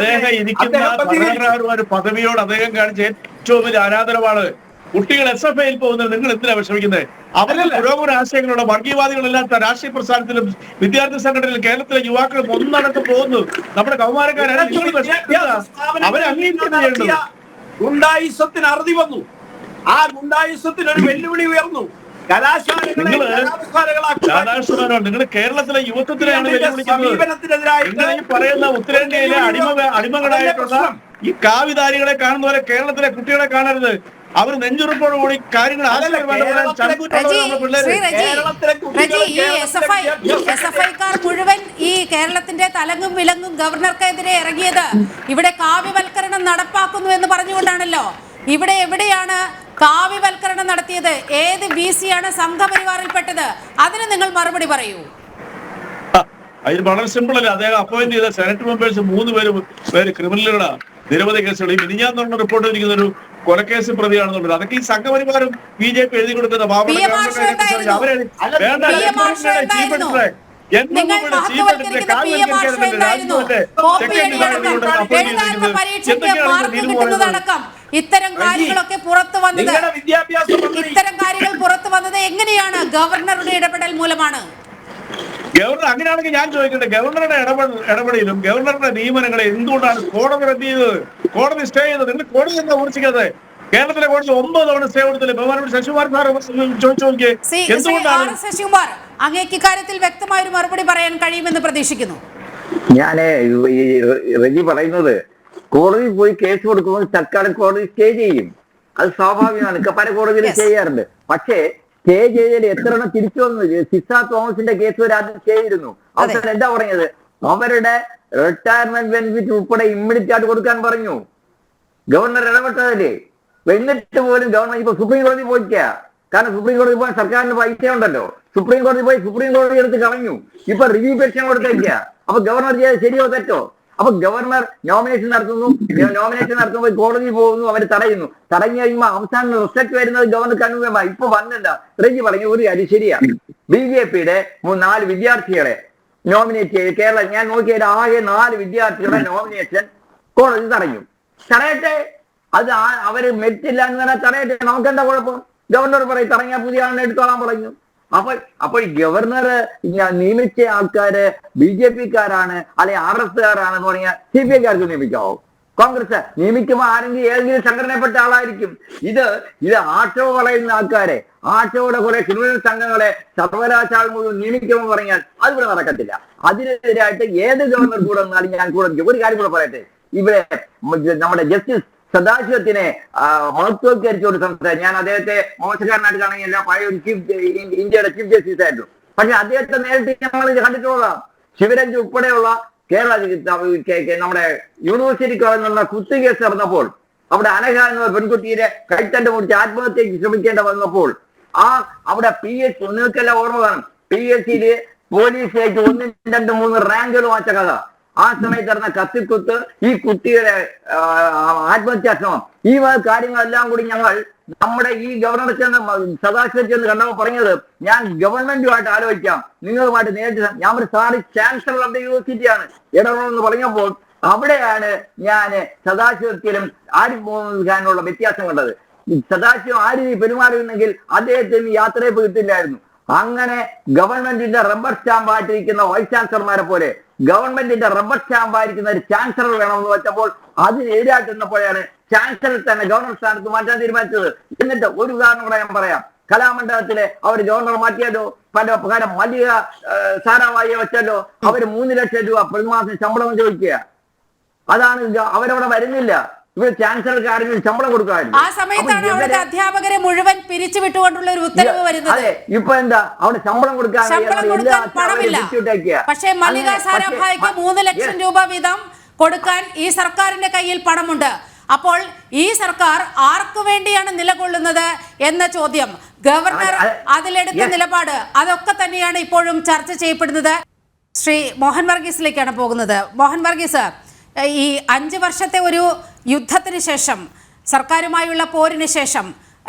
പദവിയോട് അദ്ദേഹം കാണിച്ച ഏറ്റവും വലിയ അനാദരവാണ്. കുട്ടികൾ SFIയിൽ പോകുന്നത് നിങ്ങൾ എന്തിനാ വിഷമിക്കുന്നത്? അവരിൽ പുരോഗമന ആശയങ്ങളുടെ വർഗീയവാദികളില്ലാത്ത രാഷ്ട്രീയ പ്രസ്ഥാനത്തിലും വിദ്യാർത്ഥി സംഘടനയിലും കേരളത്തിലെ യുവാക്കൾ ഒന്നടക്കം പോകുന്നു. നമ്മുടെ കൗമാരക്കാരെ അവരെ അംഗീകരിക്കുന്നത് ഗുണ്ടായിസത്തിന് അറുതി വന്നു. ആ ഗുണ്ടായിസത്തിന് ഒരു വെല്ലുവിളി ഉയർന്നു. നിങ്ങൾ കേരളത്തിലെ യുവത്വത്തിനെയാണ് വെല്ലുവിളിക്കുന്നത്. പറയുന്ന ഉത്തരേന്ത്യയിലെ അടിമകളായിട്ടുള്ള ഈ കാവിധാരികളെ കാണുന്ന പോലെ കേരളത്തിലെ കുട്ടികളെ കാണരുത്. അവർ നെഞ്ചുറപ്പോടുകൂടി കാര്യങ്ങൾ SFIക്കാർ മുഴുവൻ ഈ കേരളത്തിന്റെ തലങ്ങും വിലങ്ങും ഗവർണർക്കെതിരെ ഇറങ്ങിയത് ഇവിടെ കാവ്യവൽക്കരണം നടപ്പാക്കുന്നു എന്ന് പറഞ്ഞുകൊണ്ടാണല്ലോ. ഇവിടെ എവിടെയാണ് കാവ്യവൽക്കരണം നടത്തിയത്? ഏത് VC ആണ് സംഘപരിവാറിൽപ്പെട്ടത്? അതിന് നിങ്ങൾ മറുപടി പറയൂ. അതിന് വളരെ സിമ്പിൾ അല്ലേ. അദ്ദേഹം അപ്പോയിന്റ് ചെയ്ത സെനറ്റ് മെമ്പേഴ്സ് 3 പേര് ക്രിമിനലുകളാണ്, നിരവധി കേസുകൾ. ഈ മിനിഞ്ഞാന്ന് റിപ്പോർട്ട് ചെയ്തിരിക്കുന്ന ഒരു കൊലക്കേസ് പ്രതിയാണെന്നുള്ളത് അതൊക്കെ ഈ സംഘപരിവാരം BJP എഴുതി കൊടുക്കുന്ന ഇത്തരം കാര്യങ്ങളൊക്കെ പുറത്തു വന്നത് എങ്ങനെയാണ്? ഗവർണറുടെ ഇടപെടൽ മൂലമാണ്. ഗവർണർ അങ്ങനെയാണെങ്കിൽ ഞാൻ ചോദിക്കട്ടെ, ഗവർണറുടെ ഇടപെടലും ഗവർണറുടെ നിയമനങ്ങളെ എന്തുകൊണ്ടാണ് കോടതി റദ്ദ് ചെയ്തത്, കോടതി സ്റ്റേ ചെയ്തത്? നിങ്ങൾ കോടതി എന്താ കുറിച്ചിരിക്കാതെ? കേരളത്തിലെ കോടതി 9 തവണ സ്റ്റേ കൊടുത്തില്ലേ? ബഹുമാനപ്പെട്ട ശശികുമാർ സാർ ചോദിച്ചു നോക്കിയേ, എന്തുകൊണ്ടാണ്? ശശികുമാർ, അങ്ങേക്ക് ഇക്കാര്യത്തിൽ വ്യക്തമായ ഒരു മറുപടി പറയാൻ കഴിയുമെന്ന് പ്രതീക്ഷിക്കുന്നു. ഞാന് റജി പറയുന്നത്, കോടതി പോയി കേസ് കൊടുക്കുമ്പോൾ തൽക്കാലം കോടതി സ്റ്റേ ചെയ്യും, അത് സ്വാഭാവികമാണ്, പല കോടതിയിൽ ചെയ്യാറുണ്ട്. പക്ഷേ സ്റ്റേ ചെയ്തതിൽ എത്ര എണ്ണം തിരിച്ചു വന്നു? സിസ തോമസിന്റെ കേസ് വരെ ആദ്യം സ്റ്റേ ചെയ്തിരുന്നു. അവസാനം എന്താ പറഞ്ഞത്? അവരുടെ റിട്ടയർമെന്റ് ബെനിഫിറ്റ് ഉൾപ്പെടെ ഇമ്മീഡിയറ്റ് ആയിട്ട് കൊടുക്കാൻ പറഞ്ഞു. ഗവർണർ ഇടപെട്ടതല്ലേ? എന്നിട്ട് പോലും ഗവർണർ ഇപ്പൊ സുപ്രീം കോടതി പോയിക്കാ. കാരണം സുപ്രീം കോടതി പോയാൽ സർക്കാരിന് പൈസ ഉണ്ടല്ലോ. സുപ്രീം കോടതി പോയി സുപ്രീം കോടതി എടുത്ത് കളഞ്ഞു. ഇപ്പൊ റിവ്യൂ പെറ്റീഷൻ കൊടുത്തേക്കാ. അപ്പൊ ഗവർണർ ചെയ്ത് ശരിയോ തെറ്റോ? അപ്പൊ ഗവർണർ നോമിനേഷൻ നടത്തുമ്പോൾ കോടതി പോകുന്നു, അവർ തടയുന്നു. തടഞ്ഞു കഴിയുമ്പോൾ അവസാനം റിസൾട്ട് വരുന്നത് ഗവർണർക്ക് അനുകൂലമായി. ഇപ്പൊ വന്നില്ല. റെജി പറഞ്ഞു ഒരു കാര്യം ശരിയാ. BJPയുടെ 4 വിദ്യാർത്ഥികളെ നോമിനേറ്റ് ചെയ്ത് കേരളം ഞാൻ നോക്കിയത് ആകെ 4 വിദ്യാർത്ഥികളുടെ നോമിനേഷൻ കോടതി തടഞ്ഞു. തടയട്ടെ, അത് അവര് മെറ്റില്ല എന്ന് പറഞ്ഞാൽ തടയട്ടെ, നമുക്കെന്താ കുഴപ്പം? ഗവർണർ പറയും തടഞ്ഞാൽ പുതിയ ആളിനെ എടുത്തോളാൻ പറഞ്ഞു. അപ്പോൾ ഗവർണർ നിയമിച്ച ആൾക്കാര് BJPക്കാരാണ് അല്ലെ RSകാരാണെന്ന് പറഞ്ഞാൽ CPIക്കാർക്ക് നിയമിക്കാവോ? കോൺഗ്രസ് നിയമിക്കുമ്പോൾ ആരെങ്കിലും ഏതെങ്കിലും സംഘടനപ്പെട്ട ആളായിരിക്കും. ഇത് ആക്ഷേപ പറയുന്ന ആൾക്കാരെ, ആക്ഷേപയുടെ കുറെ ക്രിമിനൽ സംഘങ്ങളെ സർവകലാശാല മുഴുവൻ നിയമിക്കുമെന്ന് പറഞ്ഞാൽ അതിവിടെ നടക്കത്തില്ല. അതിനെതിരായിട്ട് ഏത് ഗവർണർ കൂടെ വന്നാലും ഞാൻ കൂടെ നിൽക്കും. ഒരു കാര്യം കൂടെ പറയട്ടെ, ഇവിടെ നമ്മുടെ ജസ്റ്റിസ് സദാശിവത്തിനെ മഹത്വവൽക്കരിച്ചുകൊണ്ട് സംസാരിച്ചു. ഞാൻ അദ്ദേഹത്തെ മോശക്കാരനായിട്ട് കാണുകയല്ല, പഴയ ഒരു ഇന്ത്യയുടെ ചീഫ് ജസ്റ്റിസ് ആയിരുന്നു. പക്ഷെ അദ്ദേഹത്തെ നേരിട്ട് ഞങ്ങൾ കണ്ടിട്ടുള്ളതാണ്. ശിവരഞ്ജ് ഉൾപ്പെടെയുള്ള കേരള നമ്മുടെ യൂണിവേഴ്സിറ്റിക്ക് നിന്നുള്ള കുത്തുകേസ് നടന്നപ്പോൾ അവിടെ അനഘ എന്ന പെൺകുട്ടിയെ കൈത്തണ്ട് മുറിച്ച് ആത്മഹത്യക്ക് ശ്രമിക്കേണ്ട വന്നപ്പോൾ അവിടെ PH നിങ്ങൾക്കെല്ലാം ഓർമ്മ കാണും, PSCയിൽ പോലീസിലേക്ക് 1, 2, 3 റാങ്കുകൾ വാങ്ങിച്ച കഥ. ആ സമയത്ത് നടന്ന കത്തിക്കുത്ത്, ഈ കുട്ടിയുടെ ആത്മഹത്യാശ്രമം, ഈ കാര്യങ്ങളെല്ലാം കൂടി ഞങ്ങൾ നമ്മുടെ ഈ ഗവർണർ സദാശിവം ചെന്ന് കണ്ടപ്പോൾ പറഞ്ഞത്, ഞാൻ ഗവൺമെന്റുമായിട്ട് ആലോചിക്കാം, നിങ്ങളുമായിട്ട് നേരിട്ട്. ഞാൻ ഒരു സാറി ചാൻസലർ ഓഫ് ദ യൂണിവേഴ്സിറ്റിയാണ് ഇടപെടണമെന്ന് പറഞ്ഞപ്പോൾ അവിടെയാണ് ഞാൻ സദാശിവത്തിലും ആരിഫ് മുഹമ്മദ് ഖാനുള്ള വ്യത്യാസം കണ്ടത്. സദാശിവം ആ രീതി പെരുമാറിയിരുന്നെങ്കിൽ അദ്ദേഹത്തിന് യാത്രയപ്പ് കിട്ടില്ലായിരുന്നു. അങ്ങനെ ഗവൺമെന്റിന്റെ റബ്ബർ സ്റ്റാമ്പായിട്ടിരിക്കുന്ന വൈസ് ചാൻസലർമാരെ പോലെ ഗവൺമെന്റിന്റെ റബ്ബർ സ്റ്റാമ്പായിരിക്കുന്ന ഒരു ചാൻസലർ വേണമെന്ന് വെച്ചപ്പോൾ അതിനെതിരായിട്ട് നിന്നപ്പോഴാണ് ചാൻസലർ തന്നെ ഗവർണർ സ്ഥാനത്ത് മാറ്റാൻ തീരുമാനിച്ചത്. എന്നിട്ട് ഒരു ഉദാഹരണം കൂടെ ഞാൻ പറയാം. കലാമണ്ഡലത്തിലെ അവർ ഗവർണർ മാറ്റിയല്ലോ, പകരം മല്ലിക സാരാഭായിയെ വെച്ചല്ലോ. അവര് 3 ലക്ഷം രൂപ പ്രതിമാസം ശമ്പളം ചോദിക്കുക. അതാണ് അവരവിടെ വരുന്നില്ല. ഇവർ ചാൻസലർക്കാരിന് ശമ്പളം കൊടുക്കാറില്ല. ആ സമയത്താണ് അവിടുത്തെ അധ്യാപകരെ മുഴുവൻ പിരിച്ചുവിട്ടുകൊണ്ടുള്ള ഒരു ഉത്തരവ് വരുന്നത്. അതെ, ഇപ്പൊ എന്താ അവിടെ ശമ്പളം കൊടുക്കാൻ പണമില്ല. പക്ഷേ മല്ലിക സാരാഭായിക്ക് 3 ലക്ഷം രൂപ വീതം കൊടുക്കാൻ ഈ സർക്കാരിന്റെ കയ്യിൽ പണമുണ്ട്. അപ്പോൾ ഈ സർക്കാർ ആർക്കു വേണ്ടിയാണ് നിലകൊള്ളുന്നത് എന്ന ചോദ്യം, ഗവർണർ അതിലെടുത്ത നിലപാട്, അതൊക്കെ തന്നെയാണ് ഇപ്പോഴും ചർച്ച ചെയ്യപ്പെടുന്നത്. ശ്രീ മോഹൻ വർഗീസിലേക്കാണ് പോകുന്നത്. മോഹൻ വർഗീസ്, ഈ 5 വർഷത്തെ ഒരു യുദ്ധത്തിന് ശേഷം, സർക്കാരുമായുള്ള പോരിന് ശേഷം,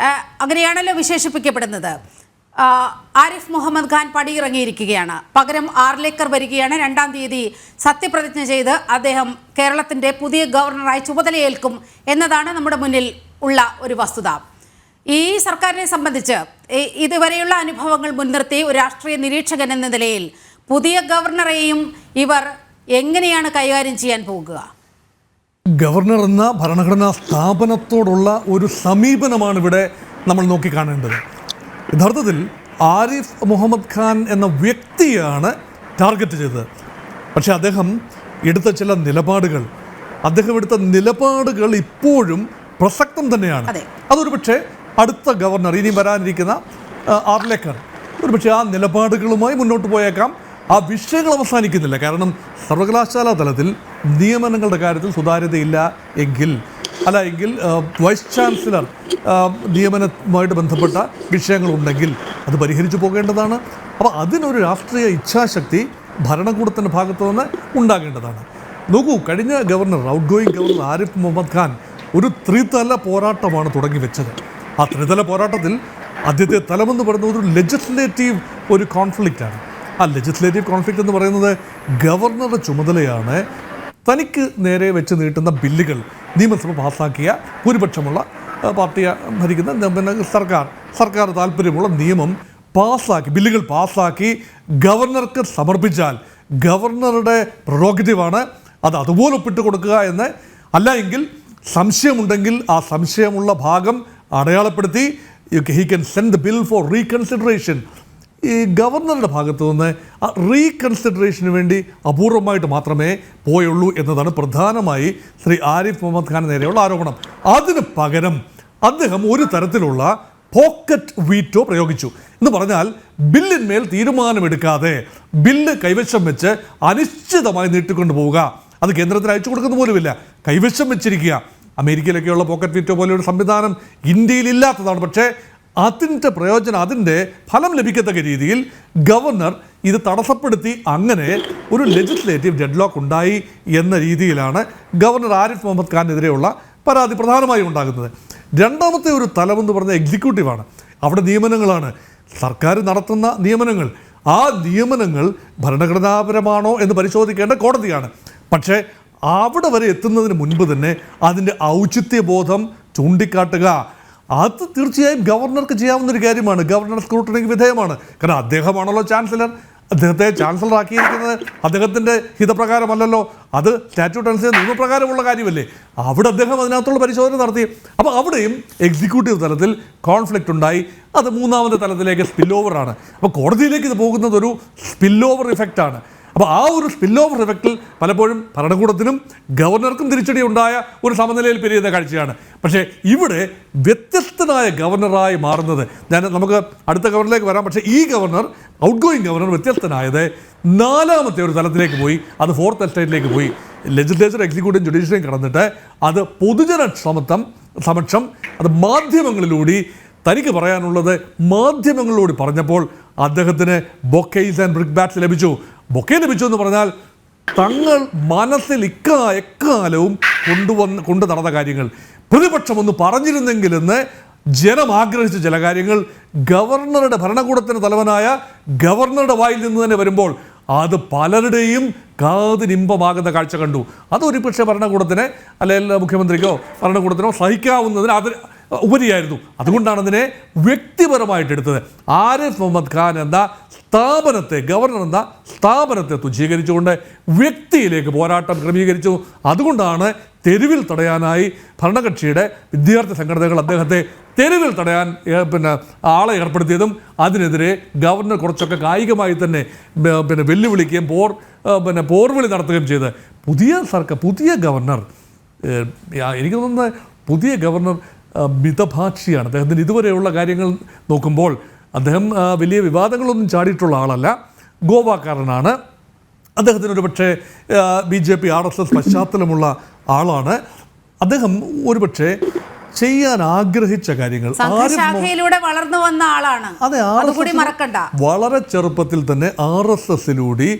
അങ്ങനെയാണല്ലോ വിശേഷിപ്പിക്കപ്പെടുന്നത്, ആരിഫ് മുഹമ്മദ് ഖാൻ പടിയിറങ്ങിയിരിക്കുകയാണ്. പകരം ആർലേക്കർ വരികയാണ്. 2-ാം തീയതി സത്യപ്രതിജ്ഞ ചെയ്ത് അദ്ദേഹം കേരളത്തിൻ്റെ പുതിയ ഗവർണറായി ചുമതലയേൽക്കും എന്നതാണ് നമ്മുടെ മുന്നിൽ ഉള്ള ഒരു വസ്തുത. ഈ സർക്കാരിനെ സംബന്ധിച്ച് ഇതുവരെയുള്ള അനുഭവങ്ങൾ മുൻനിർത്തി ഒരു രാഷ്ട്രീയ നിരീക്ഷകൻ എന്ന നിലയിൽ പുതിയ ഗവർണറെയും ഇവർ എങ്ങനെയാണ് കൈകാര്യം ചെയ്യാൻ പോകുക? ഗവർണർ എന്ന ഭരണഘടനാ സ്ഥാപനത്തോടുള്ള ഒരു സമീപനമാണ് ഇവിടെ നമ്മൾ നോക്കിക്കാണേണ്ടത്. യഥാർത്ഥത്തിൽ ആരിഫ് മുഹമ്മദ് ഖാൻ എന്ന വ്യക്തിയാണ് ടാർഗറ്റ് ചെയ്തത്. പക്ഷേ അദ്ദേഹം എടുത്ത ചില നിലപാടുകൾ ഇപ്പോഴും പ്രസക്തം തന്നെയാണ്. അതൊരു പക്ഷേ അടുത്ത ഗവർണർ ഇനി വരാനിരിക്കുന്ന ആർലേക്കർ ഒരുപക്ഷെ ആ നിലപാടുകളുമായി മുന്നോട്ട് പോയേക്കാം. ആ വിഷയങ്ങൾ അവസാനിക്കുന്നില്ല. കാരണം സർവകലാശാലാ തലത്തിൽ നിയമനങ്ങളുടെ കാര്യത്തിൽ സുതാര്യതയില്ല എങ്കിൽ വൈസ് ചാൻസലർ നിയമനവുമായിട്ട് ബന്ധപ്പെട്ട വിഷയങ്ങളുണ്ടെങ്കിൽ അത് പരിഹരിച്ചു പോകേണ്ടതാണ്. അപ്പോൾ അതിനൊരു രാഷ്ട്രീയ ഇച്ഛാശക്തി ഭരണകൂടത്തിൻ്റെ ഭാഗത്തു നിന്ന് ഉണ്ടാകേണ്ടതാണ്. നോക്കൂ, കഴിഞ്ഞ governor out going governor Arif Mohammad Khan ഒരു ത്രിതല പോരാട്ടമാണ് തുടങ്ങി വെച്ചത്. ആ ത്രിതല പോരാട്ടത്തിൽ ആദ്യത്തെ തലമെന്ന് പറയുന്നത് ഒരു ലെജിസ്ലേറ്റീവ് ഒരു കോൺഫ്ലിക്റ്റാണ്. ആ ലെജിസ്ലേറ്റീവ് കോൺഫ്ലിക്റ്റ് എന്ന് പറയുന്നത് ഗവർണറുടെ ചുമതലയാണ് തനിക്ക് നേരെ വെച്ച് നീട്ടുന്ന ബില്ലുകൾ നിയമസഭ പാസ്സാക്കിയ ഭൂരിപക്ഷമുള്ള പാർട്ടി ഭരിക്കുന്ന സർക്കാർ താല്പര്യമുള്ള നിയമം ബില്ലുകൾ പാസ്സാക്കി ഗവർണർക്ക് സമർപ്പിച്ചാൽ ഗവർണറുടെ പ്രൊറോഗറ്റീവാണ് അത് അതുപോലെ ഒപ്പിട്ട് കൊടുക്കുക എന്ന്. അല്ല എങ്കിൽ സംശയമുണ്ടെങ്കിൽ ആ സംശയമുള്ള ഭാഗം അടയാളപ്പെടുത്തി he can send the bill for reconsideration. ഈ ഗവർണറുടെ ഭാഗത്തു നിന്ന് ആ റീകൺസിഡറേഷന് വേണ്ടി അപൂർവമായിട്ട് മാത്രമേ പോയുള്ളൂ എന്നതാണ് പ്രധാനമായി ശ്രീ ആരിഫ് മുഹമ്മദ് ഖാൻ നേരെയുള്ള ആരോപണം. അതിന് പകരം അദ്ദേഹം ഒരു തരത്തിലുള്ള പോക്കറ്റ് വീറ്റോ പ്രയോഗിച്ചു എന്ന് പറഞ്ഞാൽ ബില്ലിന്മേൽ തീരുമാനമെടുക്കാതെ ബില്ല് കൈവശം വെച്ച് അനിശ്ചിതമായി നീട്ടിക്കൊണ്ടു പോവുക. അത് കേന്ദ്രത്തിന് അയച്ചു കൊടുക്കുന്ന പോലുമില്ല, കൈവശം വെച്ചിരിക്കുക. അമേരിക്കയിലൊക്കെയുള്ള പോക്കറ്റ് വീറ്റോ പോലെയൊരു സംവിധാനം ഇന്ത്യയിൽ ഇല്ലാത്തതാണ്. പക്ഷേ അതിൻ്റെ പ്രയോജനം, അതിൻ്റെ ഫലം ലഭിക്കത്തക്ക രീതിയിൽ ഗവർണർ ഇത് തടസ്സപ്പെടുത്തി. അങ്ങനെ ഒരു ലെജിസ്ലേറ്റീവ് ഡെഡ്ലോക്ക് ഉണ്ടായി എന്ന രീതിയിലാണ് ഗവർണർ ആരിഫ് മുഹമ്മദ് ഖാനെതിരെയുള്ള പരാതി പ്രധാനമായും ഉണ്ടാകുന്നത്. രണ്ടാമത്തെ ഒരു തലമെന്ന് പറഞ്ഞ എക്സിക്യൂട്ടീവാണ്. അവിടെ നിയമനങ്ങളാണ്, സർക്കാർ നടത്തുന്ന നിയമനങ്ങൾ. ആ നിയമനങ്ങൾ ഭരണഘടനാപരമാണോ എന്ന് പരിശോധിക്കേണ്ട കോടതിയാണ്. പക്ഷേ അവിടെ വരെ എത്തുന്നതിന് മുൻപ് തന്നെ അതിൻ്റെ ഔചിത്യബോധം ചൂണ്ടിക്കാട്ടുക, അത് തീർച്ചയായും ഗവർണർക്ക് ചെയ്യാവുന്നൊരു കാര്യമാണ്. ഗവർണർ സ്ക്രൂട്ടണിക്ക് വിധേയമാണ്. കാരണം അദ്ദേഹമാണല്ലോ ചാൻസലർ. അദ്ദേഹത്തെ ചാൻസലർ ആക്കിയിരിക്കുന്നത് അദ്ദേഹത്തിൻ്റെ ഹിതപ്രകാരമല്ലല്ലോ, അത് സ്റ്റാറ്റ്യൂട്ട് അനുസരിച്ച് നിയമപ്രകാരമുള്ള കാര്യമല്ലേ. അവിടെ അദ്ദേഹം അതിനകത്തുള്ള പരിശോധന നടത്തി. അപ്പോൾ അവിടെയും എക്സിക്യൂട്ടീവ് തലത്തിൽ കോൺഫ്ലിക്റ്റ് ഉണ്ടായി. അത് മൂന്നാമത്തെ തലത്തിലേക്ക് സ്പിൽ ഓവറാണ്. അപ്പോൾ കോടതിയിലേക്ക് ഇത് പോകുന്നത് ഒരു സ്പിൽ ഓവർ ഇഫക്റ്റാണ്. അപ്പോൾ ആ ഒരു സ്പിൽ ഓവർ ഇഫക്റ്റിൽ പലപ്പോഴും ഭരണകൂടത്തിനും ഗവർണർക്കും തിരിച്ചടി ഉണ്ടായ ഒരു സമനിലയിൽ പിരിയുന്ന കാഴ്ചയാണ്. പക്ഷേ ഇവിടെ വ്യത്യസ്തനായ ഗവർണറായി മാറുന്നത്, നമുക്ക് അടുത്ത ഗവർണറിലേക്ക് വരാം. പക്ഷേ ഈ ഗവർണർ, ഔട്ട് ഗോയിങ് ഗവർണർ വ്യത്യസ്തനായത് നാലാമത്തെ ഒരു തലത്തിലേക്ക് പോയി. അത് ഫോർത്ത് എസ്റ്റേറ്റിലേക്ക് പോയി. ലെജിസ്ലേച്ചർ, എക്സിക്യൂട്ടീവ്, ജുഡീഷ്യറിയും കടന്നിട്ട് അത് പൊതുജന സമക്ഷം അത് മാധ്യമങ്ങളിലൂടെ തനിക്ക് പറയാനുള്ളത് മാധ്യമങ്ങളിലൂടെ പറഞ്ഞപ്പോൾ അദ്ദേഹത്തിന് ബൊക്കെയ്സ് ആൻഡ് ബ്രിക്ക് ബാറ്റ്സ് ലഭിച്ചു. ബൊക്കെ ലഭിച്ചു എന്ന് പറഞ്ഞാൽ തങ്ങൾ മനസ്സിൽ എക്കാലവും കൊണ്ടു നടന്ന കാര്യങ്ങൾ പ്രതിപക്ഷം ഒന്ന് പറഞ്ഞിരുന്നെങ്കിലെന്ന് ജനം ആഗ്രഹിച്ച ചില കാര്യങ്ങൾ ഗവർണറുടെ, ഭരണകൂടത്തിന് തലവനായ ഗവർണറുടെ വായിൽ നിന്ന് തന്നെ വരുമ്പോൾ അത് പലരുടെയും കാതിനിമ്പമാകുന്ന കാഴ്ച കണ്ടു. അതൊരു പക്ഷേ ഭരണകൂടത്തിന് അല്ലെങ്കിൽ മുഖ്യമന്ത്രിക്കോ ഭരണകൂടത്തിനോ സഹിക്കാവുന്നതിന് അത് ഉപരിയായിരുന്നു. അതുകൊണ്ടാണ് അതിനെ വ്യക്തിപരമായിട്ട് എടുത്തത്. ആരിഫ് മുഹമ്മദ് ഖാൻ എന്ന സ്ഥാപനത്തെ, ഗവർണർ എന്ന സ്ഥാപനത്തെ തുച്ഛീകരിച്ചുകൊണ്ട് വ്യക്തിയിലേക്ക് പോരാട്ടം ക്രമീകരിച്ചു. അതുകൊണ്ടാണ് തെരുവിൽ തടയാനായി ഭരണകക്ഷിയുടെ വിദ്യാർത്ഥി സംഘടനകൾ അദ്ദേഹത്തെ തെരുവിൽ തടയാൻ ആളെ ഏർപ്പെടുത്തിയതും അതിനെതിരെ ഗവർണർ കുറച്ചൊക്കെ കായികമായി തന്നെ വെല്ലുവിളിക്കുകയും പോർവിളി നടത്തുകയും ചെയ്ത് പുതിയ ഗവർണർ, എനിക്ക് തോന്നുന്നത് പുതിയ ഗവർണർ മിതഭാഷിയാണ്. അദ്ദേഹത്തിന് ഇതുവരെയുള്ള കാര്യങ്ങൾ നോക്കുമ്പോൾ അദ്ദേഹം വലിയ വിവാദങ്ങളൊന്നും ചാടിയിട്ടുള്ള ആളല്ല, ഗോവാക്കാരനാണ്. അദ്ദേഹത്തിനൊരു പക്ഷേ BJP RSS പശ്ചാത്തലമുള്ള ആളാണ്. അദ്ദേഹം ഒരുപക്ഷെ ചെയ്യാൻ ആഗ്രഹിച്ച കാര്യങ്ങൾ വളർന്നു വന്ന ആളാണ്. അതെ, വളരെ ചെറുപ്പത്തിൽ തന്നെ RSSലൂടെ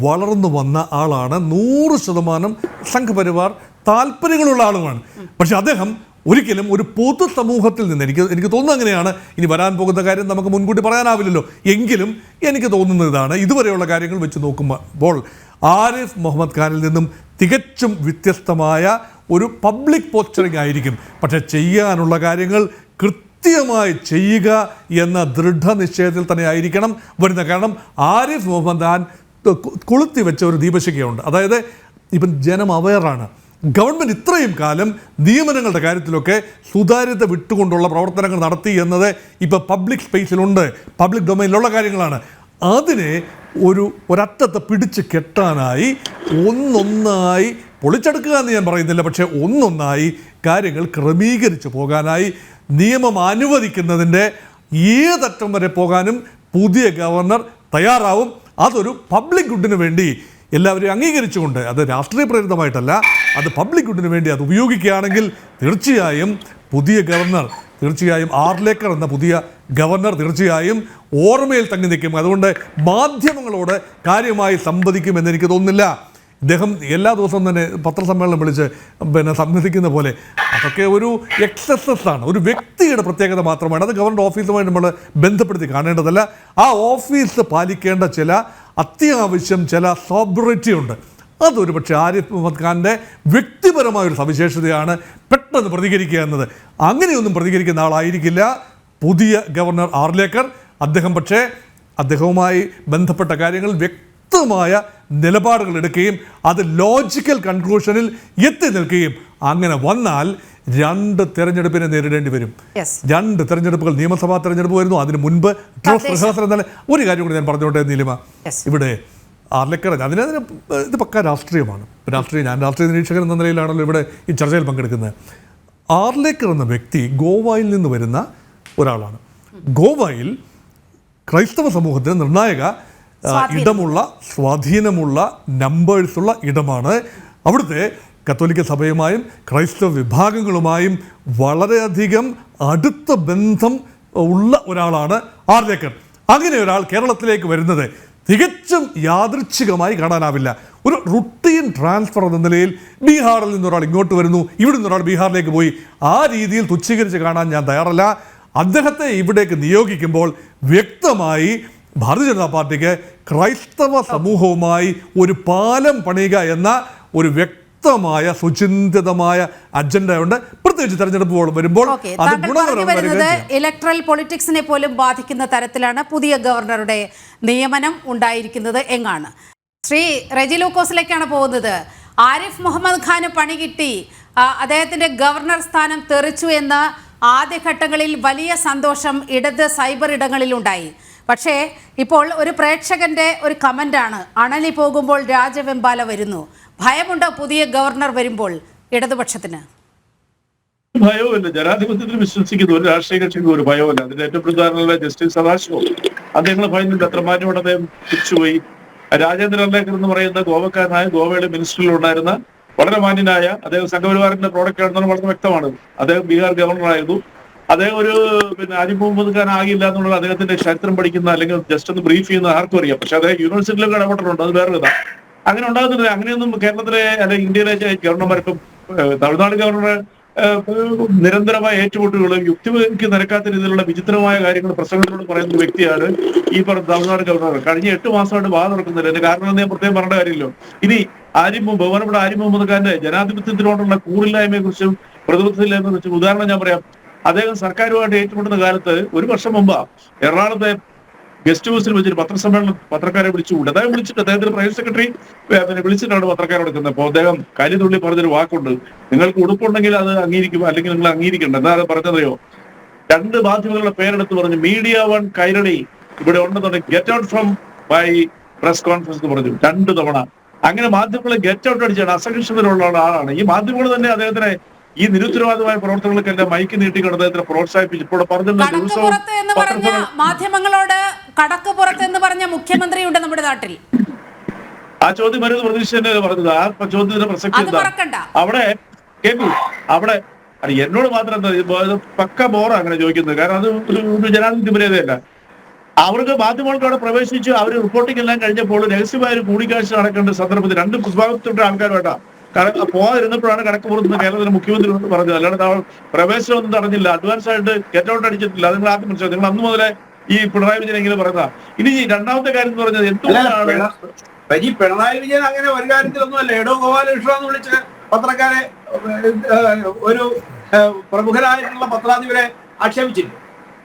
വളർന്നു വന്ന ആളാണ്. 100% സംഘപരിവാർ താല്പര്യങ്ങളുള്ള ആളുമാണ്. പക്ഷെ അദ്ദേഹം ഒരിക്കലും ഒരു പൊതുസമൂഹത്തിൽ നിന്ന്, എനിക്ക് തോന്നുന്നത് അങ്ങനെയാണ്. ഇനി വരാൻ പോകുന്ന കാര്യം നമുക്ക് മുൻകൂട്ടി പറയാനാവില്ലല്ലോ. എങ്കിലും എനിക്ക് തോന്നുന്നത് ഇതാണ്, ഇതുവരെയുള്ള കാര്യങ്ങൾ വെച്ച് നോക്കുമ്പോൾ ആരിഫ് മുഹമ്മദ് ഖാനിൽ നിന്നും തികച്ചും വ്യത്യസ്തമായ ഒരു പബ്ലിക് പോസ്റ്ററിംഗ് ആയിരിക്കും. പക്ഷെ ചെയ്യാനുള്ള കാര്യങ്ങൾ കൃത്യമായി ചെയ്യുക എന്ന ദൃഢനിശ്ചയത്തിൽ തന്നെ ആയിരിക്കണം വരുന്നത്. കാരണം ആരിഫ് മുഹമ്മദ് ഖാൻ കൊളുത്തി വെച്ച ഒരു ദീപശിഖയുണ്ട്. അതായത് ഇപ്പം ജനം അവെയറാണ്. ഗവൺമെൻറ് ഇത്രയും കാലം നിയമനങ്ങളുടെ കാര്യത്തിലൊക്കെ സുതാര്യത വിട്ടുകൊണ്ടുള്ള പ്രവർത്തനങ്ങൾ നടത്തി എന്നത് ഇപ്പോൾ പബ്ലിക് സ്പേസിലുണ്ട്, പബ്ലിക് ഡൊമൈനിലുള്ള കാര്യങ്ങളാണ്. അതിനെ ഒരറ്റത്തെ പിടിച്ച് കെട്ടാനായി ഒന്നൊന്നായി പൊളിച്ചെടുക്കുക എന്ന് ഞാൻ പറയുന്നില്ല, പക്ഷേ ഒന്നൊന്നായി കാര്യങ്ങൾ ക്രമീകരിച്ചു പോകാനായി നിയമം അനുവദിക്കുന്നതിൻ്റെ ഏതറ്റം വരെ പോകാനും പുതിയ ഗവർണർ തയ്യാറാവും. അതൊരു പബ്ലിക് ഗുഡിന് വേണ്ടി എല്ലാവരെയും അംഗീകരിച്ചുകൊണ്ട്, അത് രാഷ്ട്രീയ പ്രേരിതമായിട്ടല്ല, അത് പബ്ലിക് ഗുഡിന് വേണ്ടി അത് ഉപയോഗിക്കുകയാണെങ്കിൽ തീർച്ചയായും പുതിയ ഗവർണർ, തീർച്ചയായും ആർലേക്കർ എന്ന പുതിയ ഗവർണർ തീർച്ചയായും ഓർമ്മയിൽ തങ്ങി നിൽക്കും. അതുകൊണ്ട് മാധ്യമങ്ങളോട് കാര്യമായി സംവദിക്കുമെന്ന് എനിക്ക് തോന്നുന്നില്ല. ഇദ്ദേഹം എല്ലാ ദിവസവും തന്നെ പത്രസമ്മേളനം വിളിച്ച് സംവദിക്കുന്ന പോലെ അതൊക്കെ ഒരു എക്സസസ് ആണ്, ഒരു വ്യക്തിയുടെ പ്രത്യേകത മാത്രമാണ്. അത് ഗവർണർ ഓഫീസുമായി നമ്മൾ ബന്ധപ്പെടുത്തി കാണേണ്ടതല്ല. ആ ഓഫീസ് പാലിക്കേണ്ട ചില അത്യാവശ്യം ചില സോബറിറ്റി ഉണ്ട്. അതൊരു പക്ഷേ ആരിഫ് മുഹമ്മദ് ഖാൻ്റെ വ്യക്തിപരമായൊരു സവിശേഷതയാണ് പെട്ടെന്ന് പ്രതികരിക്കുക എന്നത്. അങ്ങനെയൊന്നും പ്രതികരിക്കുന്ന ആളായിരിക്കില്ല പുതിയ ഗവർണർ ആർലേക്കർ. അദ്ദേഹം പക്ഷേ അദ്ദേഹവുമായി ബന്ധപ്പെട്ട കാര്യങ്ങൾ വ്യക്തമായ നിലപാടുകൾ എടുക്കുകയും അത് ലോജിക്കൽ കൺക്ലൂഷനിൽ എത്തി നിൽക്കുകയും അങ്ങനെ വന്നാൽ 2 തെരഞ്ഞെടുപ്പിനെ നേരിടേണ്ടി വരും. 2 തെരഞ്ഞെടുപ്പുകൾ, നിയമസഭാ തെരഞ്ഞെടുപ്പ് വരുന്നു, അതിന് മുൻപ് ഡ്രസ് റിഹേഴ്സൽ എന്നല്ല. ഒരു കാര്യം കൂടി ഞാൻ പറഞ്ഞോട്ടെ നീലിമ, ഇവിടെ ആർലേക്കർ ഇത് പക്ക രാഷ്ട്രീയമാണ്. ഞാൻ രാഷ്ട്രീയ നിരീക്ഷകൻ എന്ന നിലയിലാണല്ലോ ഇവിടെ ഈ ചർച്ചയിൽ പങ്കെടുക്കുന്നത്. ആർലേക്കർ എന്ന വ്യക്തി ഗോവയിൽ നിന്ന് വരുന്ന ഒരാളാണ്. ഗോവയിൽ ക്രൈസ്തവ സമൂഹത്തിന് നിർണായക ഇടമുള്ള, സ്വാധീനമുള്ള, നമ്പേഴ്സുള്ള ഇടമാണ്. അവിടുത്തെ കത്തോലിക്ക സഭയുമായും ക്രൈസ്തവ വിഭാഗങ്ങളുമായും വളരെയധികം അടുത്ത ബന്ധം ഉള്ള ഒരാളാണ് ആർലേക്കർ. അങ്ങനെ ഒരാൾ കേരളത്തിലേക്ക് വരുന്നത് തികച്ചും യാദൃച്ഛികമായി കാണാനാവില്ല. ഒരു റുട്ടീൻ ട്രാൻസ്ഫർ എന്ന നിലയിൽ ബീഹാറിൽ നിന്നൊരാൾ ഇങ്ങോട്ട് വരുന്നു, ഇവിടെ നിന്നൊരാൾ ബീഹാറിലേക്ക് പോയി, ആ രീതിയിൽ തുച്ഛീകരിച്ച് കാണാൻ ഞാൻ തയ്യാറല്ല. അദ്ദേഹത്തെ ഇവിടേക്ക് നിയോഗിക്കുമ്പോൾ വ്യക്തമായി ഭാരതീയ ജനതാ പാർട്ടിക്ക് ക്രൈസ്തവ സമൂഹവുമായി ഒരു പാലം പണിയുക എന്ന ഒരു വ്യക്തമായ സുചിന്തിതമായ അജണ്ടയുണ്ട്. പ്രത്യേകിച്ച് തെരഞ്ഞെടുപ്പ് വരുമ്പോൾ ഇലക്ട്രൽ പൊളിറ്റിക്സിനെ പോലും ബാധിക്കുന്ന തരത്തിലാണ് പുതിയ ഗവർണറുടെ നിയമനം ഉണ്ടായിരിക്കുന്നത് എന്നാണ്. ശ്രീ റെജി ലൂക്കോസിലേക്കാണ് പോകുന്നത്. ആരിഫ് മുഹമ്മദ് ഖാന് പണി കിട്ടി, അദ്ദേഹത്തിന്റെ ഗവർണർ സ്ഥാനം തെറിച്ചു എന്ന ആദ്യഘട്ടങ്ങളിൽ വലിയ സന്തോഷം ഇടത് സൈബർ ഇടങ്ങളിലുണ്ടായി. പക്ഷേ ഇപ്പോൾ ഒരു പ്രേക്ഷകന്റെ ഒരു കമന്റാണ്, അണലി പോകുമ്പോൾ രാജവെമ്പാല വരുന്നു. ഭയമുണ്ടോ പുതിയ ഗവർണർ വരുമ്പോൾ ഇടതുപക്ഷത്തിന്? ഭയവുമില്ല. ജനാധിപത്യത്തിൽ വിശ്വസിക്കുന്ന ഒരു രാഷ്ട്രീയ കക്ഷിക്ക് ഒരു ഭയവുമില്ല. അതിന്റെ ഏറ്റവും പ്രധാനമുള്ള ജസ്റ്റിസ് സദാശിവം അദ്ദേഹങ്ങൾ ഭയന്നില്ല. അത്ര മാറ്റം അദ്ദേഹം തിരിച്ചുപോയി. രാജേന്ദ്ര അർലേക്കർ എന്ന് പറയുന്ന ഗോവക്കാരനായ, ഗോവയുടെ മിനിസ്റ്ററിലുണ്ടായിരുന്ന വളരെ മാന്യനായ അദ്ദേഹം സംഘപരിവാറിന്റെ പ്രോഡക്റ്റ് ആണെന്നാണ് വളരെ വ്യക്തമാണ്. അദ്ദേഹം ബീഹാർ ഗവർണറായിരുന്നു. അദ്ദേഹം ഒരു ആരിഫ് മുഹമ്മദ് ഖാൻ ആകില്ല എന്നുള്ളത് അദ്ദേഹത്തിന്റെ ചരിത്രം പഠിക്കുന്ന അല്ലെങ്കിൽ ജസ്റ്റ് ഒന്ന് ബ്രീഫ് ചെയ്യുന്ന ആർക്കും അറിയാം. പക്ഷെ അദ്ദേഹം യൂണിവേഴ്സിറ്റിയിലൊക്കെ ഇടപെട്ടിട്ടുണ്ട്, അത് വേറെ ഇതാ. അങ്ങനെ ഉണ്ടാകുന്നില്ല. അങ്ങനെയൊന്നും കേരളത്തിലെ അല്ലെങ്കിൽ ഇന്ത്യയിലെ ഗവർണർമാർക്കും തമിഴ്നാട് ഗവർണർ നിരന്തരമായ ഏറ്റുമുട്ടലുകളും യുക്തിക്ക് നിരക്കാത്ത രീതിയിലുള്ള വിചിത്രമായ കാര്യങ്ങൾ പ്രസംഗത്തിലൂടെ പറയുന്ന വ്യക്തിയാണ് ഈ പറഞ്ഞ തമിഴ്നാട് ഗവർണർ. കഴിഞ്ഞ 8 മാസമായിട്ട് വാ തുറക്കുന്നില്ല. എന്റെ കാരണം ഞാൻ പ്രത്യേകം പറയേണ്ട കാര്യമില്ലോ. ഇനി ബഹുമാനപ്പെട്ട ആരിഫ് മുഹമ്മദ് ഖാന്റെ ജനാധിപത്യത്തിനോടുള്ള കൂറില്ലായ്മയെ കുറിച്ചും പ്രതിബദ്ധതയില്ലായ്മയെ കുറിച്ചും ഉദാഹരണം ഞാൻ പറയാം. അദ്ദേഹം സർക്കാരുമായിട്ട് ഏറ്റുമുട്ടുന്ന കാലത്ത് 1 വർഷം മുമ്പ് എറണാകുളത്തെ ഗസ്റ്റ് ഹൗസിൽ വെച്ചൊരു പത്രസമ്മേളനം പത്രക്കാരെ വിളിച്ചുകൂടി. അദ്ദേഹം വിളിച്ചിട്ട് അദ്ദേഹത്തിന്റെ പ്രൈവറ്റ് സെക്രട്ടറി വിളിച്ചിട്ടാണ് പത്രക്കാരോട് എടുക്കുന്നത്. അപ്പോൾ അദ്ദേഹം കലിതുള്ളി പറഞ്ഞൊരു വാക്കുണ്ട്, നിങ്ങൾക്ക് ഉടുപ്പുണ്ടെങ്കിൽ അത് അംഗീകരിക്കും, അല്ലെങ്കിൽ നിങ്ങൾ അംഗീകരിക്കണ്ട. എന്താ പറഞ്ഞതയോ? 2 മാധ്യമങ്ങളുടെ പേരെടുത്ത് പറഞ്ഞു, മീഡിയ 1 കൈരളി ഇവിടെ ഉണ്ടെന്നുണ്ടെങ്കിൽ get out from by press conference എന്ന് പറഞ്ഞു 2 തവണ. അങ്ങനെ മാധ്യമങ്ങളെ ഗെറ്റ് ഔട്ട് അടിച്ചാണ്. അസഹിഷ്ണുതയുള്ള ആളാണ്. ഈ മാധ്യമങ്ങൾ തന്നെ അദ്ദേഹത്തിനെ ഈ നിരുത്തരവാദമായ പ്രവർത്തനങ്ങൾക്കെല്ലാം മൈക്ക് നീട്ടിക്കൊണ്ട് അദ്ദേഹത്തെ പ്രോത്സാഹിപ്പിച്ചു. ഇപ്പോൾ മാധ്യമങ്ങളോട് കടക്കുപുറത്ത് എന്ന് പറഞ്ഞ മുഖ്യമന്ത്രിയുണ്ട് നമ്മുടെ നാട്ടിൽ. ആ ചോദ്യം വരുന്നത് പ്രതീക്ഷ തന്നെ പറഞ്ഞത്. ആ ചോദ്യത്തിന്റെ പ്രസക്തി അവിടെ കേൾക്കൂ. അവിടെ എന്നോട് മാത്രം എന്താ പക്ക ബോറ അങ്ങനെ ചോദിക്കുന്നത്. കാരണം അത് ഒരു ജനാധിപത്യ മര്യാദയല്ല. അവർക്ക് മാധ്യമങ്ങൾക്ക് അവിടെ പ്രവേശിച്ച് അവർ റിപ്പോർട്ടിംഗ് എല്ലാം കഴിഞ്ഞപ്പോൾ രഹസ്യമായ ഒരു കൂടിക്കാഴ്ച നടക്കേണ്ട സന്ദർഭത്തിൽ 2 വിഭാഗത്തിലുള്ള ആൾക്കാരുമായിട്ടാ പോകാതിരുന്നപ്പോഴാണ് കടക്കുപുറത്ത് കേരളത്തിലെ മുഖ്യമന്ത്രി പറഞ്ഞത്. അല്ലാണ്ട് പ്രവേശനം ഒന്നും തടഞ്ഞില്ല, അഡ്വാൻസ് ആയിട്ട് ഗെറ്റ് ഔട്ട് അടിച്ചിട്ടില്ല. അത് നിങ്ങൾ ആദ്യം മനസ്സിലാവും. നിങ്ങൾ അന്ന് മുതലേ ഈ പിണറായി വിജയൻ ഇങ്ങനെ പറയുന്നതാ. ഇനി രണ്ടാമത്തെ കാര്യം എന്ന് പറഞ്ഞത് എന്തുകൊണ്ടാണ് പിണറായി വിജയൻ അങ്ങനെ ഒരു കാര്യത്തിലൊന്നും അല്ല എടോ ഗോപാലകൃഷ്ണ എന്ന് വിളിച്ച് പത്രക്കാരെ ഒരു പ്രമുഖരായിട്ടുള്ള പത്രാധിപരെ ആക്ഷേപിച്ചില്ല.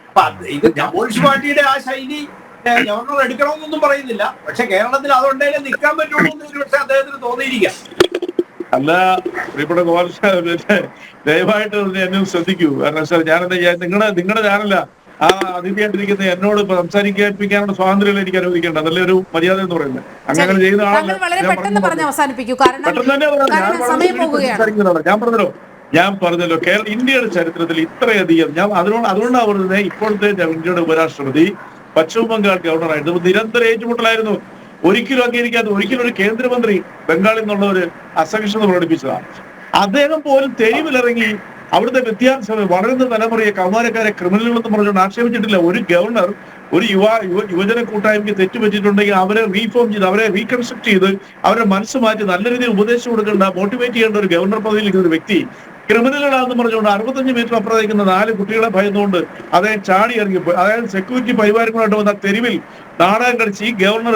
അപ്പൊ ഇത് കമ്മ്യൂണിസ്റ്റ് പാർട്ടിയുടെ ആ ശൈലി ഗവർണർ എടുക്കണമെന്നൊന്നും പറയുന്നില്ല. പക്ഷെ കേരളത്തിൽ അതുകൊണ്ടേലും നിൽക്കാൻ പറ്റുള്ളൂ എന്ന് പക്ഷെ അദ്ദേഹത്തിന് തോന്നിയിരിക്കാം. അല്ല, പ്രിയപ്പെട്ട ഗോപാലകൃഷ്ണ, ദയവായിട്ട് എന്നെ ശ്രദ്ധിക്കൂ. കാരണം വെച്ചാൽ ഞാനെന്താ നിങ്ങളുടെ ചാനല ആ അതിഥിയായിട്ടിരിക്കുന്ന എന്നോട് സംസാരിക്കാനുള്ള സ്വാതന്ത്ര്യം എനിക്ക് അനുവദിക്കേണ്ട, അതല്ലേ ഒരു മര്യാദ എന്ന് പറയുന്നത്. അങ്ങനെ ചെയ്യുന്ന താങ്കൾ വളരെ പെട്ടെന്ന് പറഞ്ഞ് അവസാനിപ്പിക്കൂ, കാരണം പെട്ടെന്ന് തന്നെ പറഞ്ഞു. സമയം പോവുകയാണ്. ഞാൻ പറഞ്ഞല്ലോ ഇന്ത്യയുടെ ചരിത്രത്തിൽ ഇത്രയധികം അതുകൊണ്ടാണ് പറഞ്ഞത് ഇപ്പോഴത്തെ ഇന്ത്യയുടെ ഉപരാഷ്ട്രപതി പശ്ചിമ ബംഗാൾ ഗവർണറായിട്ട് നിരന്തര ഏറ്റുമുട്ടലായിരുന്നു. ഒരിക്കലും അംഗീകരിക്കാതെ ഒരിക്കലും ഒരു കേന്ദ്രമന്ത്രി ബംഗാളിൽ നിന്നുള്ള ഒരു അസഹിഷ്ണുത പ്രകടിപ്പിച്ചതാണ്. അദ്ദേഹം പോലും തെരുവിലിറങ്ങി അവിടുത്തെ വിദ്യാർത്ഥികൾ വളരുന്ന തലമുറയെ കൗമാരക്കാരെ ക്രിമിനലുകളെന്ന് പറഞ്ഞുകൊണ്ട് ആക്ഷേപിച്ചിട്ടില്ല. ഒരു ഗവർണർ ഒരു യുവജന കൂട്ടായ്മയ്ക്ക് തെറ്റുപറ്റിയിട്ടുണ്ടെങ്കിൽ അവരെ റീഫോം ചെയ്ത് അവരെ റീകൺസ്ട്രക്ട് ചെയ്ത് അവരെ മനസ്സ് മാറ്റി നല്ല രീതിയിൽ ഉപദേശം കൊടുക്കേണ്ട മോട്ടിവേറ്റ് ചെയ്യേണ്ട ഒരു ഗവർണർ പദവിയിൽ ഇരിക്കുന്ന ഒരു വ്യക്തി ക്രിമിനലുകളാണെന്ന് പറഞ്ഞുകൊണ്ട് 65 മീറ്റർ അപ്പുറത്തേക്കുന്ന 4 കുട്ടികളെ ഭയന്നുകൊണ്ട് അദ്ദേഹം ചാടി ഇറങ്ങിപ്പോയി. അതായത് സെക്യൂരിറ്റി പരിവാരങ്ങളായിട്ട് വന്ന തെരുവിൽ നാടകം കളിച്ച് ഈ ഗവർണർ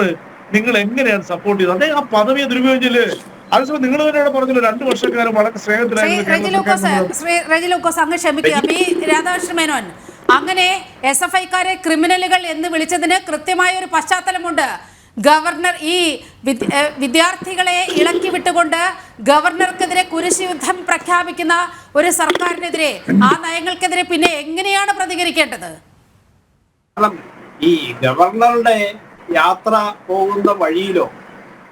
നിങ്ങൾ എങ്ങനെയാണ് സപ്പോർട്ട് ചെയ്തത്? അദ്ദേഹം ആ പദവിയെ ദുരുപയോഗിച്ചില്ലേ? അതേസമയം നിങ്ങൾ തന്നെ പറഞ്ഞല്ലോ 2 വർഷക്കാലം വളരെ സ്നേഹത്തിലായിരുന്നു. അങ്ങ് ക്ഷമിക്കുക. ബി രാധാകൃഷ്ണ മേനോൻ, അങ്ങനെ SFIക്കാരെ ക്രിമിനലുകൾ എന്ന് വിളിച്ചതിന് കൃത്യമായ ഒരു പശ്ചാത്തലമുണ്ട്. ഗവർണർ ഈ വിദ്യാർത്ഥികളെ ഇളക്കി വിട്ടുകൊണ്ട് ഗവർണർക്കെതിരെ കുരിശുയുദ്ധം പ്രഖ്യാപിക്കുന്ന ഒരു സർക്കാരിനെതിരെ, ആ നയങ്ങൾക്കെതിരെ പിന്നെ എങ്ങനെയാണ് പ്രതികരിക്കേണ്ടത്? ഈ ഗവർണറുടെ യാത്ര പോകുന്ന വഴിയിലോ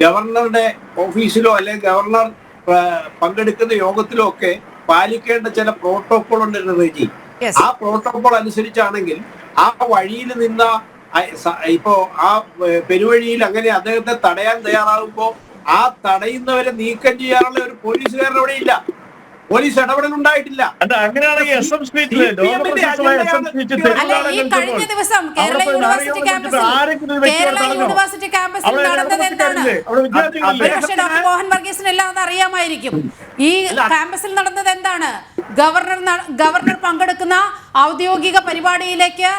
ഗവർണറുടെ ഓഫീസിലോ അല്ലെങ്കിൽ ഗവർണർ പങ്കെടുക്കുന്ന യോഗത്തിലോ ഒക്കെ പാലിക്കേണ്ട ചില പ്രോട്ടോകോൾ ഉണ്ട് റെജി. ആ പ്രോട്ടോകോൾ അനുസരിച്ചാണെങ്കിൽ ആ വഴിയിൽ നിന്ന ഇപ്പോ ആ പെരുവഴിയിൽ അങ്ങനെ അദ്ദേഹത്തെ തടയാൻ തയ്യാറാകുമ്പോ ആ തടയുന്നവരെ നീക്കം ചെയ്യാനുള്ള ഒരു പോലീസുകാരൻ അവിടെ ഇല്ല. പോലീസ് ഇടപെടൽ ഉണ്ടായിട്ടില്ല. ഈ കഴിഞ്ഞ ദിവസം കേരള യൂണിവേഴ്സിറ്റി ക്യാമ്പസിൽ നടന്നത് എന്താണ്? പക്ഷേ ഡോക്ടർ മോഹൻ വർഗീസിന് എല്ലാം അത് അറിയാമായിരിക്കും. ഈ ക്യാമ്പസിൽ നടന്നത് എന്താണ്? ഗവർണർ പങ്കെടുക്കുന്ന ഔദ്യോഗിക പരിപാടിയിലേക്ക്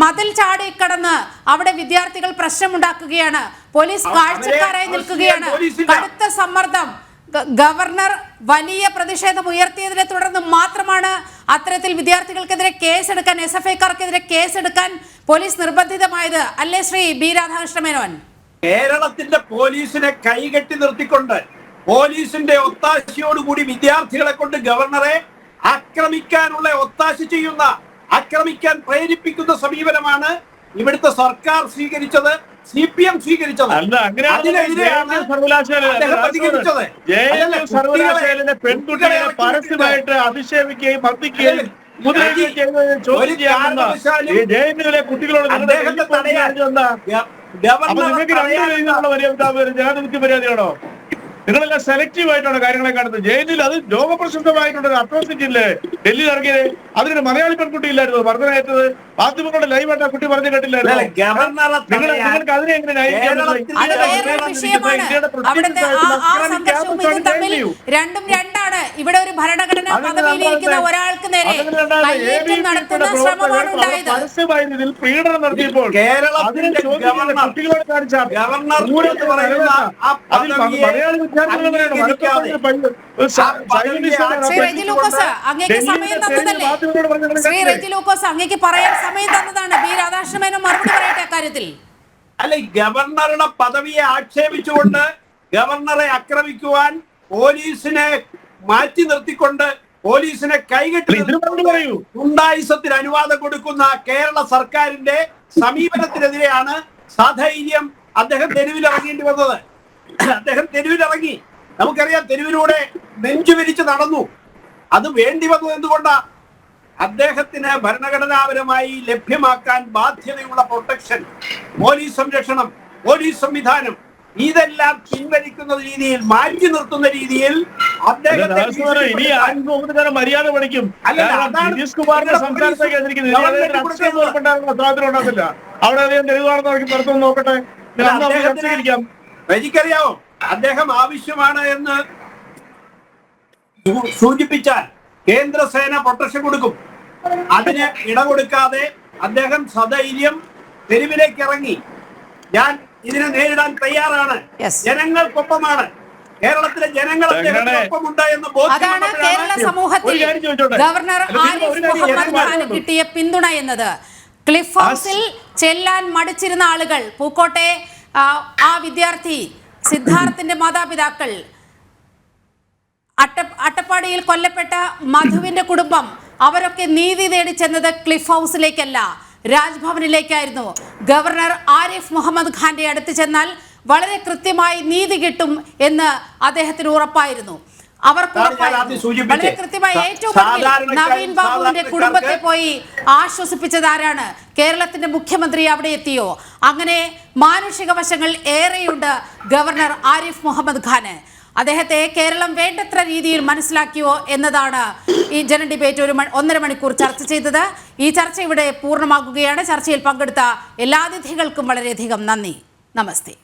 മതിൽ ചാടിക്കടന്ന് അവിടെ വിദ്യാർത്ഥികൾ പ്രശ്നമുണ്ടാക്കുകയാണ്. പോലീസ് കാഴ്ചക്കാരായി നിൽക്കുകയാണ്. കടുത്ത സമ്മർദ്ദം. ഗവർണർ വലിയ പ്രതിഷേധം ഉയർത്തിയതിനെ തുടർന്ന് മാത്രമാണ് അത്തരത്തിൽ വിദ്യാർത്ഥികൾക്കെതിരെ കേസെടുക്കാൻ, SFIക്കാർക്കെതിരെ കേസെടുക്കാൻ പോലീസ് നിർബന്ധിതമായത്. അല്ലേ ശ്രീ ബി രാധാകൃഷ്ണ മേനോൻ? കേരളത്തിന്റെ പോലീസിനെ കൈകെട്ടി നിർത്തിക്കൊണ്ട് പോലീസിന്റെ ഒത്താശയോടുകൂടി വിദ്യാർത്ഥികളെ കൊണ്ട് ഗവർണറെ ആക്രമിക്കാനുള്ള ഒത്താശ ചെയ്യുന്ന, ആക്രമിക്കാൻ പ്രേരിപ്പിക്കുന്ന സമീപനമാണ് ഇവിടുത്തെ സർക്കാർ സ്വീകരിച്ചത്, CPM സ്വീകരിച്ചത്. അതിനെതിരെയാണ് അദ്ദേഹം പ്രതികരിച്ചത്. സർവകലാശാലയിലെ പെൺകുട്ടികളെ പരസ്യമായിട്ട് അധിക്ഷേപിക്കുകയും മർദ്ദിക്കുകയും കുട്ടികളോട് അദ്ദേഹത്തെ തടയാൻ ജനാധിപത്യ മര്യാദയാണോ? നിങ്ങളെല്ലാം സെലക്റ്റീവ് ആയിട്ടാണ് കാര്യങ്ങളെ കാണുന്നത്. ജയിലിൽ അത് ലോകപ്രശസ്തമായിട്ടുള്ള അട്രോസിറ്റി ഇല്ലേ ഡൽഹി ഇറങ്ങിയത്? അതിനൊരു മലയാളി പെൺകുട്ടി ഇല്ലായിരുന്നു മർദ്ദനേറ്റത്. മാധ്യമങ്ങളുടെ ലൈവായിട്ട് ആ കുട്ടി പറഞ്ഞു കേട്ടില്ലായിരുന്നു. നിങ്ങൾക്ക് അതിനെ എങ്ങനെ രണ്ടും രണ്ടാണ്. ഇവിടെ ഒരു ഭരണഘടനാ പദവിയിലിരിക്കുന്ന ഒരാൾക്ക് നേരെ കയ്യേറ്റം നടത്തുന്ന ശ്രമമാണ് ഉണ്ടായത്. പരസ്യമായ രീതിയിൽ പീഡനം നടത്തിയപ്പോൾ കേരളത്തിന്റെ കുട്ടികളോട് കാണിച്ച മലയാളി അങ്ങേക്ക് പറയാൻ സമയം തന്നതാണ്. ബി രാധാകൃഷ്ണ മേനോൻ മറുപടി പറയട്ടെ അക്കാര്യത്തിൽ. അല്ല, ഗവർണറുടെ പദവിയെ ആക്ഷേപിച്ചുകൊണ്ട് ഗവർണറെ ആക്രമിക്കുവാൻ പോലീസിനെ മാറ്റി നിർത്തിക്കൊണ്ട് പോലീസിനെ കൈകെട്ടി ഗുണ്ടായിസത്തിന് അനുവാദം കൊടുക്കുന്ന കേരള സർക്കാരിന്റെ സമീപനത്തിനെതിരെയാണ് സധൈര്യം അദ്ദേഹം തെരുവിലിറങ്ങേണ്ടി വന്നത്. അദ്ദേഹം തെരുവിലിറങ്ങി. നമുക്കറിയാം, തെരുവിലൂടെ നെഞ്ചുവിരിച്ച് നടന്നു. അത് വേണ്ടി വന്നത് എന്തുകൊണ്ടാ? അദ്ദേഹത്തിന് ഭരണഘടനാപരമായി ലഭ്യമാക്കാൻ ബാധ്യതയുള്ള പ്രൊട്ടക്ഷൻ, പോലീസ് സംരക്ഷണം, പോലീസ് സംവിധാനം ഇതെല്ലാം പിൻവലിക്കുന്ന രീതിയിൽ, മാറ്റി നിർത്തുന്ന രീതിയിൽ അദ്ദേഹത്തെ മര്യാദ പഠിക്കും. അവിടെ തെളിവാണെന്ന് നോക്കട്ടെ. എനിക്കറിയാമോ, അദ്ദേഹം ആവശ്യമാണ് എന്ന് സൂചിപ്പിച്ചാൽ കേന്ദ്രസേന പ്രൊട്ടക്ഷൻ കൊടുക്കും. അതിന് ഇടകൊടുക്കാതെ അദ്ദേഹം സധൈര്യം തെരുവിലേക്ക് ഇറങ്ങി. ഞാൻ ഇതിനെ നേരിടാൻ തയ്യാറാണ്, ജനങ്ങൾക്കൊപ്പമാണ്, കേരളത്തിലെ ജനങ്ങൾ അദ്ദേഹത്തിനൊപ്പമുണ്ട് എന്ന് അതാണ് കേരള സമൂഹത്തിൽ ഗവർണർ ആരിഫ് മുഹമ്മദ് ഖാന് കിട്ടിയ പിന്തുണ എന്നത്. ക്ലിഫ് ഹൗസിൽ ചെല്ലാൻ മടിച്ചിരുന്ന ആളുകൾ, പൂക്കോട്ടെ ആ വിദ്യാർത്ഥി സിദ്ധാർത്ഥിന്റെ മാതാപിതാക്കൾ, അട്ടപ്പാടിയിൽ കൊല്ലപ്പെട്ട മധുവിന്റെ കുടുംബം, അവരൊക്കെ നീതി തേടി ചെന്നത് ക്ലിഫ് ഹൗസിലേക്കല്ല, രാജ്ഭവനിലേക്കായിരുന്നു. ഗവർണർ ആരിഫ് മുഹമ്മദ് ഖാന്റെ അടുത്ത് ചെന്നാൽ വളരെ കൃത്യമായി നീതി കിട്ടും എന്ന് അദ്ദേഹത്തിന് ഉറപ്പായിരുന്നു. അവർക്ക് വളരെ കൃത്യമായി ഏറ്റവും നവീൻ ബാബുവിന്റെ കുടുംബത്തെ പോയി ആശ്വസിപ്പിച്ചതാരാണ്? കേരളത്തിന്റെ മുഖ്യമന്ത്രി അവിടെ എത്തിയോ? അങ്ങനെ മാനുഷിക വശങ്ങൾ ഏറെയുണ്ട് ഗവർണർ ആരിഫ് മുഹമ്മദ് ഖാന്. അദ്ദേഹത്തെ കേരളം വേണ്ടത്ര രീതിയിൽ മനസ്സിലാക്കിയോ എന്നതാണ് ഈ ജന ഡിബേറ്റ് 1.5 മണിക്കൂർ ചർച്ച ചെയ്തത്. ഈ ചർച്ച ഇവിടെ പൂർണ്ണമാകുകയാണ്. ചർച്ചയിൽ പങ്കെടുത്ത എല്ലാ അതിഥികൾക്കും വളരെയധികം നന്ദി. നമസ്തേ.